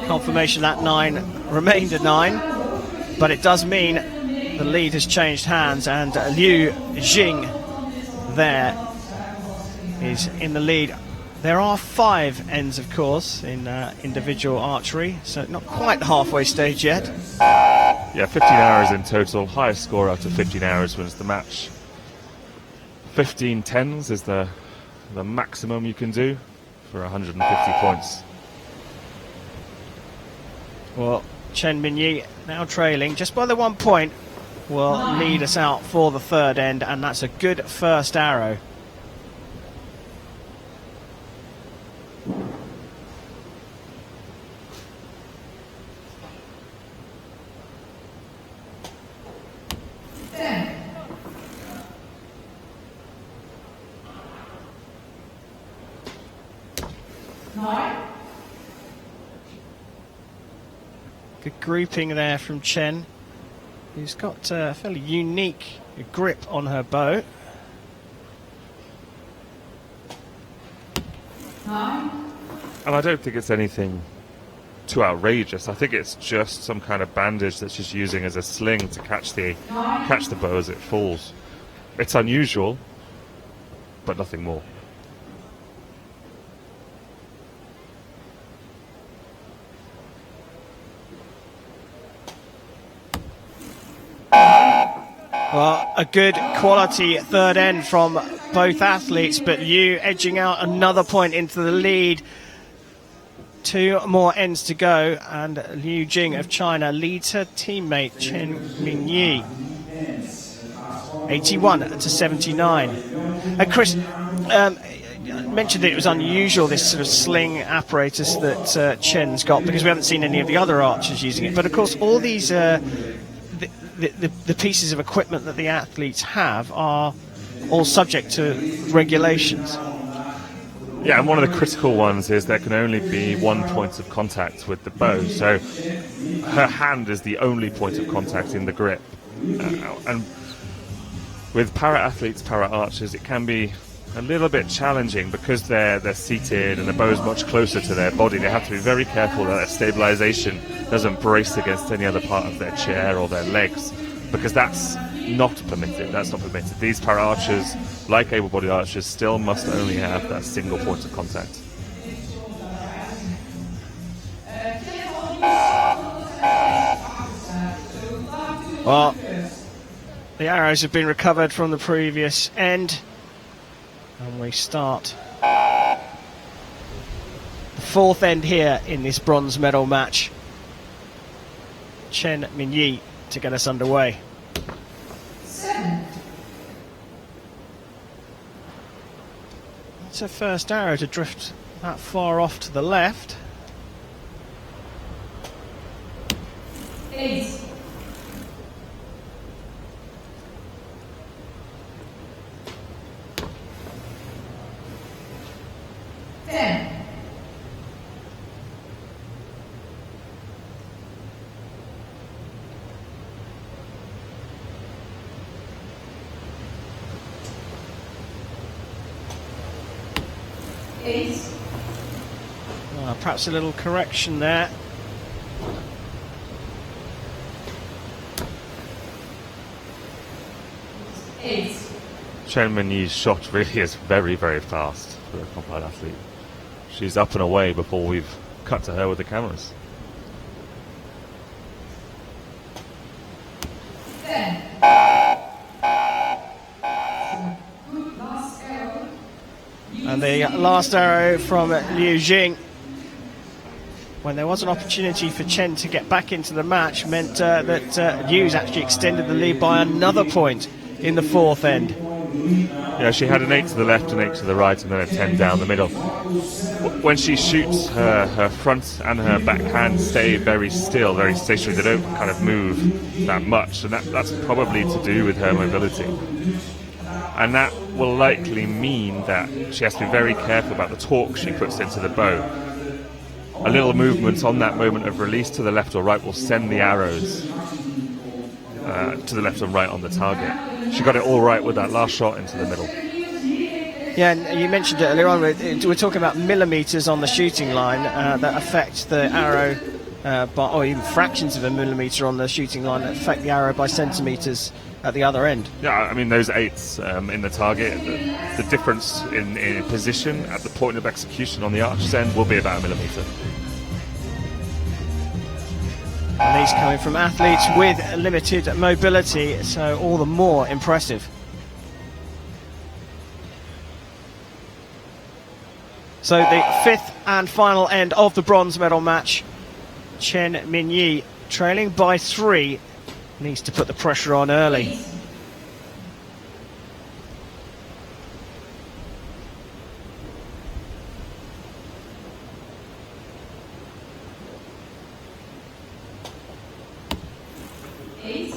Speaker 1: confirmation that 9 remained a 9, but it does mean the lead has changed hands, and Liu Jing there is in the lead. There are 5 ends, of course, in individual archery, so not quite the halfway stage yet.
Speaker 2: Yeah, 15 hours in total. Highest score out of 15 hours wins the match. 15 tens is the maximum you can do for 150 points.
Speaker 1: Well, Chen Minyi, now trailing just by the 1 point, will lead us out for the third end, and that's a good first arrow. Good grouping there from Chen, who's got a fairly unique grip on her bow.
Speaker 2: And I don't think it's anything too outrageous. I think it's just some kind of bandage that she's using as a sling to catch the bow as it falls. It's unusual, but nothing more.
Speaker 1: Well, a good quality third end from both athletes, but Liu edging out another point into the lead. 2 more ends to go, and Liu Jing of China leads her teammate Chen Minyi 81 to 79. Chris mentioned that it was unusual, this sort of sling apparatus that Chen's got, because we haven't seen any of the other archers using it. But of course, all these the pieces of equipment that the athletes have are all subject to regulations.
Speaker 2: Yeah, and one of the critical ones is there can only be 1 point of contact with the bow. So her hand is the only point of contact in the grip. And with para-athletes, para-archers, it can be a little bit challenging because they're seated and the bow is much closer to their body. They have to be very careful that their stabilization doesn't brace against any other part of their chair or their legs, because that's not permitted. That's not permitted. These para-archers, like able-bodied archers, still must only have that single point of contact.
Speaker 1: Well, the arrows have been recovered from the previous end, and we start the fourth end here in this bronze medal match. Chen Minyi to get us underway. It's her first arrow to drift that far off to the left.
Speaker 4: 8. 10. 8.
Speaker 1: Perhaps a little correction there.
Speaker 2: Chen Minyi's shot really is very, very fast for a combat athlete. She's up and away before we've cut to her with the cameras.
Speaker 4: 10. Good last arrow.
Speaker 1: And the last arrow from Liu Jing, when there was an opportunity for Chen to get back into the match, meant that Liu's actually extended the lead by another point in the fourth end.
Speaker 2: Yeah, she had an 8 to the left, an 8 to the right, and then a 10 down the middle. When she shoots, her front and her back hand stay very still, very stationary. They don't kind of move that much, and that's probably to do with her mobility. And that will likely mean that she has to be very careful about the torque she puts into the bow. A little movement on that moment of release to the left or right will send the arrows to the left and right on the target. She got it all right with that last shot into the middle.
Speaker 1: Yeah, and you mentioned it earlier on, we're talking about millimetres on the shooting line that affect the arrow, or even fractions of a millimetre on the shooting line that affect the arrow by centimetres at the other end.
Speaker 2: Yeah, I mean, those 8s in the target, the difference in position at the point of execution on the archer's end will be about a millimetre.
Speaker 1: And these coming from athletes with limited mobility, so all the more impressive. So the fifth and final end of the bronze medal match. Chen Minyi trailing by 3, needs to put the pressure on early.
Speaker 4: 8.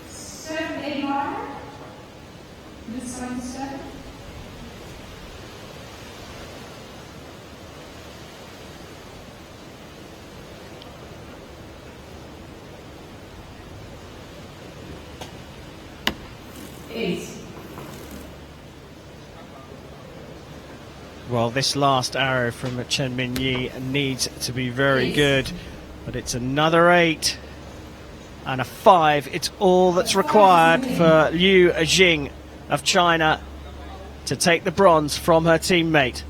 Speaker 4: 7, 8 marker. This one is 7. 8.
Speaker 1: Well, this last arrow from Chen Minyi needs to be very good, but it's another 8 and a 5. It's all that's required for Liu Jing of China to take the bronze from her teammate.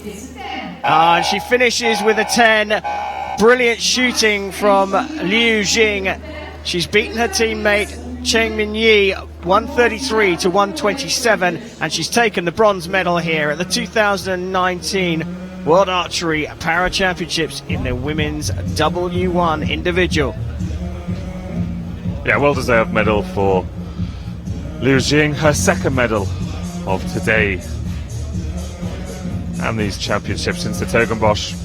Speaker 4: It's a 10.
Speaker 1: And she finishes with a 10. Brilliant shooting from Liu Jing. She's beaten her teammate Chen Minyi 133 to 127, and she's taken the bronze medal here at the 2019 World Archery Para Championships in the women's W1 individual.
Speaker 2: Yeah, well-deserved medal for Liu Jing, her second medal of today and these championships in s-Hertogenbosch.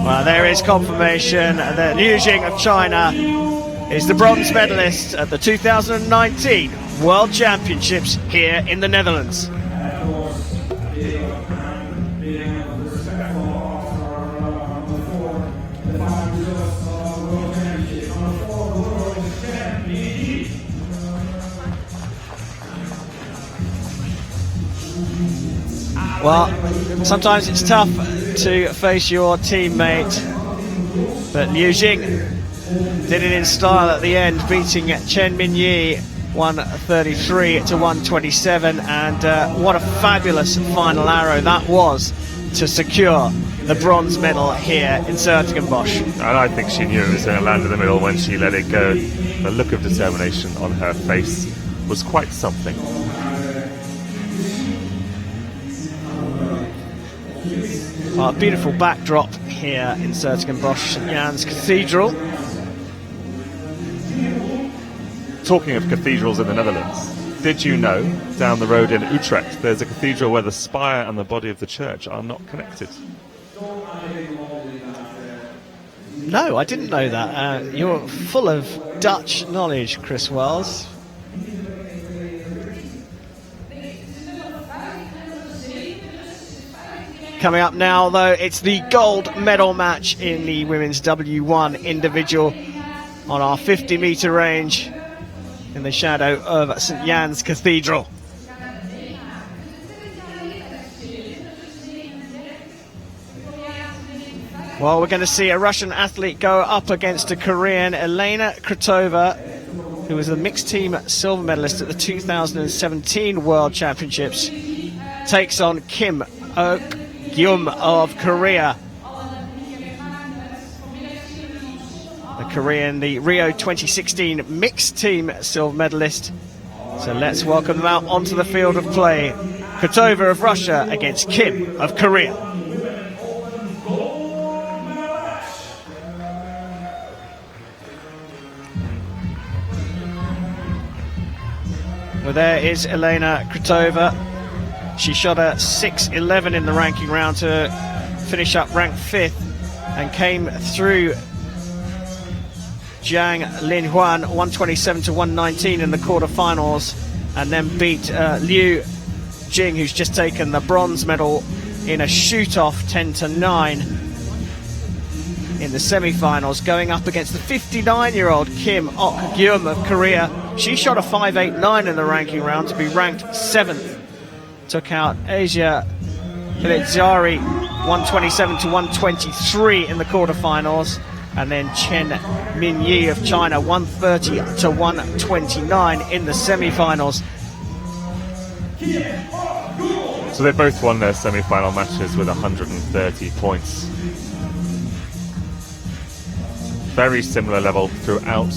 Speaker 1: Well, there is confirmation that Liu Jing of China is the bronze medalist at the 2019 World Championships here in the Netherlands. Well, sometimes it's tough to face your teammate But Liu Jing did it in style at the end, beating Chen Minyi 133 to 127, and what a fabulous final arrow that was to secure the bronze medal here in s-Hertogenbosch.
Speaker 2: And I think she knew it was going to land in the middle when she let it go. The look of determination on her face was quite something.
Speaker 1: Well, a beautiful backdrop here in s-Hertogenbosch, St. Jan's Cathedral.
Speaker 2: Talking of cathedrals in the Netherlands, did you know down the road in Utrecht there's a cathedral where the spire and the body of the church are not connected?
Speaker 1: No, I didn't know that. You're full of Dutch knowledge, Chris Wells. Coming up now, though, it's the gold medal match in the women's W1 individual on our 50-metre range in the shadow of St. Jan's Cathedral. Well, we're going to see a Russian athlete go up against a Korean, Elena Krutova, who was the mixed team silver medalist at the 2017 World Championships, takes on Kim Ok-gyum of Korea. The Korean, the Rio 2016 mixed team silver medalist. So let's welcome them out onto the field of play. Krutova of Russia against Kim of Korea. Well, there is Elena Krutova. She shot a 6.11 in the ranking round to finish up ranked 5th and came through Jiang Linhuan 127 to 119 in the quarterfinals, and then beat Liu Jing, who's just taken the bronze medal in a shoot-off 10 to 9 in the semi-finals, going up against the 59-year-old Kim Ok-gyum of Korea. She shot a 5.89 in the ranking round to be ranked 7th. Took out Asia Filizari 127 to 123 in the quarterfinals, and then Chen Minyi of China 130 to 129 in the semi-finals.
Speaker 2: So they both won their semi-final matches with 130 points. Very similar level throughout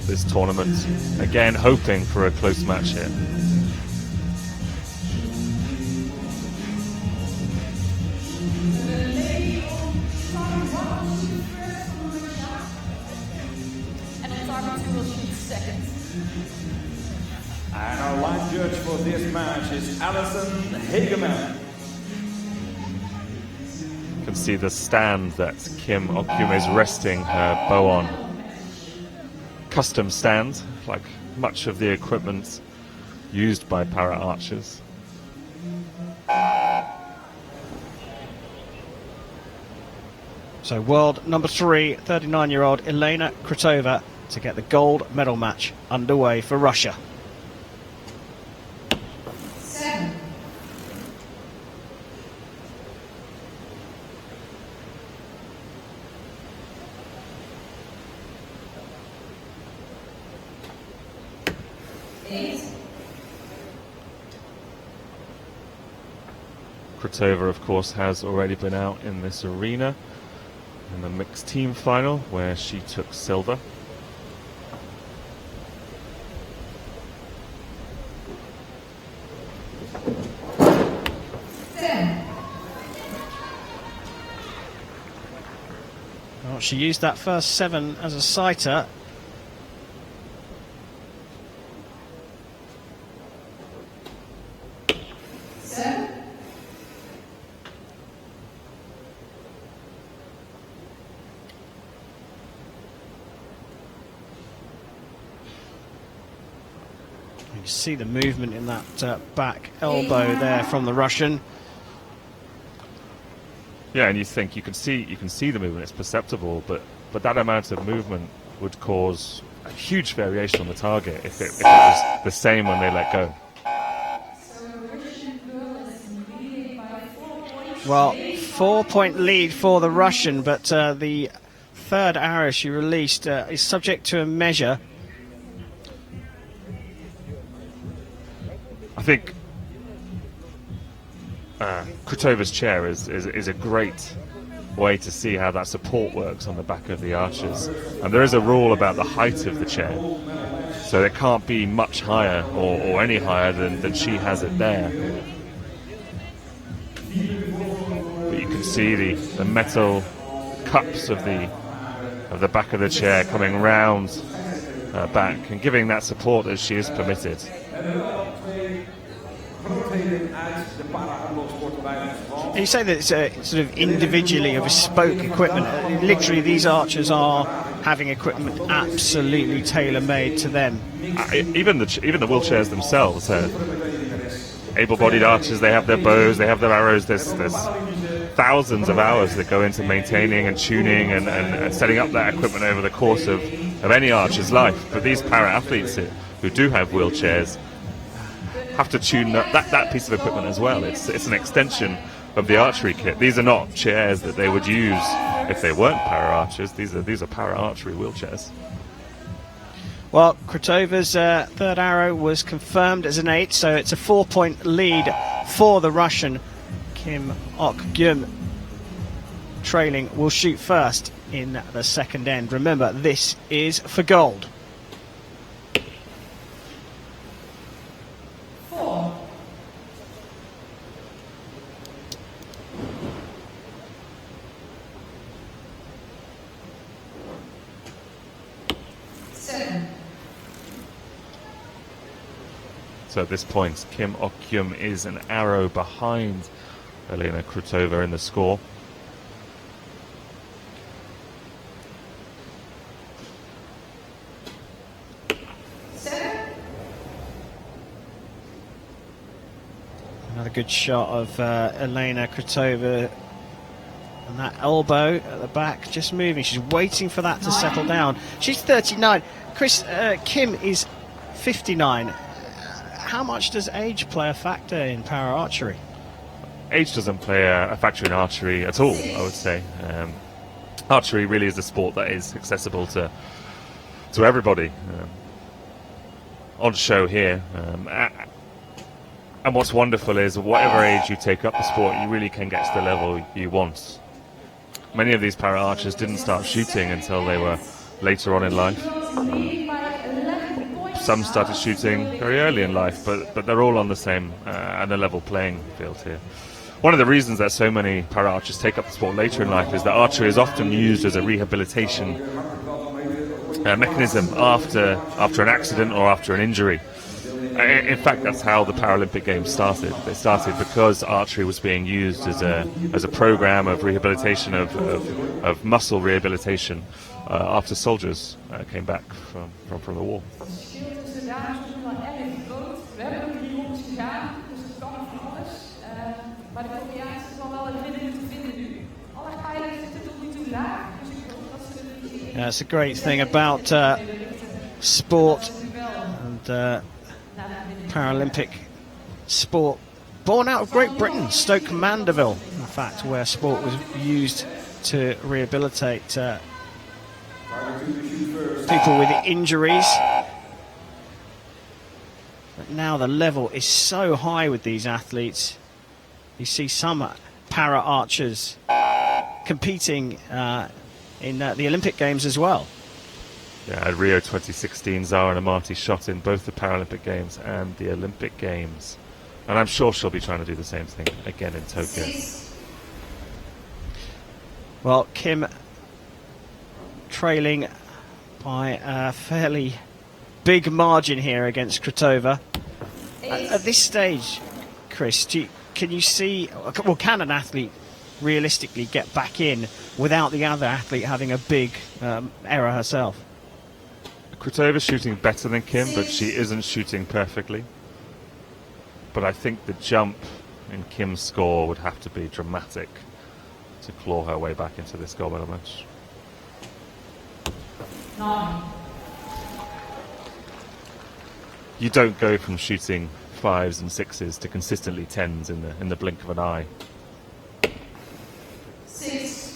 Speaker 2: this tournament. Again, hoping for a close match here.
Speaker 3: And our line judge for this match is Alison Hageman.
Speaker 2: You can see the stand that Kim Ok-gyum is resting her bow on. Custom stand, like much of the equipment used by para archers.
Speaker 1: So world number 3, 39-year-old Elena Krutova to get the gold medal match underway for Russia.
Speaker 4: 7.
Speaker 2: Krutova, of course, has already been out in this arena in the mixed team final where she took silver.
Speaker 1: Well, she used that first 7 as a sighter. You see the movement in that back elbow there from the Russian.
Speaker 2: Yeah, and you think you can see the movement; it's perceptible, but that amount of movement would cause a huge variation on the target if it was the same when they let go.
Speaker 1: Well, 4-point lead for the Russian, but the third arrow she released is subject to a measure.
Speaker 2: I think Kratova's chair is a great way to see how that support works on the back of the archers. And there is a rule about the height of the chair, so it can't be much higher or any higher than she has it there. But you can see the metal cups of the back of the chair coming round back and giving that support as she is permitted.
Speaker 1: You say that it's a sort of individually a bespoke equipment. Literally, these archers are having equipment absolutely tailor-made to them.
Speaker 2: Even the wheelchairs themselves, able-bodied archers, they have their bows, they have their arrows. There's thousands of hours that go into maintaining and tuning and setting up that equipment over the course of any archer's life. But these para-athletes who do have wheelchairs have to tune that piece of equipment as well. It's an extension of the archery kit. These are not chairs that they would use if they weren't para-archers. These are para-archery wheelchairs.
Speaker 1: Well, Kratova's third arrow was confirmed as an 8, so it's a 4-point lead for the Russian. Kim Ok-gyum, trailing, will shoot first in the second end. Remember, this is for gold.
Speaker 4: 4. 7.
Speaker 2: So at this point, Kim Ok-gyum is an arrow behind Elena Krutova in the score.
Speaker 1: Another good shot of Elena Krutova. And that elbow at the back just moving. She's waiting for that to settle down. She's 39. Chris, Kim is 59. How much does age play a factor in para archery?
Speaker 2: Age doesn't play a factor in archery at all, I would say. Archery really is a sport that is accessible to everybody. On show here. And what's wonderful is whatever age you take up the sport, you really can get to the level you want. Many of these para archers didn't start shooting until they were later on in life. Some started shooting very early in life, but they're all on the same and a level playing field here. One of the reasons that so many para archers take up the sport later in life is that archery is often used as a rehabilitation mechanism after an accident or after an injury. In fact, that's how the Paralympic Games started. They started because archery was being used as a program of rehabilitation of muscle rehabilitation after soldiers came back from the war.
Speaker 1: Yeah, it's a great thing about sport and Paralympic sport. Born out of Great Britain, Stoke Mandeville, in fact, where sport was used to rehabilitate people with injuries. But now the level is so high with these athletes. You see some para archers competing in the Olympic Games as well.
Speaker 2: Yeah, at Rio 2016, Zara Amati shot in both the Paralympic Games and the Olympic Games. And I'm sure she'll be trying to do the same thing again in Tokyo.
Speaker 1: Well, Kim trailing by a fairly big margin here against Krutova. At this stage, Chris, can you see, well, can an athlete realistically get back in without the other athlete having a big error herself?
Speaker 2: Krutova's shooting better than Kim, but she isn't shooting perfectly. But I think the jump in Kim's score would have to be dramatic to claw her way back into this gold medal match.
Speaker 4: 9.
Speaker 2: You don't go from shooting 5s and 6s to consistently 10s in the blink of an eye.
Speaker 4: 6.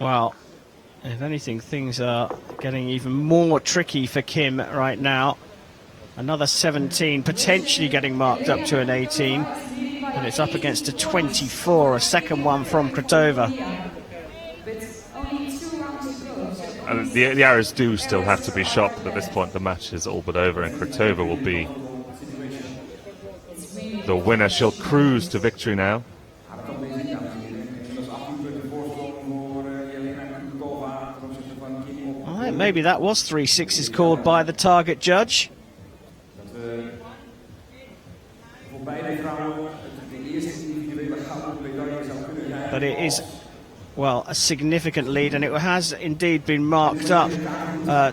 Speaker 1: Well, if anything, things are getting even more tricky for Kim right now. Another 17, potentially getting marked up to an 18. And it's up against a 24, a second one from Krotova.
Speaker 2: And the arrows do still have to be shot, but at this point the match is all but over, and Krotova will be the winner. She'll cruise to victory now.
Speaker 1: All right, maybe that was 3 6s called by the target judge. But it is, well, a significant lead, and it has indeed been marked up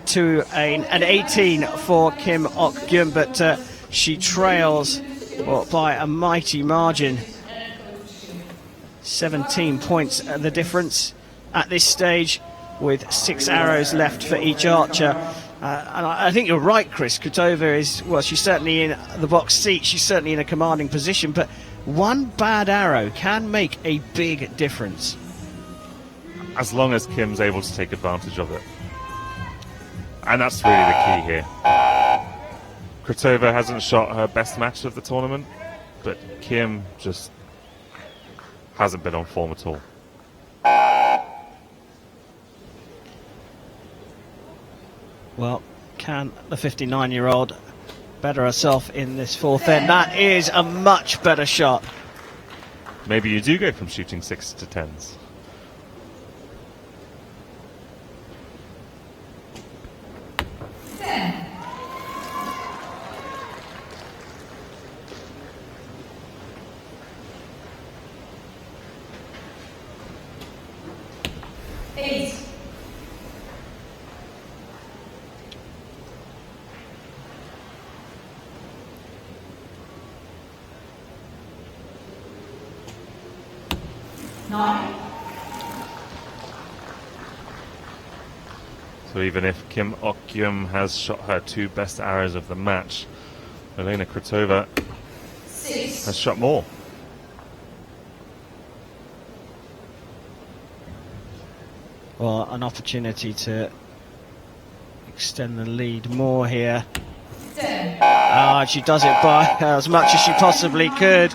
Speaker 1: to an 18 for Kim Ok-gyum, but she trails by a mighty margin. 17 points the difference at this stage, with 6 arrows left for each archer. And I think you're right, Chris. Krotova is, well, she's certainly in the box seat. She's certainly in a commanding position, but one bad arrow can make a big difference.
Speaker 2: As long as Kim's able to take advantage of it. And that's really the key here. Krotova hasn't shot her best match of the tournament, but Kim just hasn't been on form at all.
Speaker 1: Well, can the 59-year-old better herself in this fourth end? That is a much better shot.
Speaker 2: Maybe you do go from shooting 6 to 10s. So even if Kim Ok-gyum has shot her 2 best arrows of the match, Elena Krotova has shot more.
Speaker 1: Well, an opportunity to extend the lead more here. She does it by as much as she possibly could.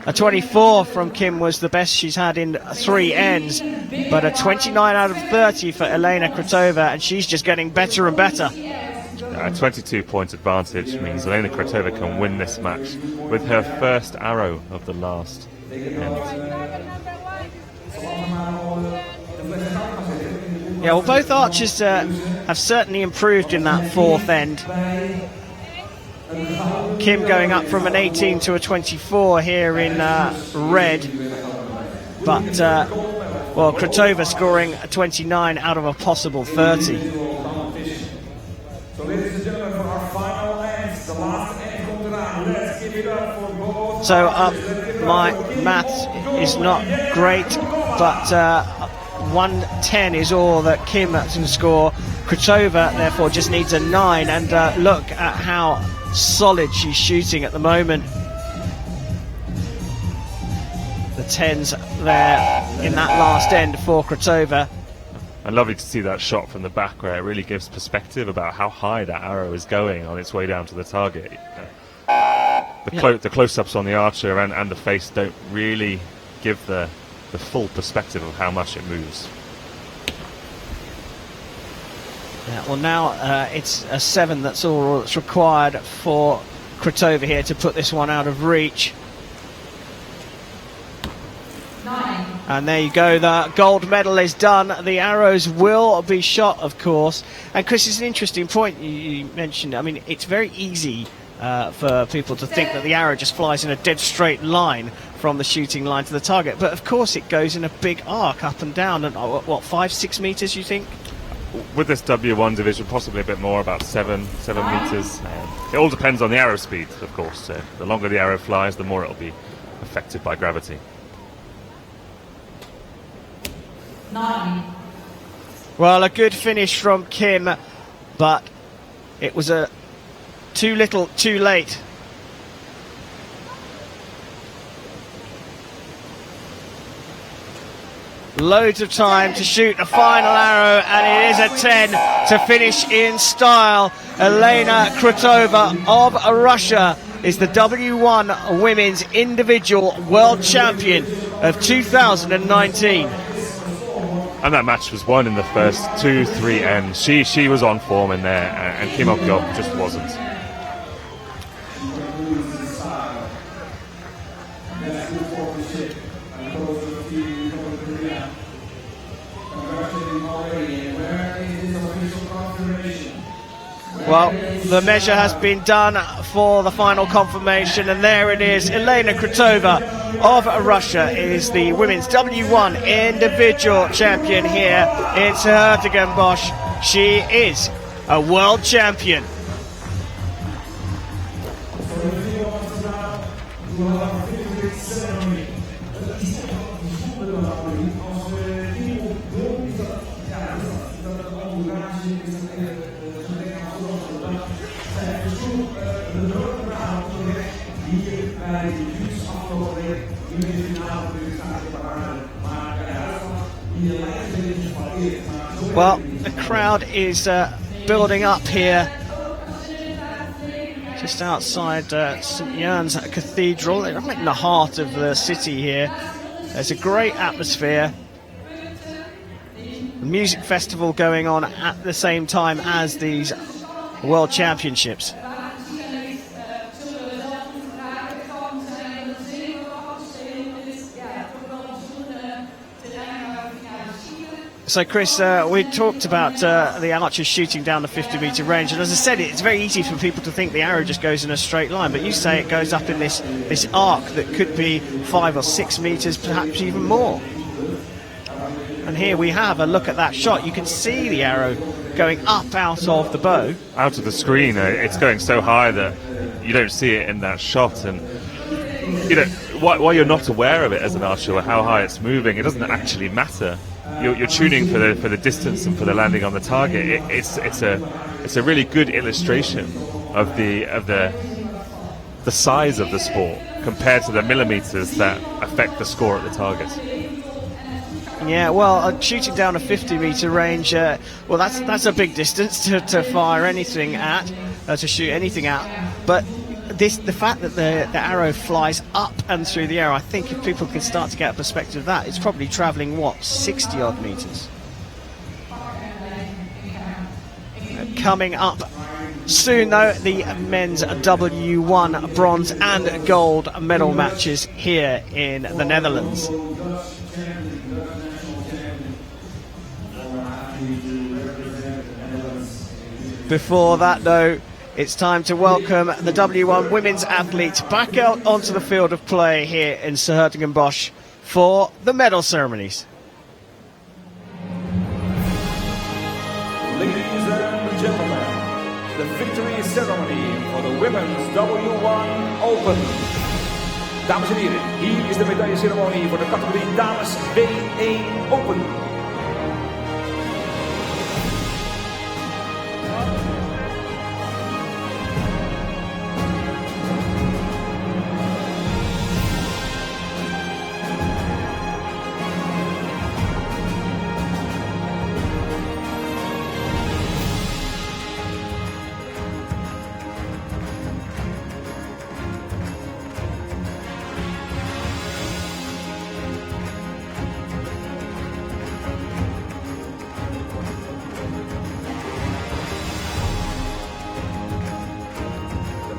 Speaker 1: A 24 from Kim was the best she's had in 3 ends, but a 29 out of 30 for Elena Krotova, and she's just getting better and better.
Speaker 2: A 22-point advantage means Elena Krotova can win this match with her first arrow of the last end.
Speaker 1: Yeah, well, both archers have certainly improved in that fourth end. Kim going up from an 18 to a 24 here in red, but well, Krotova scoring a 29 out of a possible 30. So my maths is not great, but 110 is all that Kim can score. Krotova therefore just needs a 9, and look at how solid she's shooting at the moment. The 10s there in that last end for Krotova.
Speaker 2: And lovely to see that shot from the back, where it really gives perspective about how high that arrow is going on its way down to the target. The close-ups on the archer and the face don't really give the full perspective of how much it moves.
Speaker 1: Yeah, well, now it's a 7 that's all that's required for Krotova here to put this one out of reach.
Speaker 4: 9.
Speaker 1: And there you go, the gold medal is done. The arrows will be shot, of course. And Chris, it's an interesting point you mentioned. I mean, it's very easy for people to think that the arrow just flies in a dead straight line from the shooting line to the target. But of course it goes in a big arc up and down. And what, 5-6 meters, you think?
Speaker 2: With this W1 division, possibly a bit more, about 7 meters. It all depends on the arrow speed, of course. So the longer the arrow flies, the more it'll be affected by gravity.
Speaker 4: 9.
Speaker 1: Well, a good finish from Kim, but it was too little, too late. Loads of time to shoot the final arrow, and it is a 10 to finish in style. Elena Krutova of Russia is the W1 Women's Individual World Champion of 2019.
Speaker 2: And that match was won in the first 2-3 ends. She was on form in there, and Kim Ok-yeol just wasn't.
Speaker 1: Well, the measure has been done for the final confirmation, and there it is. Elena Krutova of Russia is the women's W1 individual champion here in s-Hertogenbosch. She is a world champion. Well, the crowd is building up here just outside St. Jan's Cathedral. They're right in the heart of the city here. There's a great atmosphere. The music festival going on at the same time as these World Championships. So Chris, we talked about the archers shooting down the 50-metre range, and as I said, it's very easy for people to think the arrow just goes in a straight line, but you say it goes up in this arc that could be 5 or 6 metres, perhaps even more. And here we have a look at that shot. You can see the arrow going up out of the bow.
Speaker 2: Out of the screen, it's going so high that you don't see it in that shot, and you know, while you're not aware of it as an archer, or how high it's moving, it doesn't actually matter. You're tuning for the distance and for the landing on the target. It's a really good illustration of the size of the sport compared to the millimeters that affect the score at the target.
Speaker 1: Yeah, well, shooting down a 50-metre range, well, that's a big distance to fire anything at, to shoot anything at. But the fact that the arrow flies up and through the air, I think if people can start to get a perspective of that, it's probably travelling, what, 60-odd metres? Coming up soon, though, the men's W1 bronze and gold medal matches here in the Netherlands. Before that, though, it's time to welcome the W1 women's athletes back out onto the field of play here in s-Hertogenbosch for the medal ceremonies.
Speaker 3: Ladies and gentlemen, the victory ceremony for the women's W1 Open. Dames en heren, hier is de medailleceremonie voor de categorie dames W1 Open.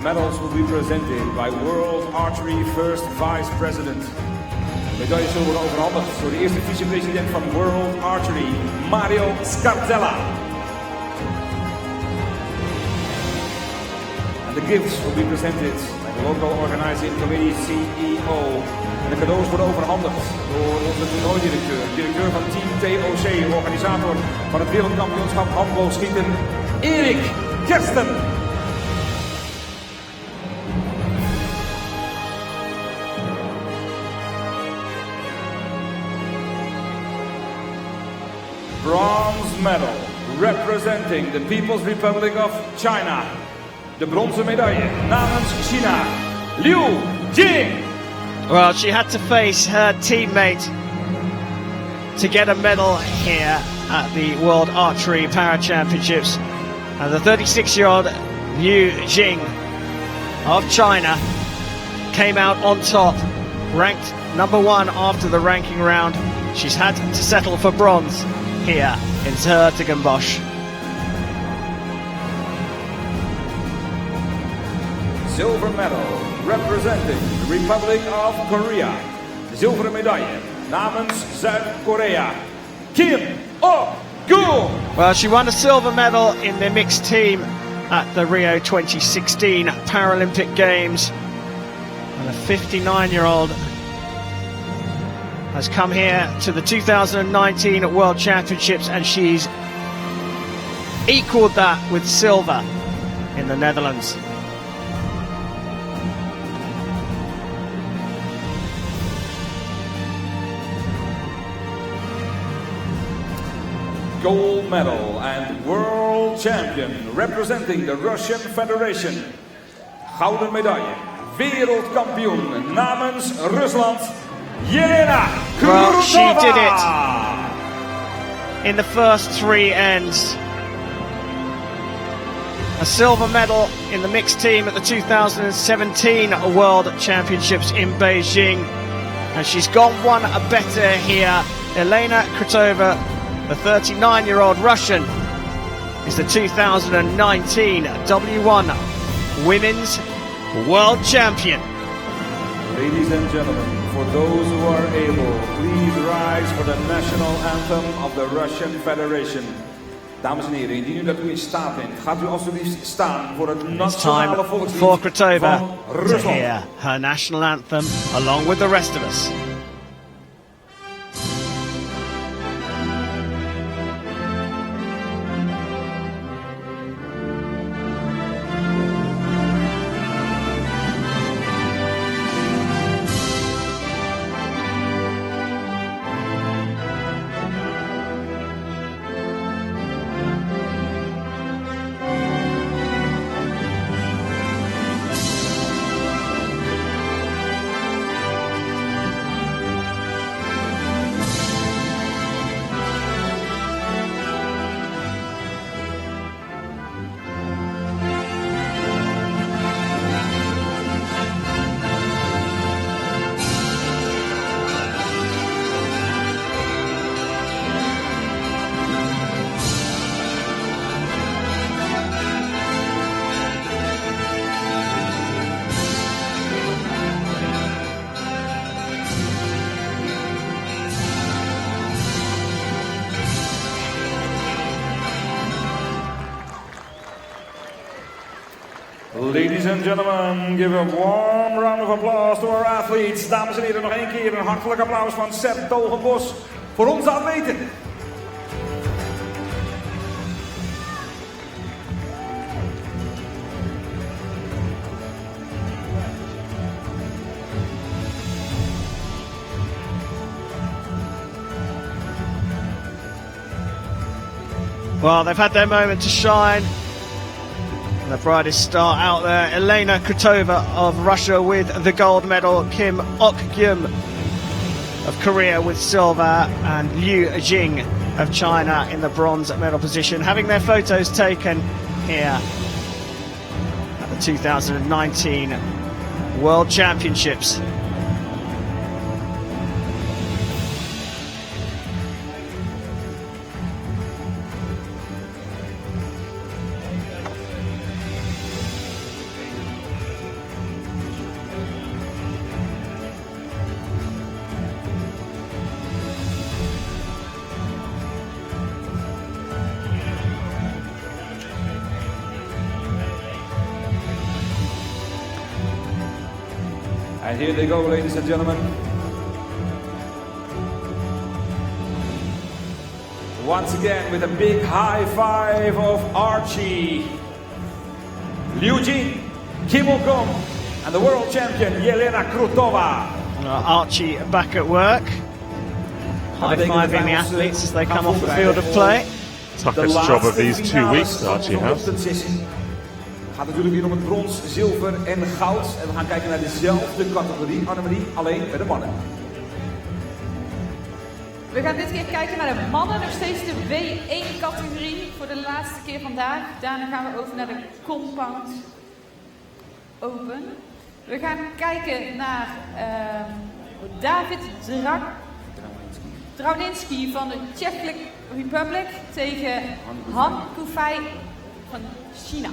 Speaker 3: Medals will be presented by World Archery First Vice President. De medailles zullen worden overhandigd door de eerste vicepresident van World Archery, Mario Scartella. And the gifts will be presented by the local organizing committee CEO. En de cadeaus worden overhandigd door onze toernooidirecteur, directeur van Team TOC, organisator van het wereldkampioenschap handboogschieten, Erik Kersten. Bronze medal representing the People's Republic of China. De bronzen medaille namens China, Liu Jing.
Speaker 1: Well, she had to face her teammate to get a medal here at the World Archery Para Championships. And the 36-year-old Liu Jing of China came out on top, ranked #1 after the ranking round. She's had to settle for bronze here in s-Hertogenbosch.
Speaker 3: Silver medal representing the Republic of Korea. De zilveren medaille namens Zuid-Korea. Kim Ok-gun.
Speaker 1: Well, she won a silver medal in the mixed team at the Rio 2016 Paralympic Games. And the 59-year-old has come here to the 2019 World Championships, and she's equalled that with silver in the Netherlands.
Speaker 3: Gold medal and world champion representing the Russian Federation. Gouden medaille, wereldkampioen namens Rusland, Jelena
Speaker 1: Well, she
Speaker 3: Krutova.
Speaker 1: did it in the first 3 ends. A silver medal in the mixed team at the 2017 World Championships in Beijing. And she's gone one better here. Jelena Krutova, the 39-year-old Russian, is the 2019 W1 Women's World Champion.
Speaker 3: Ladies and gentlemen, for those who are able, please rise for the national anthem of the Russian Federation. Dames en heren, indien u dat u in staat bent, gaat u alsjeblieft staan voor het
Speaker 1: It's time
Speaker 3: nationale
Speaker 1: for
Speaker 3: volkslied
Speaker 1: Krutova
Speaker 3: van
Speaker 1: to
Speaker 3: Rusland.
Speaker 1: hear her national anthem along with the rest of us.
Speaker 3: Ladies and gentlemen, give a warm round of applause to our athletes. Dames en heren, nog één keer een hartelijk applaus van s-Hertogenbosch voor onze atleten.
Speaker 1: Well, they've had their moment to shine. The brightest star out there, Jelena Krutova of Russia with the gold medal, Kim Ok-gun of Korea with silver, and Liu Jing of China in the bronze medal position, having their photos taken here at the 2019 World Championships.
Speaker 3: And here they go, ladies and gentlemen. Once again with a big high five of Archie. Liu Jing, Kim Ok-gun, and the world champion Jelena Krutova.
Speaker 1: Archie back at work, high-fiving the athletes as they come off the field of play.
Speaker 2: Toughest job of these 2 weeks, Archie has.
Speaker 3: Het gaat natuurlijk weer om het brons, zilver en goud. En we gaan kijken naar dezelfde categorie, Annemarie, alleen bij de mannen.
Speaker 6: We gaan dit keer kijken naar de mannen, nog steeds de W1-categorie voor de laatste keer vandaag. Daarna gaan we over naar de Compound Open. We gaan kijken naar David Drauninski van de Czech Republic tegen Han Kufei van China.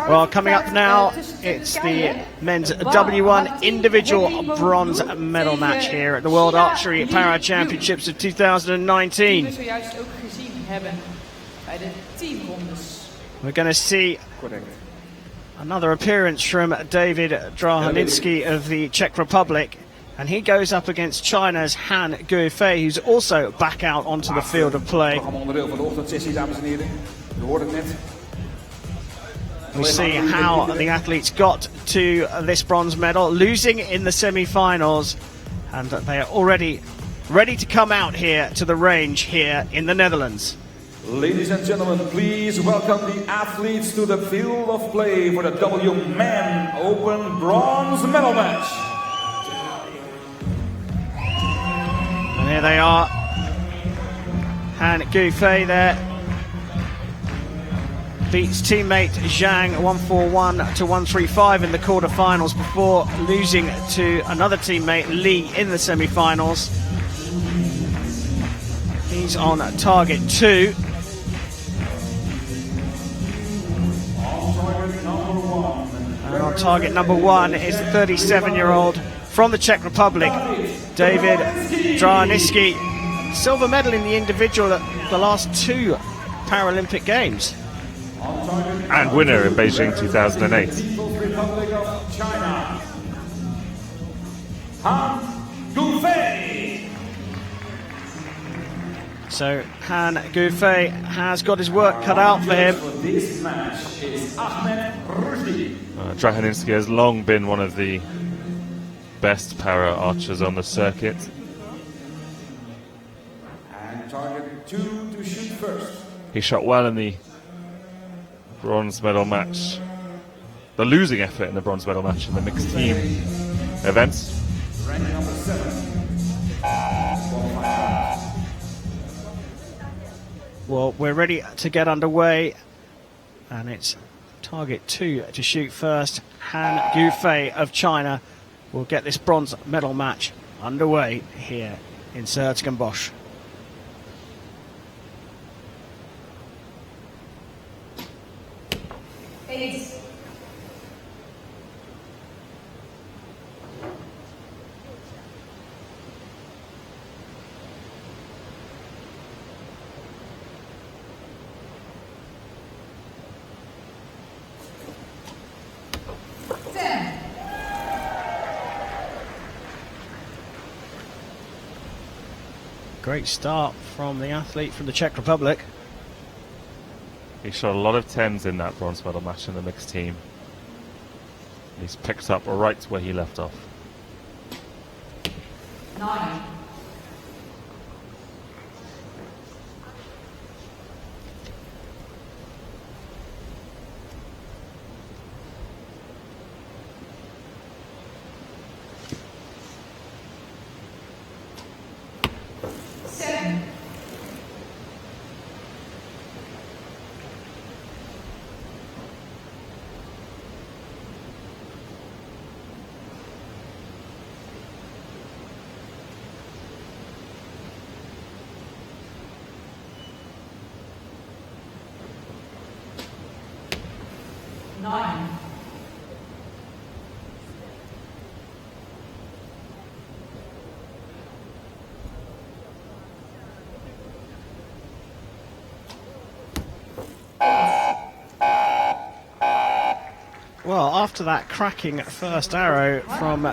Speaker 1: Well, coming up now, it's the men's W1 individual bronze medal match here at the World Archery Para Championships of 2019.
Speaker 6: Die we zojuist ook gezien hebben bij de teamrondes.
Speaker 1: We're going to see another appearance from David Drauninski of the Czech Republic. And he goes up against China's Han Guifei, who's also back out onto the field of play.
Speaker 3: Onderdeel van de ochtendsessie, dames en heren. U hoort het net.
Speaker 1: We see how the athletes got to this bronze medal, losing in the semi-finals, and they are already ready to come out here to the range here in the Netherlands.
Speaker 3: Ladies and gentlemen, please welcome the athletes to the field of play for the W-Man Open Bronze Medal Match.
Speaker 1: And here they are. Han Guifei there beats teammate Zhang 141 to 135 in the quarterfinals before losing to another teammate Li in the semi-finals. He's on target 2. And on target number 1 is the 37-year-old from the Czech Republic, David Drauninski. Silver medal in the individual at the last 2 Paralympic Games.
Speaker 2: And winner in Beijing 2008.
Speaker 3: Republic of China. Han Guifei.
Speaker 1: So Han Guifei has got his work cut out for him.
Speaker 3: This match is Ahmed Rushdie.
Speaker 2: Drauninski has long been one of the best para archers on the circuit.
Speaker 3: And target 2 to shoot first.
Speaker 2: He shot well in the bronze medal match, the losing effort in the bronze medal match in the mixed team events.
Speaker 3: Rank number 7.
Speaker 1: Well, we're ready to get underway, and it's target 2 to shoot first. Han Guifei of China will get this bronze medal match underway here in s-Hertogenbosch. Great start from the athlete from the Czech Republic.
Speaker 2: He shot a lot of 10s in that bronze medal match in the mixed team. He's picked up right where he left off.
Speaker 6: 9.
Speaker 1: Well, after that cracking first arrow from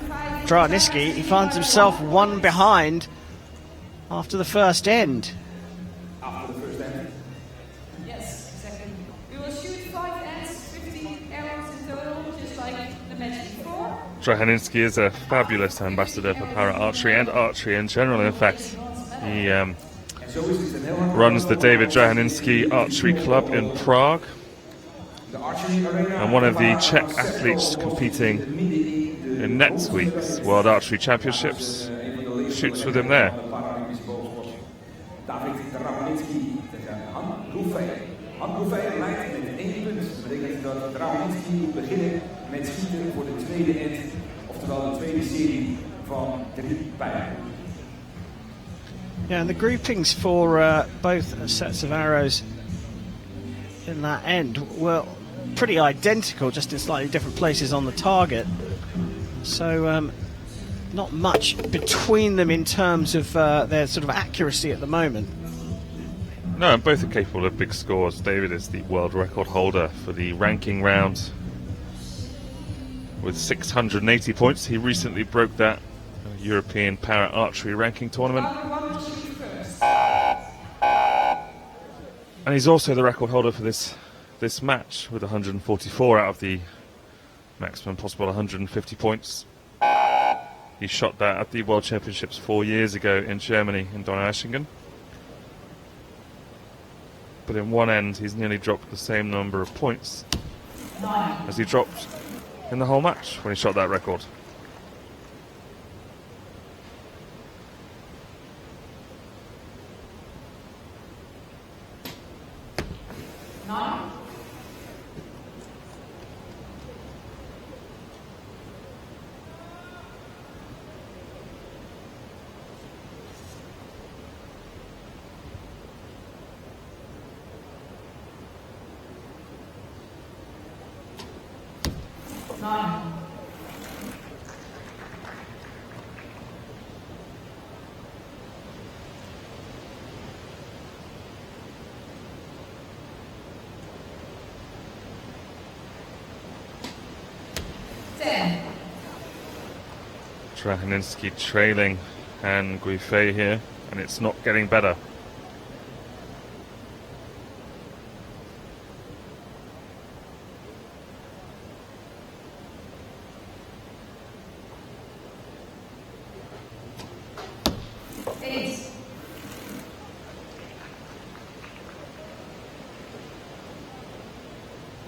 Speaker 1: Drauninski, he finds himself one behind after the first end.
Speaker 3: After the first end.
Speaker 6: Yes, exactly. We will shoot 5 ends, 50 arrows in total, just like the match before.
Speaker 2: Drauninski is a fabulous ambassador for para archery and archery in general. In fact, he runs the David Drauninski Archery Club in Prague, and one of the Czech athletes competing in next week's World Archery Championships shoots with him there.
Speaker 3: Paralympisch boogsport. David Drawnitsky tegen Han Roefeer. Han Roefeer leidt met 1 punt. Dat betekent dat Drawnitsky moet beginnen met schieten voor de tweede end, oftewel de tweede serie van 3 pijlen.
Speaker 1: Yeah, and the groupings for both sets of arrows in that end were pretty identical, just in slightly different places on the target. So not much between them in terms of their sort of accuracy at the moment.
Speaker 2: No, and both are capable of big scores. David is the world record holder for the ranking round with 680 points. He recently broke that European Para Archery ranking tournament. And he's also the record holder for this match with 144 out of the maximum possible 150 points. He shot that at the World Championships 4 years ago in Germany, in Donaueschingen. But in one end, he's nearly dropped the same number of points as he dropped in the whole match when he shot that record. Drahaninski trailing Han Guifei here, and it's not getting better.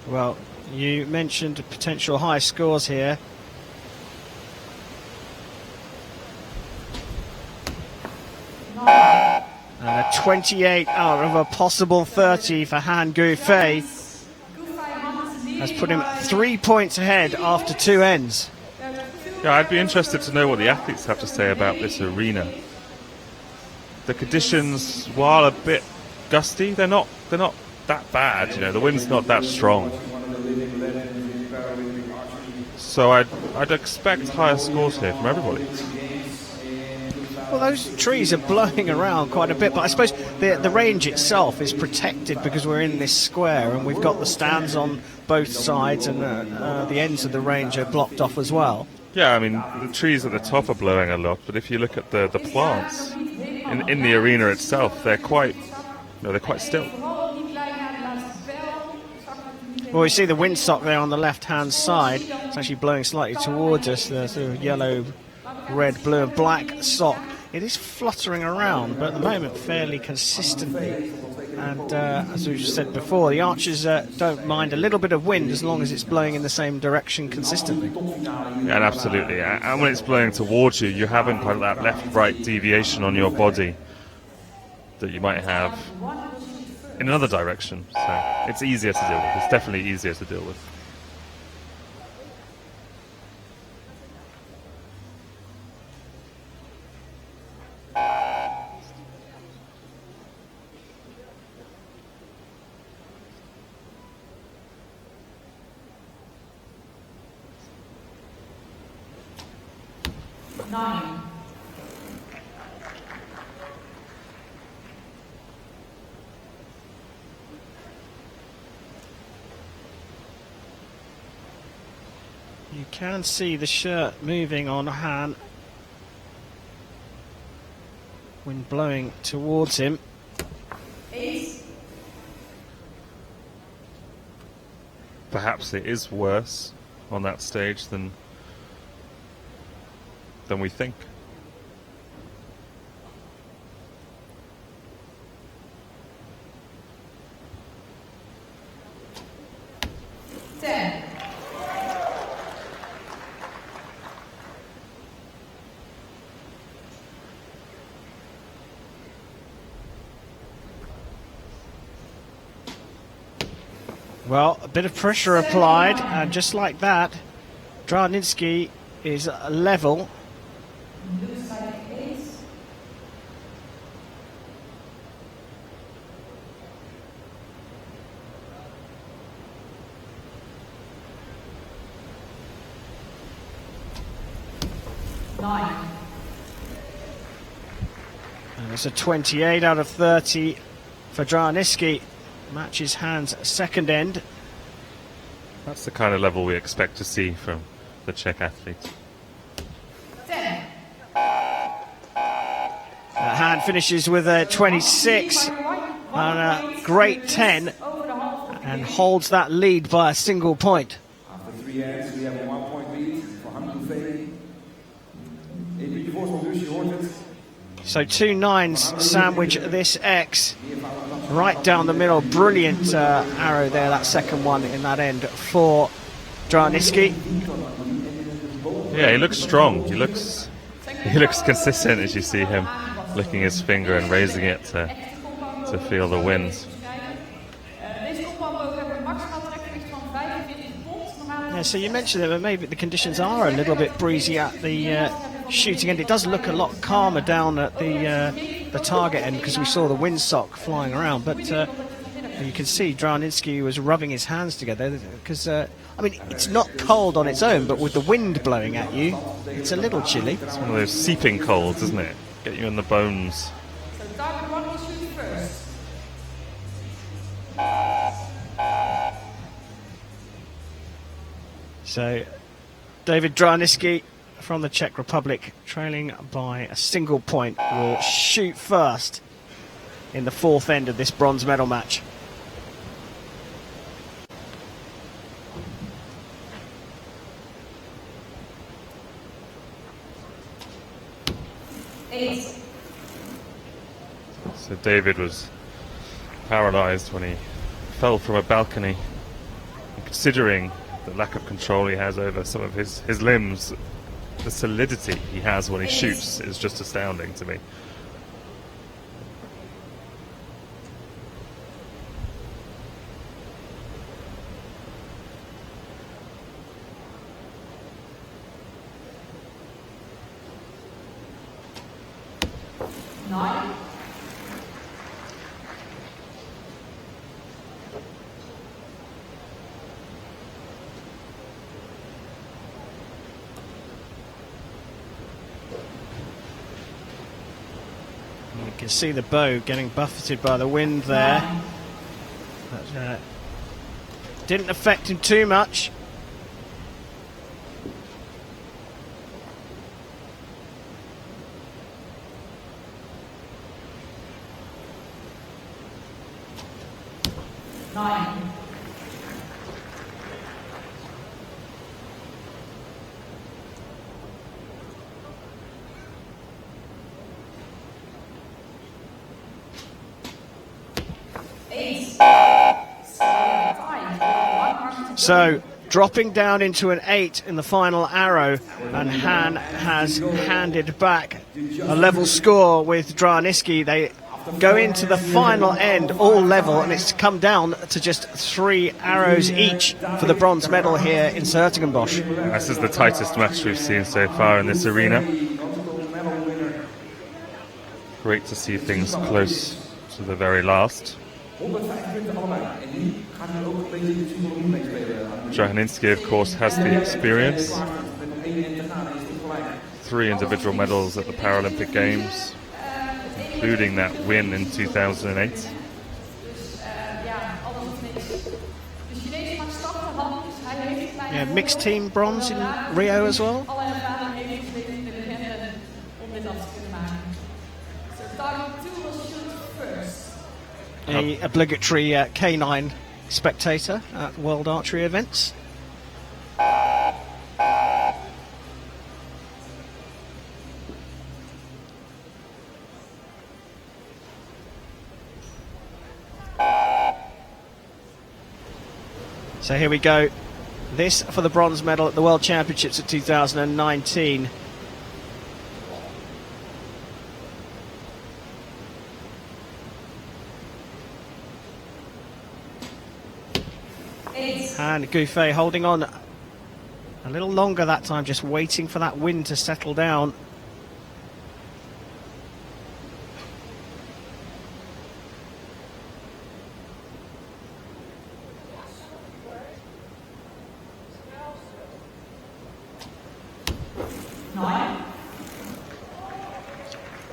Speaker 1: Well, you mentioned potential high scores here. And a 28 out of a possible 30 for Han Guifei has put him 3 points ahead after 2 ends.
Speaker 2: Yeah, I'd be interested to know what the athletes have to say about this arena. The conditions, while a bit gusty, they're not that bad. You know, the wind's not that strong. So I'd expect higher scores here from everybody.
Speaker 1: Well, those trees are blowing around quite a bit, but I suppose the range itself is protected because we're in this square and we've got the stands on both sides, and the ends of the range are blocked off as well.
Speaker 2: Yeah, I mean, the trees at the top are blowing a lot, but if you look at the plants in the arena itself, they're quite still.
Speaker 1: Well, we see the windsock there on the left-hand side. It's actually blowing slightly towards us, the sort of yellow, red, blue and black sock. It is fluttering around, but at the moment fairly consistently. And as we've said before, the archers don't mind a little bit of wind as long as it's blowing in the same direction consistently.
Speaker 2: Yeah, and absolutely. And when it's blowing towards you, you haven't got that left-right deviation on your body that you might have in another direction. So it's easier to deal with. It's definitely easier to deal with.
Speaker 1: You can see the shirt moving on Han. Wind blowing towards him.
Speaker 2: Perhaps it is worse on that stage than we think.
Speaker 1: Well, a bit of pressure applied, and just like that, Draninski is level. And it's a 28 out of 30 for Draninski. Matches hands second end.
Speaker 2: That's the kind of level we expect to see from the Czech athlete.
Speaker 1: That hand finishes with a 26 and a great 10 and holds that lead by a single point.
Speaker 3: After 3 hands, we have a 1 point lead for Hamdu Veli. In de voorsprong dus, je hoort het.
Speaker 1: So 2 9s sandwich this X right down the middle. Brilliant arrow there, that second one in that end for Draninski.
Speaker 2: Yeah, he looks strong. He looks consistent as you see him licking his finger and raising it to feel the wind.
Speaker 1: Yeah, so you mentioned that maybe the conditions are a little bit breezy at the shooting end. It does look a lot calmer down at the target end because we saw the windsock flying around. But you can see Draninski was rubbing his hands together because, I mean, it's not cold on its own, but with the wind blowing at you, it's a little chilly.
Speaker 2: It's one of those seeping colds, isn't it? Get you in the bones.
Speaker 1: So David Draninski from the Czech Republic, trailing by a single point, will shoot first in the fourth end of this bronze medal match.
Speaker 2: So David was paralyzed when he fell from a balcony. And considering the lack of control he has over some of his limbs, the solidity he has when he shoots is just astounding to me.
Speaker 1: You can see the bow getting buffeted by the wind there. But, didn't affect him too much. So dropping down into an 8 in the final arrow, and Han has handed back a level score with Draninski. They go into the final end all level, and it's come down to just 3 arrows each for the bronze medal here in s-Hertogenbosch.
Speaker 2: This is the tightest match we've seen so far in this arena. Great to see things close to the very last. Draninski, of course, has the experience. 3 individual medals at the Paralympic Games, including that win in 2008.
Speaker 1: Yeah, mixed team bronze in Rio as well. The obligatory K9 spectator at World Archery events. So here we go. This for the bronze medal at the World Championships of 2019. And Gouffet holding on a little longer that time, just waiting for that wind to settle down.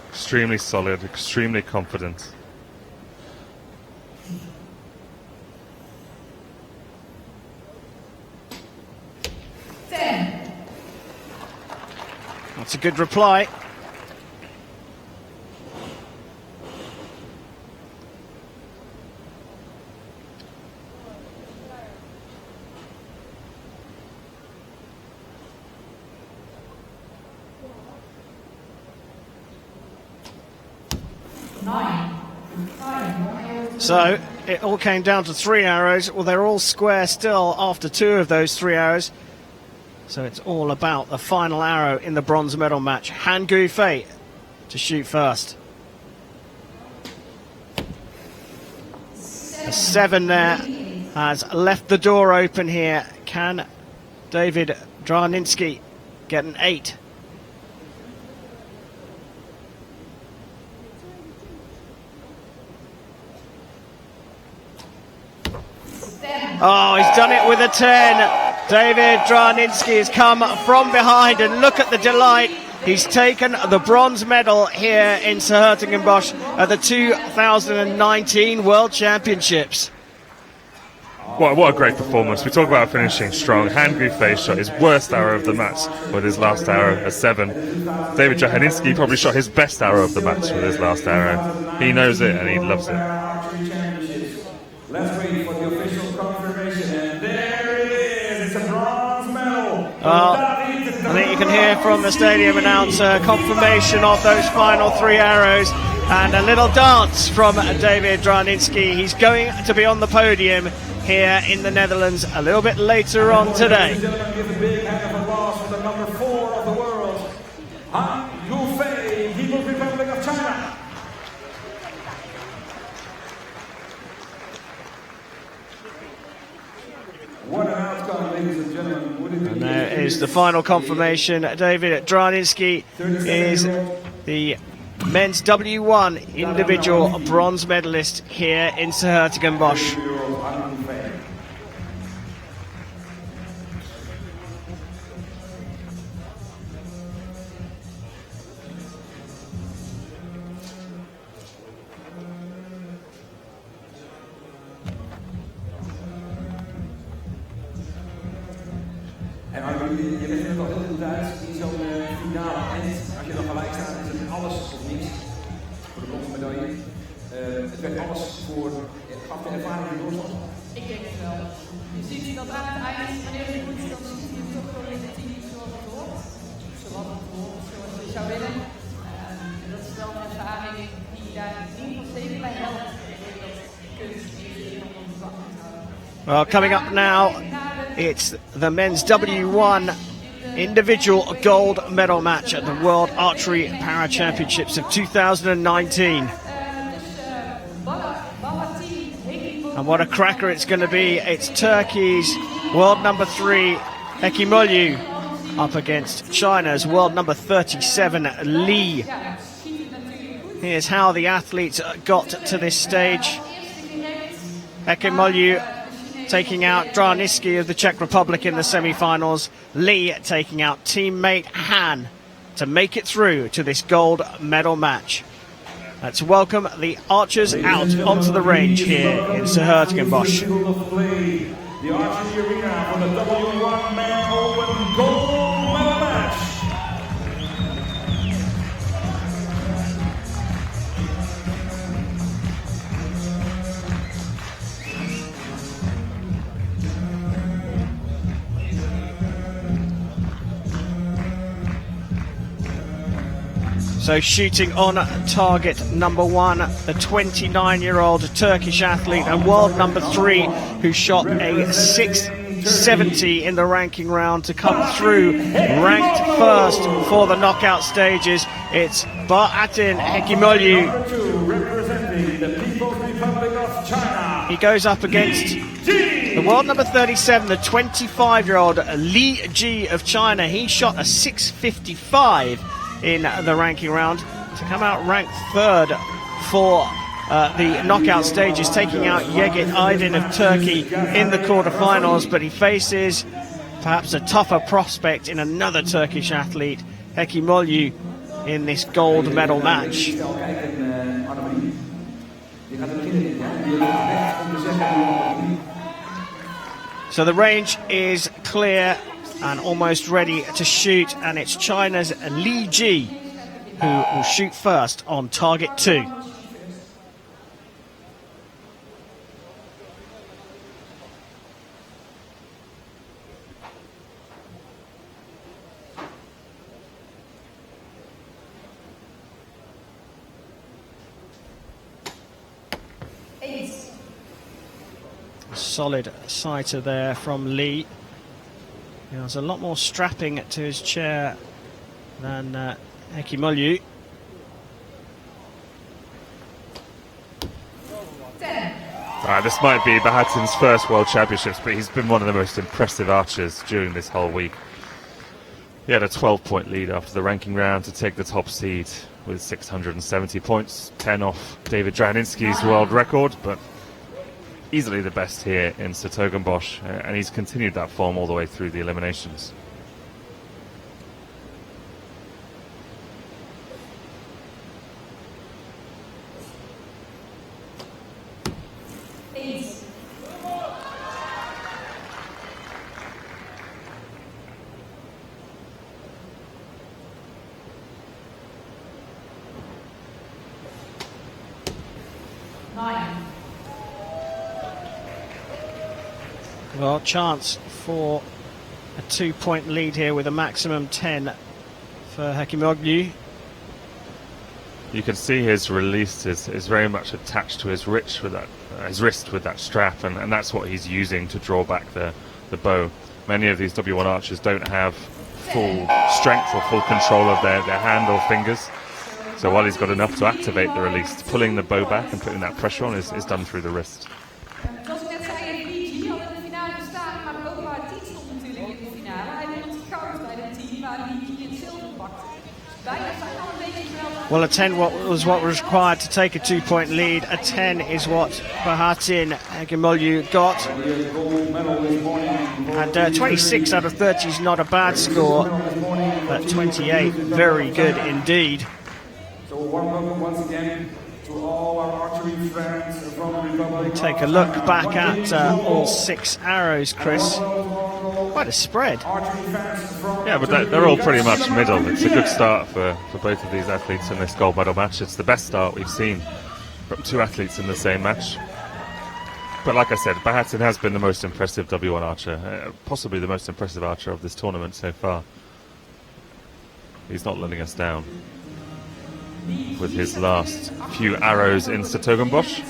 Speaker 2: Extremely solid, extremely confident.
Speaker 1: That's a good reply. So it all came down to 3 arrows. Well, they're all square still after 2 of those 3 arrows. So it's all about the final arrow in the bronze medal match. Han Gouffet to shoot first. A 7 there has left the door open here. Can David Draninsky get an 8? Oh, he's done it with a 10. David Draninsky has come from behind, and look at the delight. He's taken the bronze medal here in s-Hertogenbosch at the 2019 World Championships.
Speaker 2: What a great performance. We talk about finishing strong. Han Gouffet shot his worst arrow of the match with his last arrow, a 7. David Draninsky probably shot his best arrow of the match with his last arrow. He knows it and he loves it.
Speaker 3: Let's wait for the official confirmation, and there it is. It's a bronze medal.
Speaker 1: I think you can hear from the stadium announcer confirmation of those final 3 arrows, and a little dance from David Draninsky. He's going to be on the podium here in the Netherlands a little bit later on today.
Speaker 3: Give a big hand of applause for the number 4 of the world, Han Gouffet, People's Republic of China. What an outcome, ladies and gentlemen. Would it be
Speaker 1: And there is the final confirmation. David Draninsky is the men's W1 individual bronze medalist here in s-Hertogenbosch.
Speaker 3: En je bent net al heel goed uit in zo'n finale. En als je dan gelijk staat, is het alles of niks voor de bronzen medaille. Het werd alles voor gaf de ervaring die doorslag.
Speaker 6: Ik denk het wel. Je ziet dat aan het eind, wanneer je moet, dan zie je toch wel in het team zoals het hoort. Zoals je zou willen. Dat is wel een ervaring die daar in ieder geval zeker bij helpt. Dat kunst in onder de bak moet houden.
Speaker 1: Well, coming up now, it's the men's W1 individual gold medal match at the World Archery Para Championships of 2019. And what a cracker it's going to be. It's Turkey's world number 3, Ekimolu, up against China's world number 37, Li. Here's how the athletes got to this stage. Ekimolu taking out Draninsky of the Czech Republic in the semi-finals. Li taking out teammate Han to make it through to this gold medal match. Let's welcome the archers out onto the range here in s-Hertogenbosch.
Speaker 3: The archery arena for the W1 Man Open Gold Medal Match.
Speaker 1: So shooting on target number 1, the 29-year-old Turkish athlete and world number 3 who shot a 670 in the ranking round to come through ranked first for the knockout stages. It's Bahattin Ekimolu.
Speaker 3: Representing the People's Republic of China.
Speaker 1: He goes up against The world number 37, the 25-year-old Li Ji of China, he shot a 6.55 in the ranking round to come out ranked third for the knockout stages, taking out Yegit Aydin of Turkey in the quarterfinals, but he faces perhaps a tougher prospect in another Turkish athlete, Hertogenbosch, in this gold medal match. So the range is clear and almost ready to shoot, and it's China's Li Ji who will shoot first on target 2. Solid sighter there from Li. He has a lot more strapping to his chair than Hertogenbosch.
Speaker 2: This might be Bahatin's first World Championships, but he's been one of the most impressive archers during this whole week. He had a 12-point lead after the ranking round to take the top seed with 670 points, 10 off David Drahaninsky's world record, but easily the best here in s-Hertogenbosch, and he's continued that form all the way through the eliminations.
Speaker 1: Well, chance for a 2-point lead here with a maximum 10 for Hertogenbosch.
Speaker 2: You can see his release is very much attached to his wrist with that strap, and that's what he's using to draw back the bow. Many of these W1 archers don't have full strength or full control of their hand or fingers. So while he's got enough to activate the release, pulling the bow back and putting that pressure on is done through the wrist.
Speaker 6: Zoals ik net zei, heeft Li Ji al in de finale gestaan, maar ook maar 10 stond natuurlijk in de finale. Hij won het goud bij de team, waar Li Ji het zilver pakte. Bijna zijn al een beetje wel.
Speaker 1: Well, a 10 was what was required to take a 2-point lead. A 10 is what Bahatin Hertogenbosch got. And 26 out of 30 is not a bad score, but 28, very good indeed.
Speaker 3: So welcome once again to all our archery friends from the Republic.
Speaker 1: Take a look back at all 6 arrows, Chris. Quite a spread.
Speaker 2: Yeah, but they're all pretty much middle. It's a good start for both of these athletes in this gold medal match. It's the best start we've seen from 2 athletes in the same match. But like I said, Bahatin has been the most impressive W1 archer, possibly the most impressive archer of this tournament so far. He's not letting us down with his last few arrows in s-Hertogenbosch.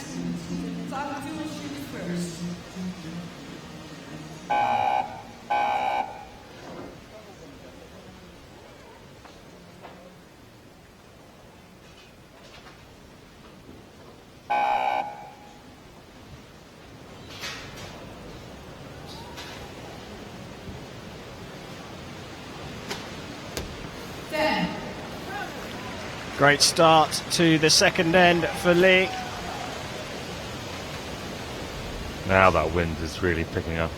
Speaker 1: Great start to the second end for Li.
Speaker 2: Now that wind is really picking up.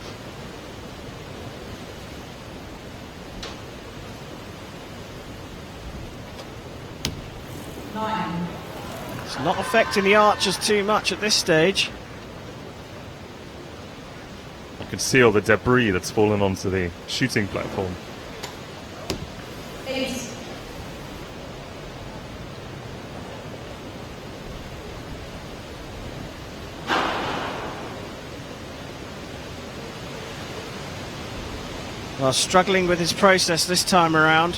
Speaker 1: It's not affecting the archers too much at this stage.
Speaker 2: You can see all the debris that's fallen onto the shooting platform.
Speaker 1: Well, struggling with his process this time around.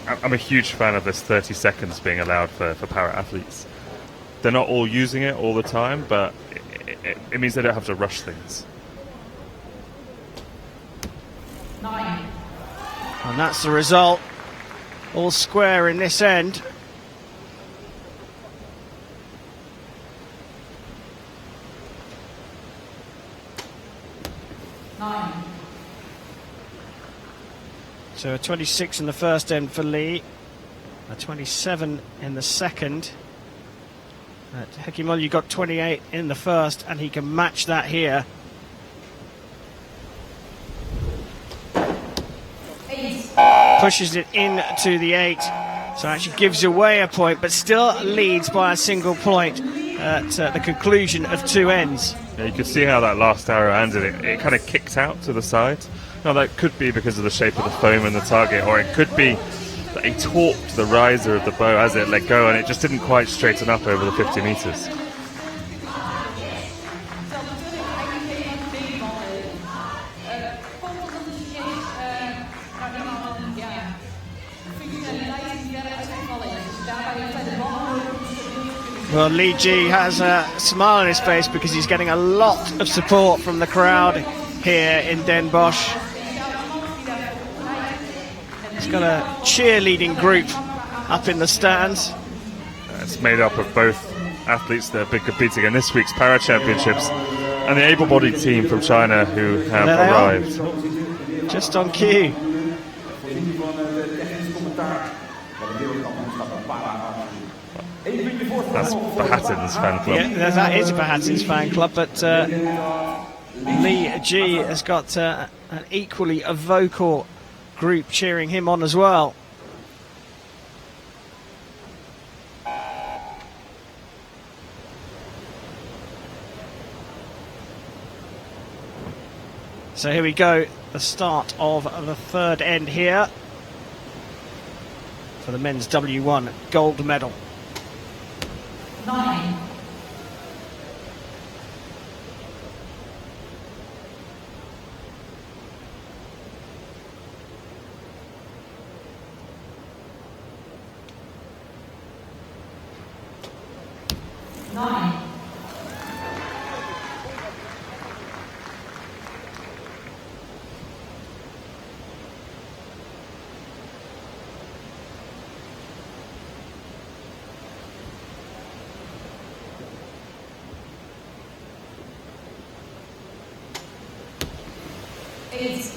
Speaker 2: I'm a huge fan of this 30 seconds being allowed for para athletes. They're not all using it all the time, but it means they don't have to rush things.
Speaker 6: 9.
Speaker 1: And that's the result. All square in this end. So a 26 in the first end for Lee, a 27 in the second. Hertogenbosch got 28 in the first, and he can match that here. Pushes it into the 8, so actually gives away a point, but still leads by a single point at the conclusion of 2 ends.
Speaker 2: Yeah, you can see how that last arrow ended. It kind of kicked out to the side. Now that could be because of the shape of the foam and the target, or it could be that he torqued the riser of the bow as it let go and it just didn't quite straighten up over the 50 meters.
Speaker 1: Well, Lee Ji has a smile on his face because he's getting a lot of support from the crowd here in Den Bosch. He's got a cheerleading group up in the stands.
Speaker 2: It's made up of both athletes that have been competing in this week's Para Championships and the able-bodied team from China who have arrived.
Speaker 1: Just on cue.
Speaker 2: That's Bahattin's fan club.
Speaker 1: Yeah, that is Bahattin's fan club, but Lee Ji has got an equally a vocal group cheering him on as well. So here we go, the start of the third end here for the men's W1 gold medal.
Speaker 4: 9.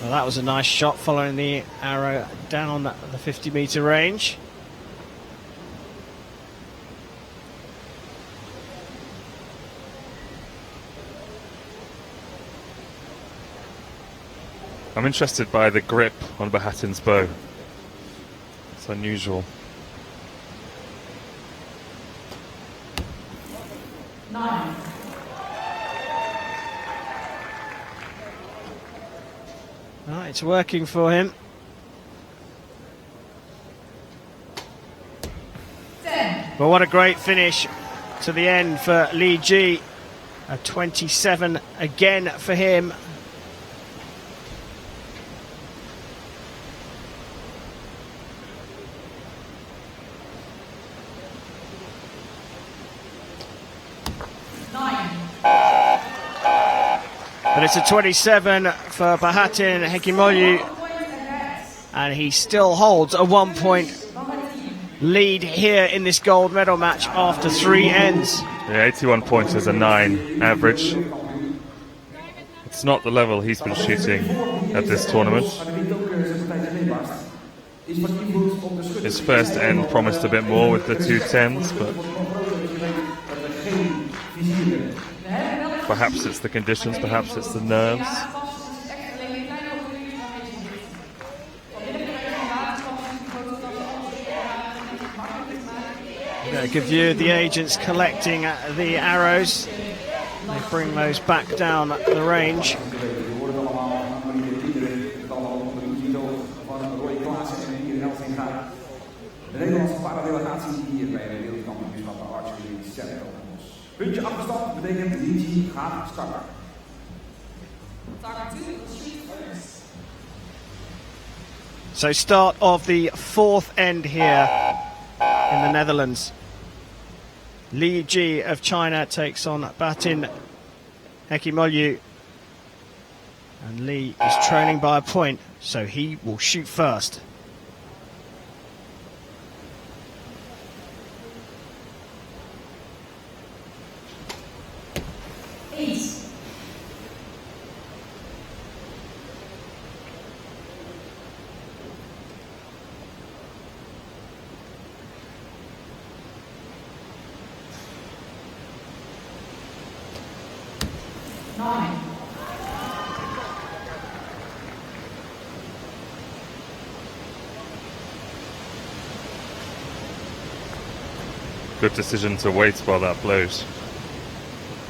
Speaker 1: Well, that was a nice shot following the arrow down the 50-meter range.
Speaker 2: I'm interested by the grip on Bahattin's bow. It's unusual.
Speaker 4: 9.
Speaker 1: Oh, it's working for him.
Speaker 4: 10.
Speaker 1: Well, what a great finish to the end for Lee Ji. A 27 again for him. But it's a 27 for Bahattin Hertogenbosch, and he still holds a 1-point lead here in this gold medal match after 3 ends.
Speaker 2: Yeah, 81 points is a 9 average. It's not the level he's been shooting at this tournament. His first end promised a bit more with the 2 10s, but perhaps it's the conditions, perhaps it's the nerves.
Speaker 1: A good view of the agents collecting the arrows. They bring those back down the range.
Speaker 3: De Nederlandse paradelegatie hier bij de wereldkampioenschappen archery s-Hertogenbosch. Puntje afgestapt betekent Lee gaat starten.
Speaker 1: So start of the 4th end here in the Netherlands. Lee Ji of China takes on Bahattin Hertogenbosch. And Lee is trailing by a point, so he will shoot first.
Speaker 2: Good decision to wait while that blows.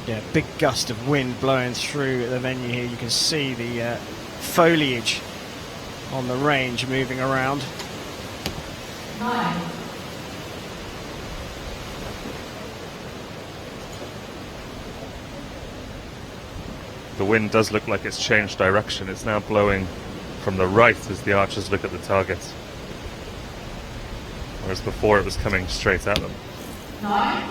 Speaker 1: Yeah, big gust of wind blowing through the venue here. You can see the foliage on the range moving around.
Speaker 4: 9.
Speaker 2: The wind does look like it's changed direction. It's now blowing from the right as the archers look at the target. Whereas before it was coming straight at them.
Speaker 4: 9.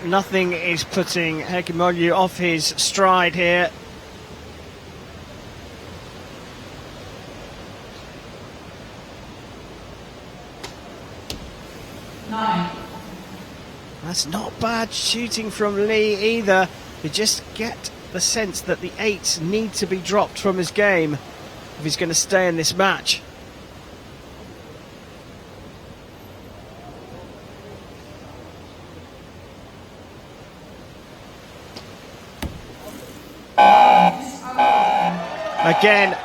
Speaker 1: Nothing is putting Hertogenbosch off his stride here. That's not bad shooting from Lee either. You just get the sense that the 8s need to be dropped from his game if he's going to stay in this match. Again,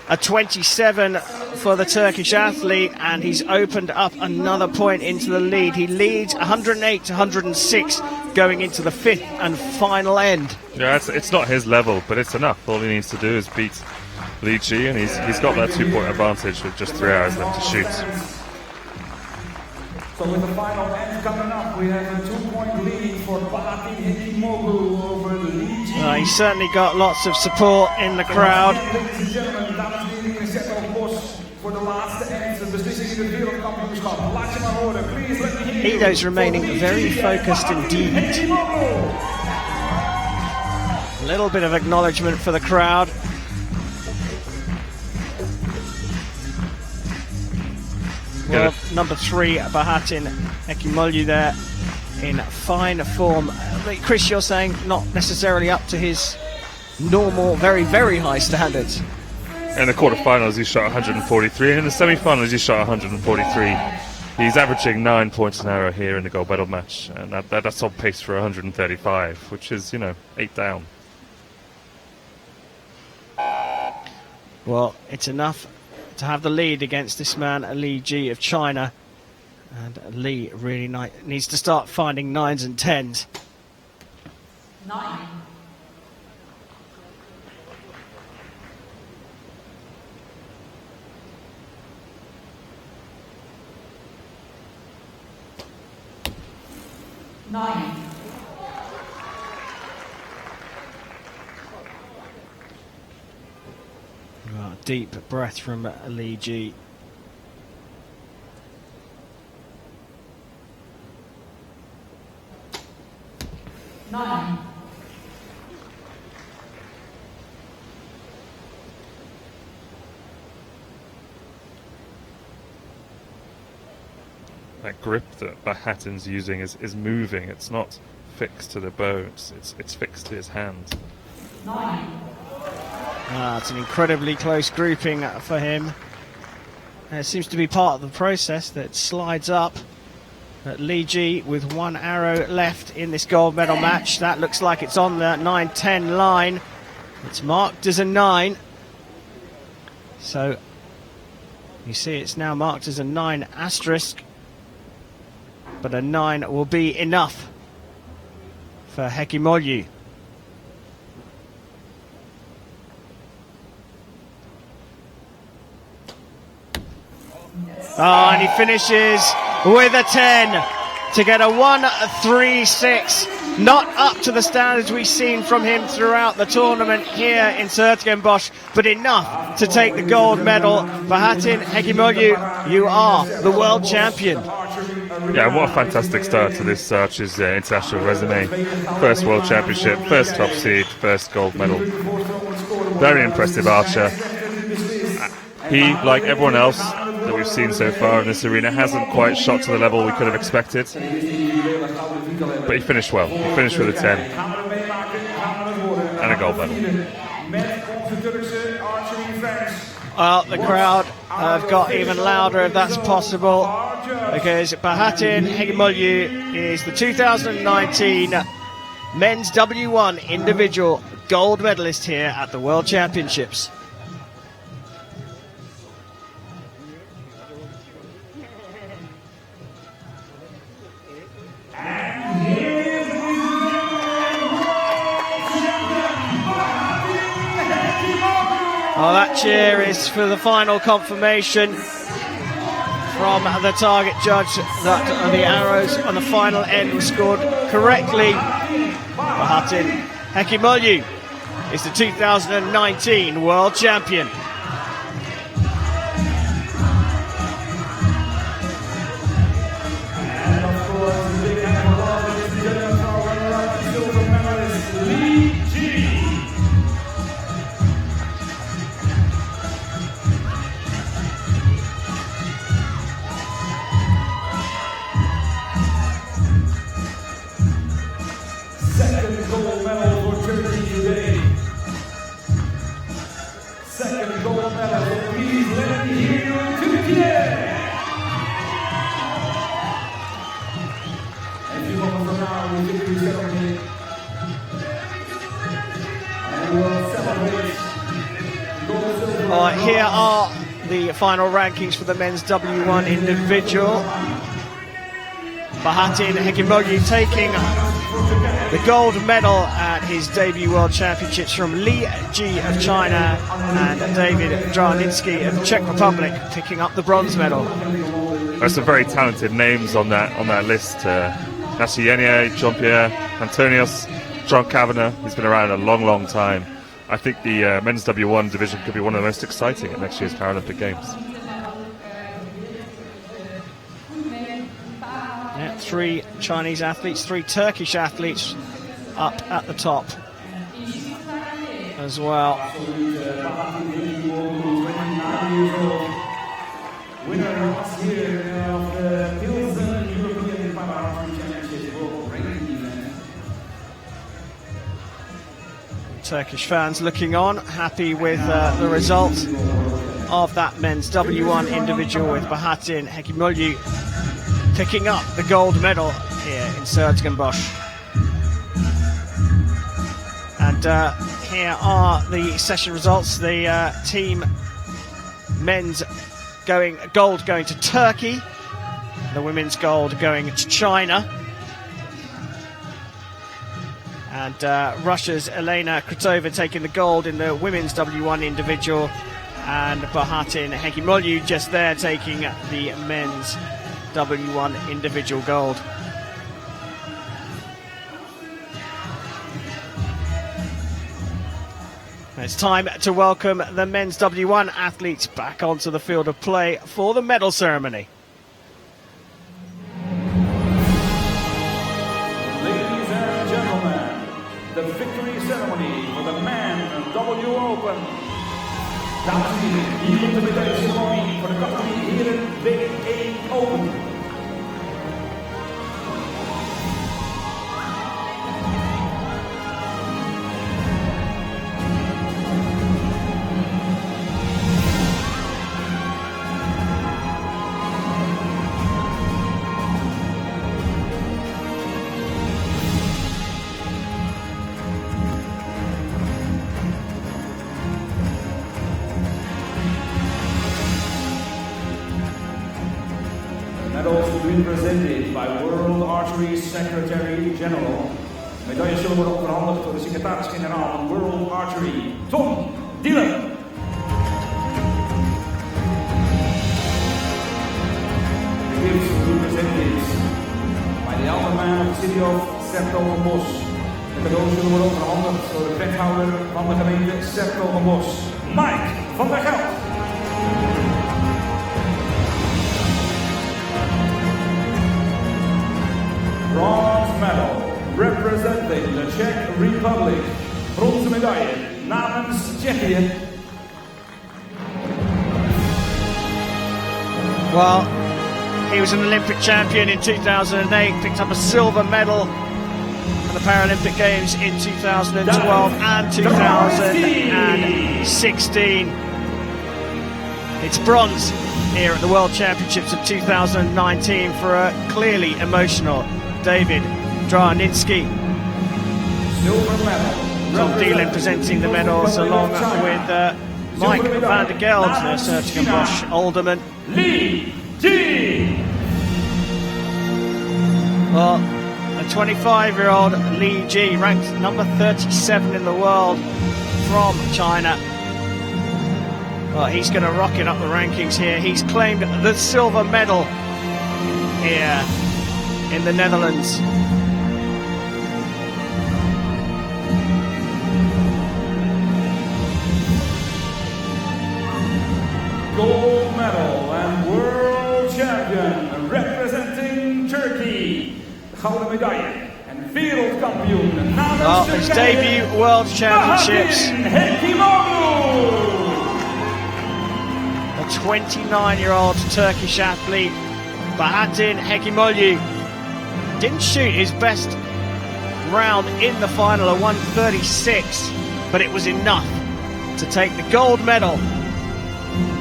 Speaker 1: a 27 for the Turkish athlete, and he's opened up another point into the lead. He leads 108 to 106 going into the 5th and final end.
Speaker 2: Yeah, it's not his level, but it's enough. All he needs to do is beat Li Ji, and he's got that 2-point advantage with just 3 hours left to shoot.
Speaker 3: So with the final end coming up, we have a 2-point lead for Paralympic over Li Ji.
Speaker 1: He's certainly got lots of support in the crowd.
Speaker 3: Ladies and gentlemen, dames en heren, in s-Hertogenbosch voor de laatste end, de beslissing in het wereldkampioenschap. Laat je maar horen, please let me hear you.
Speaker 1: Edo's remaining very focused indeed. A little bit of acknowledgement for the crowd. Well, number 3, Bahattin Hertogenbosch there in fine form. Chris, you're saying not necessarily up to his normal, very, very high standards.
Speaker 2: In the quarterfinals, he shot 143, and in the semi-finals, he shot 143. He's averaging 9 points an hour here in the gold medal match, and that's on pace for 135, which is, 8 down.
Speaker 1: Well, it's enough to have the lead against this man, Li Ji of China. And Li really needs to start finding 9s and 10s.
Speaker 4: 9.
Speaker 1: Deep breath from Li Ji.
Speaker 4: Nine.
Speaker 2: That grip that Bahattin's using is moving. It's not fixed to the bow. It's fixed to his hand.
Speaker 4: 9.
Speaker 1: It's an incredibly close grouping for him. It seems to be part of the process that slides up. But Li Ji with 1 arrow left in this gold medal match. That looks like it's on the 9-10 line. It's marked as a 9. So you see it's now marked as a 9 asterisk. But a 9 will be enough for Hertogenbosch. And he finishes with a 10 to get a 1.36. Not up to the standards we've seen from him throughout the tournament here in s-Hertogenbosch, but enough to take the gold medal. Bahattin Hertogenbosch, you are the world champion.
Speaker 2: Yeah, what a fantastic start to this Archer's international resume. First World Championship, first top seed, first gold medal. Very impressive archer. He, like everyone else that we've seen so far in this arena, hasn't quite shot to the level we could have expected. But he finished well. He finished with a 10 and a gold medal.
Speaker 1: Well, the crowd have got even louder if that's possible, because Bahattin Hertogenbosch is the 2019 men's W1 individual gold medalist here at the World Championships. cheer is for the final confirmation from the target judge that the arrows on the final end were scored correctly. Bahatin Hekimoglu is the 2019 world champion.
Speaker 3: And of course, the big hand for love, ladies and gentlemen, for our runner-up and silver medalist, Lee Ji. Second gold medal for Turkey today. Second gold medal, so please let me hear you, Turkey! And a few moments from now, we'll victory ceremony. And we will celebrate gold, silver,
Speaker 1: All right, here are the final rankings for the men's W1 individual. Bahatin Hekimoglu taking the gold medal at his debut World Championships from Li Ji of China, and David Draninsky of the Czech Republic picking up the bronze medal.
Speaker 2: There's some very talented names on that list. Nasienia, Jean-Pierre, Antonius, John Kavanagh. He's been around a long time. I think the men's W1 division could be one of the most exciting at next year's Paralympic Games.
Speaker 1: Yeah, 3 Chinese athletes, 3 Turkish athletes up at the top as well.
Speaker 3: winner last year of the Pilsen European Para Archery Championships World Ranking event.
Speaker 1: Turkish fans looking on, happy with the result of that men's W1 individual, with Bahatin Hekimoglu picking up the gold medal here in s-Hertogenbosch. And here are the session results. The team men's gold going to Turkey, the women's gold going to China. And Russia's Elena Krutova taking the gold in the women's W1 individual, and Bahatin Hekimoglu just there taking the men's W1 individual gold. It's time to welcome the men's W1 athletes back onto the field of play for the medal ceremony.
Speaker 3: Ladies and gentlemen, the victory ceremony for the men W Open. Dames en heren, hier komt de medailleceremonie voor de categorie heren W1 Open. Medals will be presented by World Archery Secretary General. Medailles zullen worden opgehandigd door de secretaris-generaal van World Archery, Tom Dillon. The gifts will be presented by the elder man of the city of s-Hertogenbosch. De cadeaus zullen worden opgehandigd door de wethouder van de gemeente s-Hertogenbosch, Mike van der Geld. Bronze medal representing the Czech Republic. Bronzen medaille namens Tsjechië.
Speaker 1: Well, he was an Olympic champion in 2008, picked up a silver medal at the Paralympic Games in 2012 and 2016. It's bronze here at the World Championships of 2019 for a clearly emotional David Draninsky.
Speaker 3: Silver medal.
Speaker 1: Tom Dillon presenting the medals along with Mike van der Geld, s-Hertogenbosch alderman.
Speaker 3: Li Ji.
Speaker 1: Well, a 25-year-old Li Ji, ranked number 37 in the world from China. Well, he's going to rocket up the rankings here. He's claimed the silver medal here in the Netherlands.
Speaker 3: Gold medal and world champion representing Turkey. De gouden medaille en wereldkampioen namens
Speaker 1: Well, his
Speaker 3: Turkije,
Speaker 1: debut World Championships. The 29-year-old Turkish athlete Bahattin Hekimoglu didn't shoot his best round in the final, a 1:36, but it was enough to take the gold medal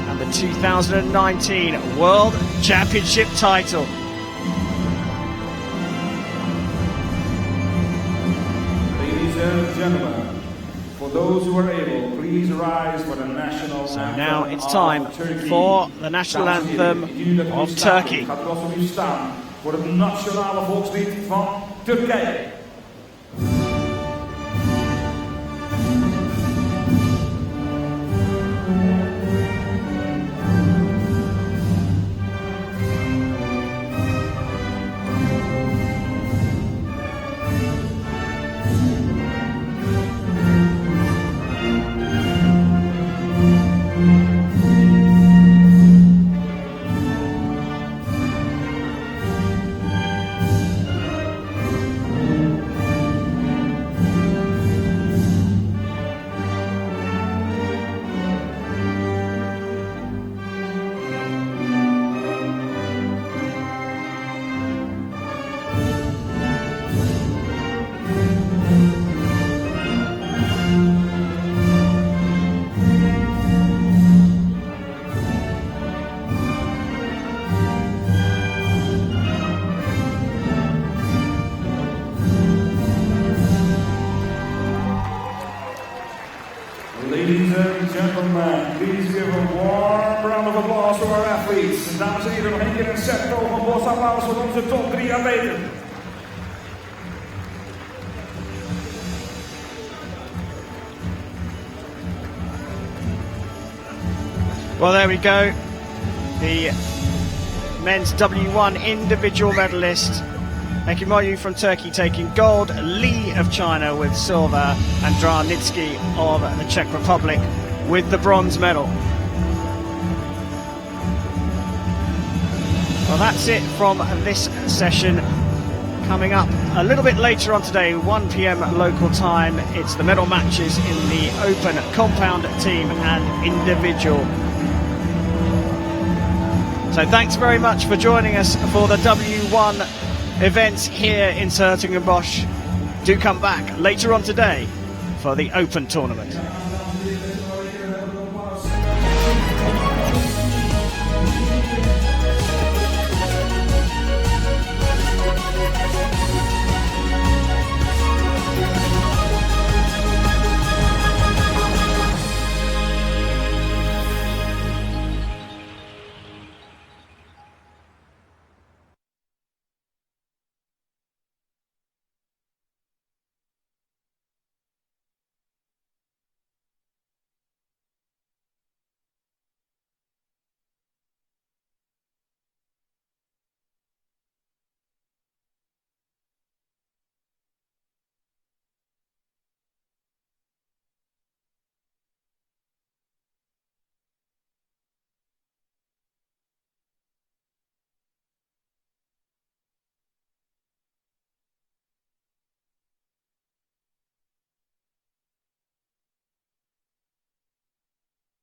Speaker 1: and the 2019 World Championship title.
Speaker 3: Ladies and gentlemen, for those who are able, please rise for the national
Speaker 1: So
Speaker 3: anthem
Speaker 1: now it's time
Speaker 3: of Turkey.
Speaker 1: for the national
Speaker 3: Dames en heren,
Speaker 1: anthem
Speaker 3: jullie dat u
Speaker 1: of
Speaker 3: staat.
Speaker 1: Turkey.
Speaker 3: Gaat u alsjeblieft staan voor het nationale volkslied van Turkije. Ladies and gentlemen, please give a warm round of applause to our athletes. Dames en heren, nog een keer een s-Hertogenbosch applaus voor onze top 3 atleten.
Speaker 1: Well, there we go. The men's W1 individual medalist, Hekimoglu from Turkey taking gold, Lee of China with silver, and Dranitsky of the Czech Republic with the bronze medal. Well, that's it from this session. Coming up a little bit later on today, 1 p.m. local time, it's the medal matches in the open compound team and individual. So thanks very much for joining us for the W1 events here in s-Hertogenbosch. Do come back later on today for the Open tournament.